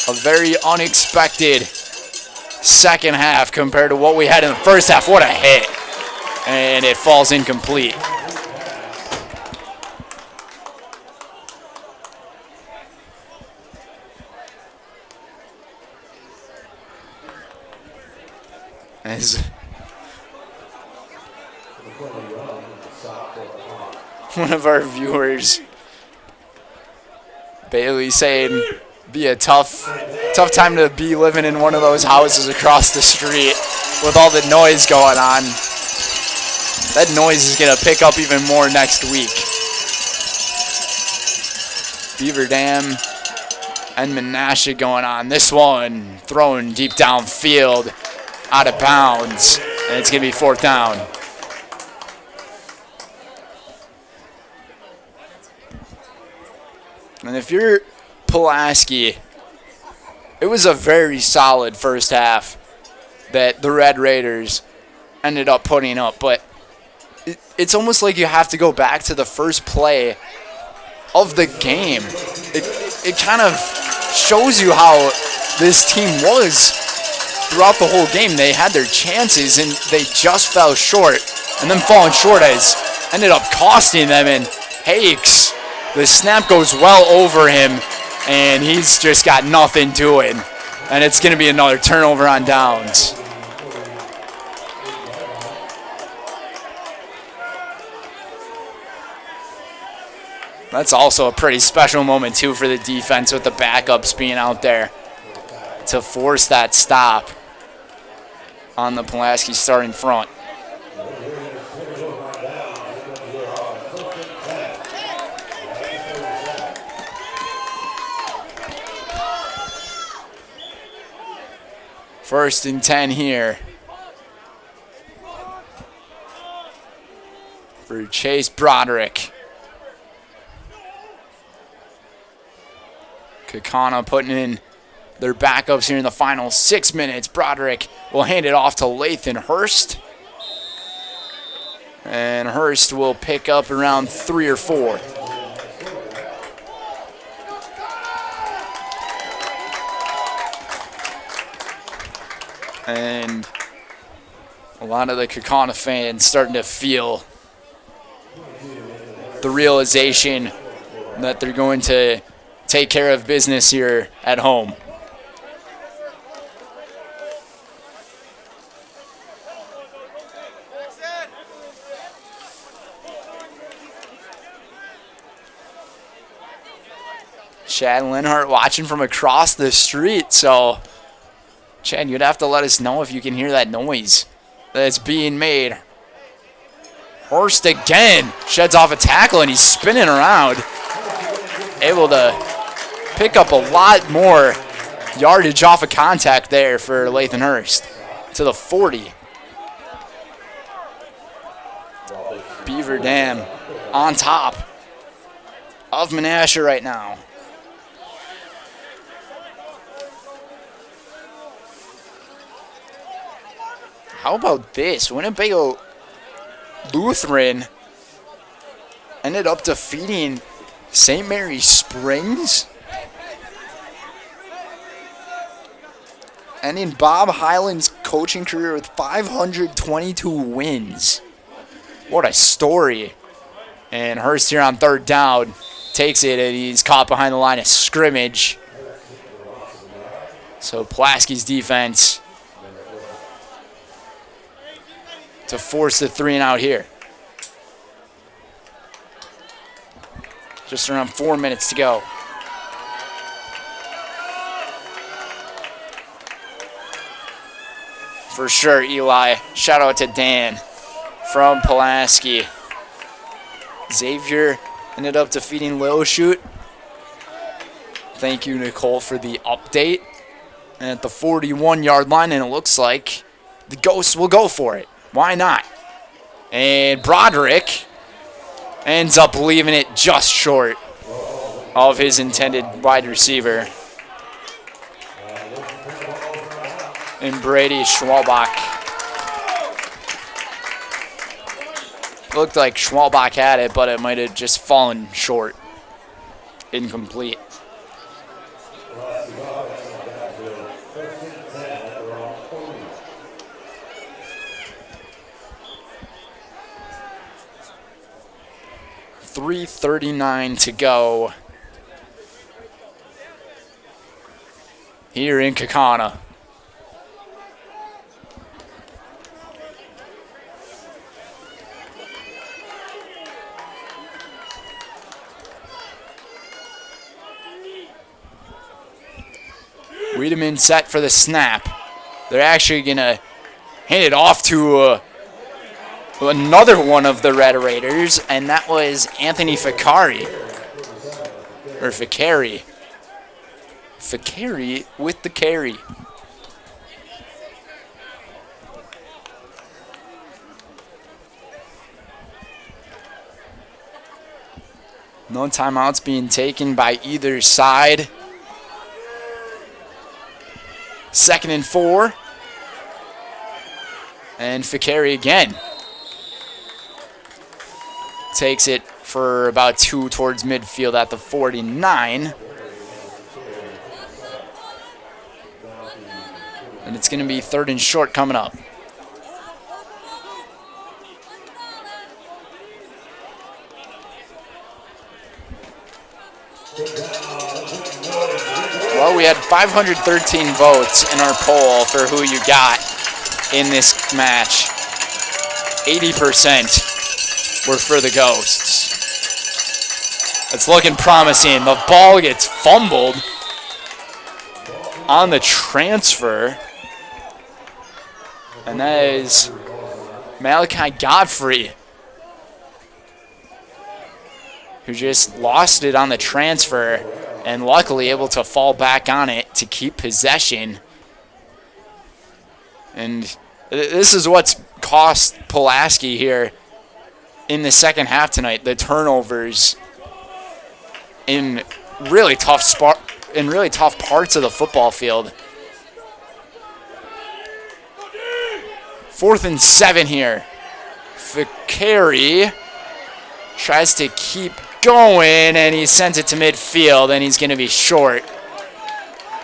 A very unexpected second half compared to what we had in the first half. What a hit. And it falls incomplete. As one of our viewers, Bailey, saying, be a tough time to be living in one of those houses across the street with all the noise going on. That noise is going to pick up even more next week. Beaver Dam and Menasha going on. This one thrown deep downfield, out of bounds, and it's going to be 4th down. And if you're Pulaski, it was a very solid first half that the Red Raiders ended up putting up. But it's almost like you have to go back to the first play of the game. It kind of shows you how this team was throughout the whole game. They had their chances, and they just fell short. And then falling short has ended up costing them. And Hakes, the snap goes well over him, and he's just got nothing doing. And it's going to be another turnover on downs. That's also a pretty special moment, too, for the defense with the backups being out there to force that stop on the Pulaski starting front. First and 10 here for Chase Broderick. Kaukauna putting in their backups here in the final 6 minutes. Broderick will hand it off to Lathan Hurst. And Hurst will pick up around 3 or 4. And a lot of the Kaukauna fans starting to feel the realization that they're going to take care of business here at home. Chad Linhart watching from across the street, so Chad, you'd have to let us know if you can hear that noise that's being made. Hurst again sheds off a tackle, and he's spinning around, able to pick up a lot more yardage off of contact there for Lathan Hurst to the 40. Beaver Dam on top of Menasha right now. How about this? Winnebago Lutheran ended up defeating St. Mary's Springs. Ending Bob Hyland's coaching career with 522 wins. What a story. And Hurst here on 3rd down takes it, and he's caught behind the line of scrimmage. So Pulaski's defense to force the 3 and out here. Just around 4 minutes to go. For sure, Eli. Shout out to Dan from Pulaski. Xavier ended up defeating Little Chute. Thank you, Nicole, for the update. And at the 41-yard line, and it looks like the Ghosts will go for it. Why not? And Broderick ends up leaving it just short of his intended wide receiver. And Brady Schwalbach. Looked like Schwalbach had it, but it might have just fallen short. Incomplete. .339 to go here in Kaukauna. Wiedemann set for the snap. They're actually going to hand it off to another one of the Red Raiders, and that was Anthony Ficari. Or Ficari. Ficari with the carry. No timeouts being taken by either side. 2nd and 4. And Ficari again takes it for about 2 towards midfield at the 49. And it's going to be 3rd and short coming up. Well, we had 513 votes in our poll for who you got in this match. 80% were for the Ghosts. It's looking promising. The ball gets fumbled on the transfer. And that is Malachi Godfrey, who just lost it on the transfer and luckily able to fall back on it to keep possession. And this is what's cost Pulaski here in the second half tonight. The turnovers in really tough parts of the football field. 4th and 7 here Vicari tries to keep going, and he sends it to midfield, and he's going to be short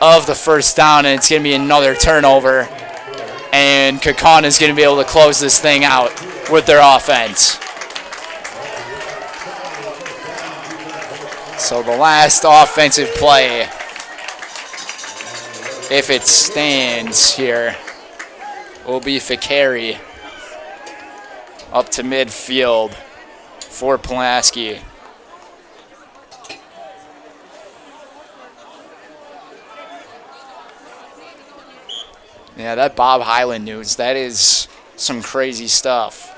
of the first down, and it's going to be another turnover. And Kaukauna is going to be able to close this thing out with their offense. So the last offensive play, if it stands here, will be Vicari up to midfield for Pulaski. Yeah, that Bob Hyland news, that is some crazy stuff.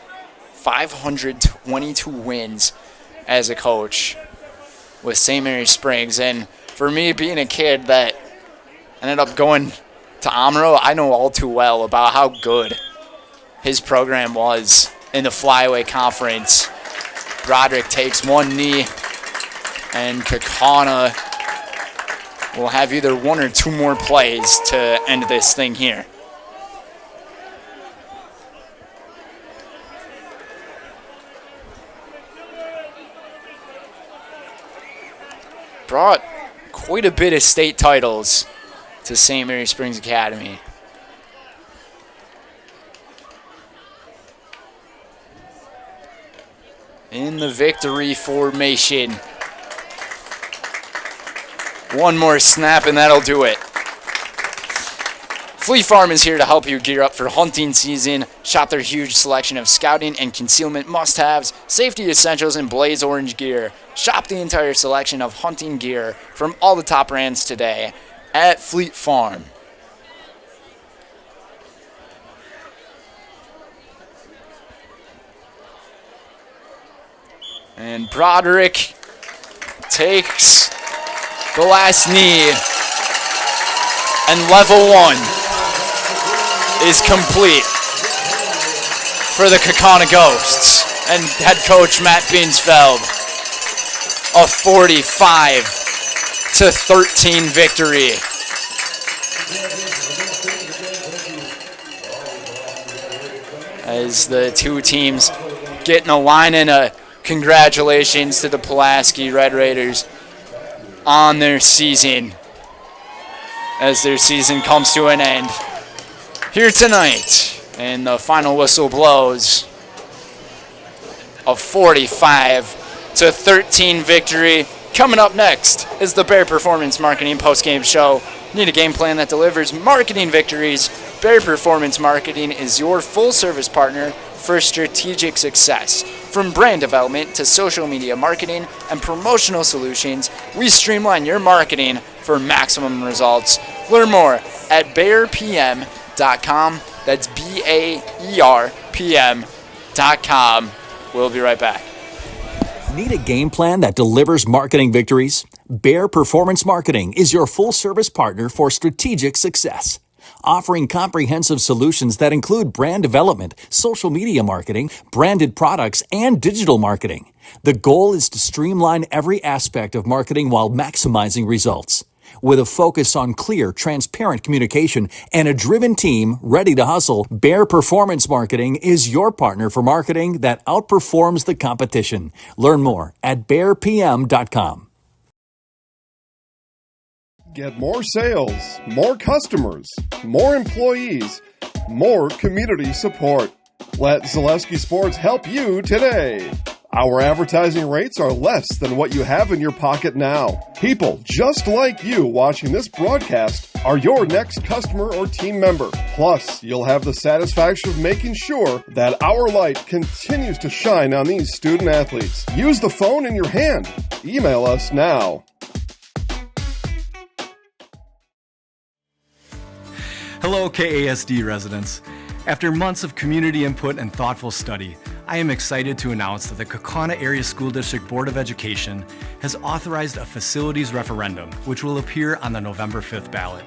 522 wins as a coach with St. Mary Springs. And for me, being a kid that ended up going to Amro, I know all too well about how good his program was in the Flyway Conference. Broderick takes one knee, and Kaukauna will have either one or two more plays to end this thing here. Brought quite a bit of state titles to St. Mary Springs Academy. In the victory formation. One more snap and that'll do it. Fleet Farm is here to help you gear up for hunting season. Shop their huge selection of scouting and concealment must-haves, safety essentials, and blaze orange gear. Shop the entire selection of hunting gear from all the top brands today at Fleet Farm. And Broderick takes the last knee, and level one is complete for the Kaukauna Ghosts and head coach Matt Binsfeld. A 45-13 victory. As the two teams get in a line, and a congratulations to the Pulaski Red Raiders on their season, as their season comes to an end here tonight. And the final whistle blows. A 45-13 victory. Coming up next is the Bear Performance Marketing postgame show. Need a game plan that delivers marketing victories? Bear Performance Marketing is your full-service partner for strategic success. From brand development to social media marketing and promotional solutions, we streamline your marketing for maximum results. Learn more at BearPM.com. That's BAERPM.com. We'll be right back.
Need a game plan that delivers marketing victories? Bear Performance Marketing is your full-service partner for strategic success. Offering comprehensive solutions that include brand development, social media marketing, branded products, and digital marketing. The goal is to streamline every aspect of marketing while maximizing results. With a focus on clear, transparent communication and a driven team ready to hustle, Bear Performance Marketing is your partner for marketing that outperforms the competition. Learn more at BearPM.com.
Get more sales, more customers, more employees, more community support. Let Zaleski Sports help you today. Our advertising rates are less than what you have in your pocket now. People just like you watching this broadcast are your next customer or team member. Plus, you'll have the satisfaction of making sure that our light continues to shine on these student athletes. Use the phone in your hand. Email us now.
Hello, KASD residents. After months of community input and thoughtful study, I am excited to announce that the Kaukauna Area School District Board of Education has authorized a facilities referendum, which will appear on the November 5th ballot.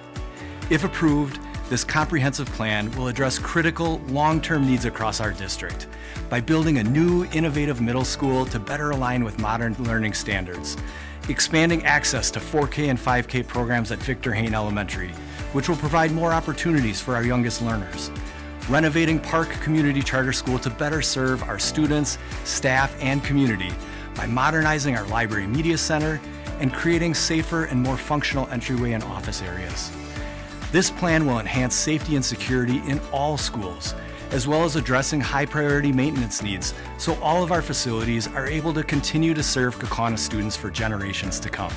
If approved, this comprehensive plan will address critical long-term needs across our district by building a new, innovative middle school to better align with modern learning standards, expanding access to 4K and 5K programs at Victor Hayne Elementary, which will provide more opportunities for our youngest learners, renovating Park Community Charter School to better serve our students, staff, and community by modernizing our library media center and creating safer and more functional entryway and office areas. This plan will enhance safety and security in all schools, as well as addressing high-priority maintenance needs so all of our facilities are able to continue to serve Kaukauna students for generations to come.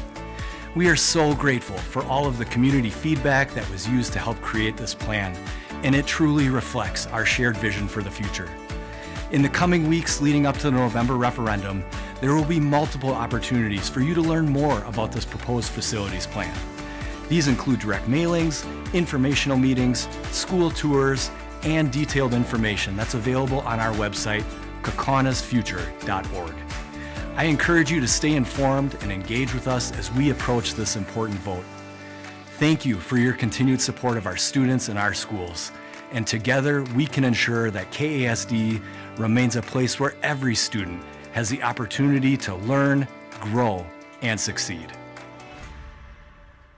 We are so grateful for all of the community feedback that was used to help create this plan, and it truly reflects our shared vision for the future. In the coming weeks leading up to the November referendum, there will be multiple opportunities for you to learn more about this proposed facilities plan. These include direct mailings, informational meetings, school tours, and detailed information that's available on our website, kaukaunasfuture.org. I encourage you to stay informed and engage with us as we approach this important vote. Thank you for your continued support of our students and our schools. And together, we can ensure that KASD remains a place where every student has the opportunity to learn, grow, and succeed.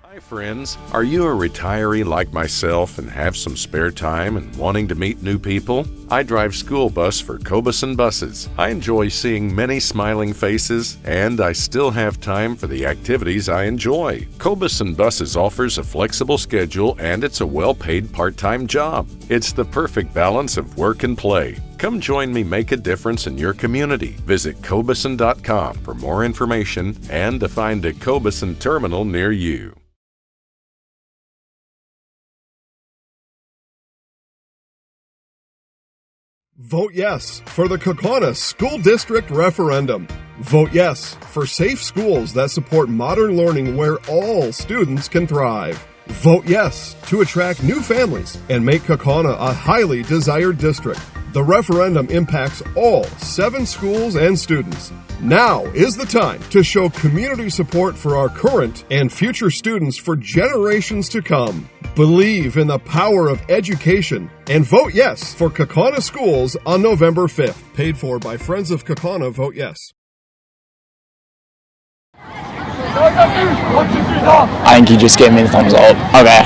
Hi friends, are you a retiree like myself and have some spare time and wanting to meet new people? I drive school bus for Kaukauna Buses. I enjoy seeing many smiling faces, and I still have time for the activities I enjoy. Kaukauna Buses offers a flexible schedule, and it's a well-paid part-time job. It's the perfect balance of work and play. Come join me make a difference in your community. Visit Kaukauna.com for more information and to find a Kaukauna terminal near you.
Vote yes for the Kaukauna School District Referendum. Vote yes for safe schools that support modern learning where all students can thrive. Vote yes to attract new families and make Kaukauna a highly desired district. The referendum impacts all 7 schools and students. Now is the time to show community support for our current and future students for generations to come. Believe in the power of education and vote yes for Kaukauna schools on November 5th. Paid for by Friends of Kaukauna. Vote yes.
I think you just gave me the thumbs up. Okay.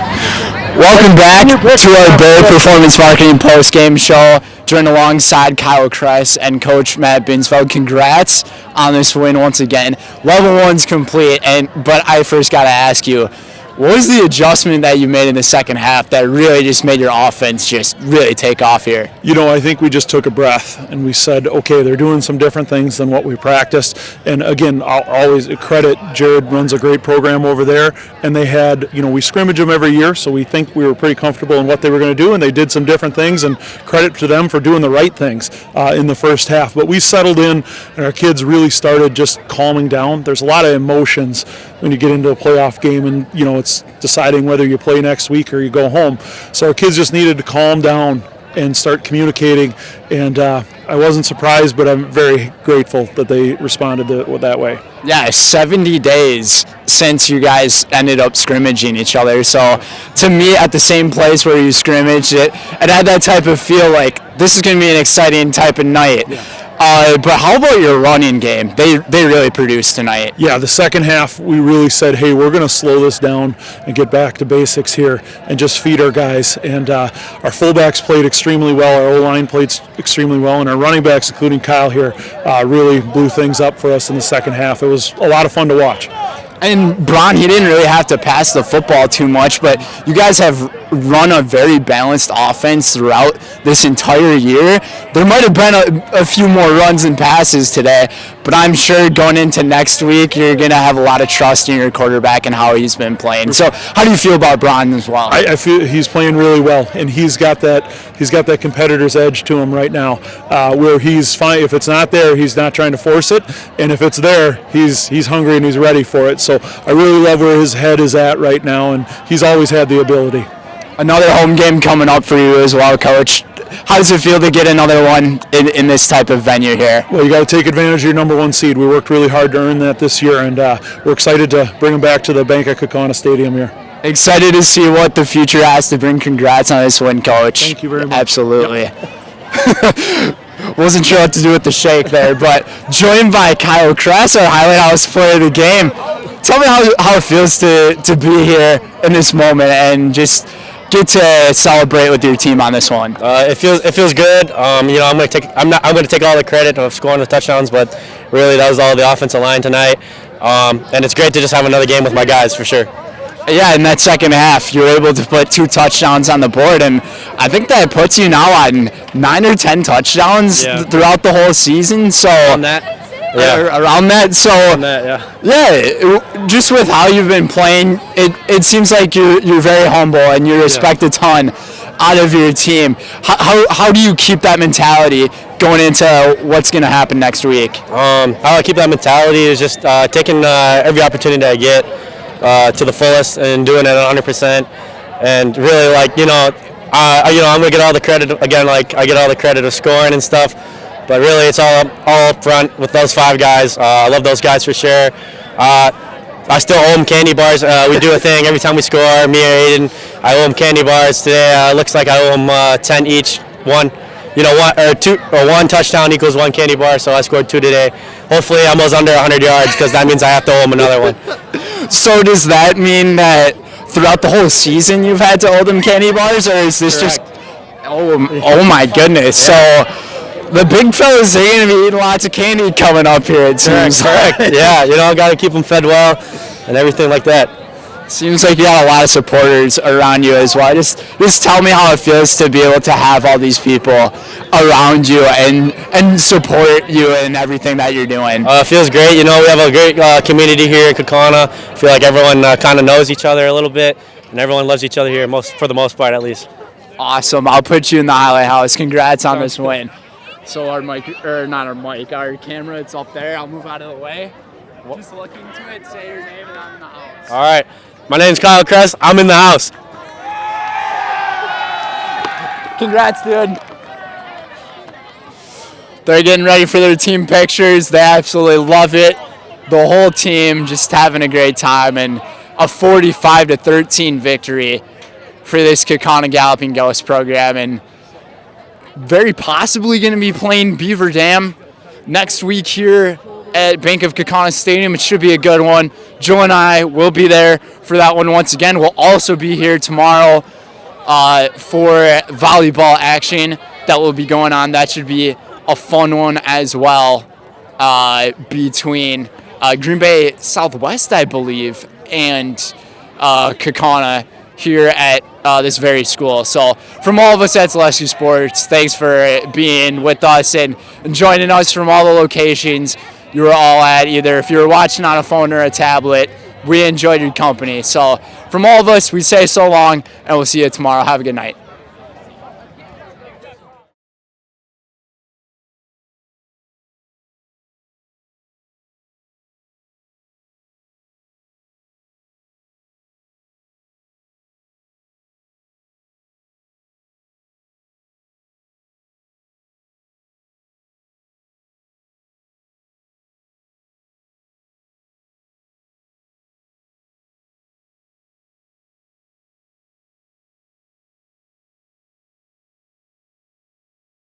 Welcome back to our Bear Performance Marketing post-game show. Joined alongside Kyle Kress and Coach Matt Binsfeld. Congrats on this win once again. Level 1's complete, but I first got to ask you, what was the adjustment that you made in the second half that really just made your offense just really take off here?
You know, I think we just took a breath and we said, okay, they're doing some different things than what we practiced. And again, I'll always credit Jared runs a great program over there. And they had, you know, we scrimmage them every year, so we think we were pretty comfortable in what they were going to do. And they did some different things, and credit to them for doing the right things in the first half. But we settled in, and our kids really started just calming down. There's a lot of emotions when you get into a playoff game, and, you know, it's deciding whether you play next week or you go home. So our kids just needed to calm down and start communicating, and I wasn't surprised, but I'm very grateful that they responded that way.
Yeah, 70 days since you guys ended up scrimmaging each other. So to me, at the same place where you scrimmaged, it had that type of feel like this is going to be an exciting type of night. Yeah. But how about your running game? They really produced tonight.
Yeah, the second half we really said, hey, we're going to slow this down and get back to basics here and just feed our guys. And our fullbacks played extremely well, our O-line played extremely well, and our running backs, including Kyle here, really blew things up for us in the second half. It was a lot of fun to watch.
And Braun, he didn't really have to pass the football too much, but you guys have run a very balanced offense throughout this entire year. There might have been a few more runs and passes today, but I'm sure going into next week, you're going to have a lot of trust in your quarterback and how he's been playing. So how do you feel about Braun as well?
I feel he's playing really well, and he's got that competitor's edge to him right now, where he's fine. If it's not there, he's not trying to force it, and if it's there, he's hungry and he's ready for it. So I really love where his head is at right now, and he's always had the ability.
Another home game coming up for you as well, Coach. How does it feel to get another one in this type of venue here?
Well, you got to take advantage of your number 1 seed. We worked really hard to earn that this year, and we're excited to bring them back to the Bank of Kaukauna Stadium here.
Excited to see what the future has to bring. Congrats on this win, Coach.
Thank you very much.
Absolutely. Yep. Wasn't sure what to do with the shake there, but joined by Kyle Kress, our Highlight House player of the game. Tell me how it feels to be here in this moment and just get to celebrate with your team on this one?
It feels good. I'm going to take all the credit of scoring the touchdowns, but really that was all the offensive line tonight. And it's great to just have another game with my guys for sure.
Yeah, in that second half, you were able to put 2 touchdowns on the board, and I think that puts you now on 9 or 10 touchdowns throughout the whole season. So
around that.
So just with how you've been playing, it seems like you're very humble and you respect a ton out of your team. How do you keep that mentality going into what's going to happen next week?
How I keep that mentality is just taking every opportunity I get to the fullest and doing it at 100%. And really, I'm gonna get all the credit again. Like I get all the credit of scoring and stuff, but really it's all up front with those 5 guys. I love those guys for sure. I still owe them candy bars. We do a thing every time we score. Me or Aiden, I owe them candy bars. Today looks like I owe them 10 each. One touchdown equals 1 candy bar. So I scored 2 today. Hopefully I'm under 100 yards because that means I have to owe them another one.
So does that mean that throughout the whole season you've had to owe them candy bars, or is this
Correct.
just? Oh my goodness! So the big fellas, they're going to be eating lots of candy coming up here. It seems.
Correct. Yeah, got to keep them fed well and everything like that.
Seems like you got a lot of supporters around you as well. Just tell me how it feels to be able to have all these people around you and support you in everything that you're doing.
It feels great. We have a great community here in Kaukauna. I feel like everyone kind of knows each other a little bit, and everyone loves each other here, for the most part at least.
Awesome. I'll put you in the highlight house. Congrats on this win. So our camera, it's up there. I'll move out of the way. Just look into it, say your name, and I'm in the house.
All right. My name's Kyle Kress. I'm in the house.
Congrats, dude. They're getting ready for their team pictures. They absolutely love it. The whole team just having a great time, and a 45-13 victory for this Kaukauna Galloping Ghost program, and very possibly going to be playing Beaver Dam next week here at Bank of Kaukauna Stadium. It should be a good one. Joe and I will be there for that one once again. We'll also be here tomorrow for volleyball action that will be going on. That should be a fun one as well, between Green Bay Southwest, I believe, and Kaukauna here at this very school. So from all of us at Pulaski Sports, thanks for being with us and joining us from all the locations you were all at. Either if you were watching on a phone or a tablet, we enjoyed your company. So from all of us, we say so long, and we'll see you tomorrow. Have a good night.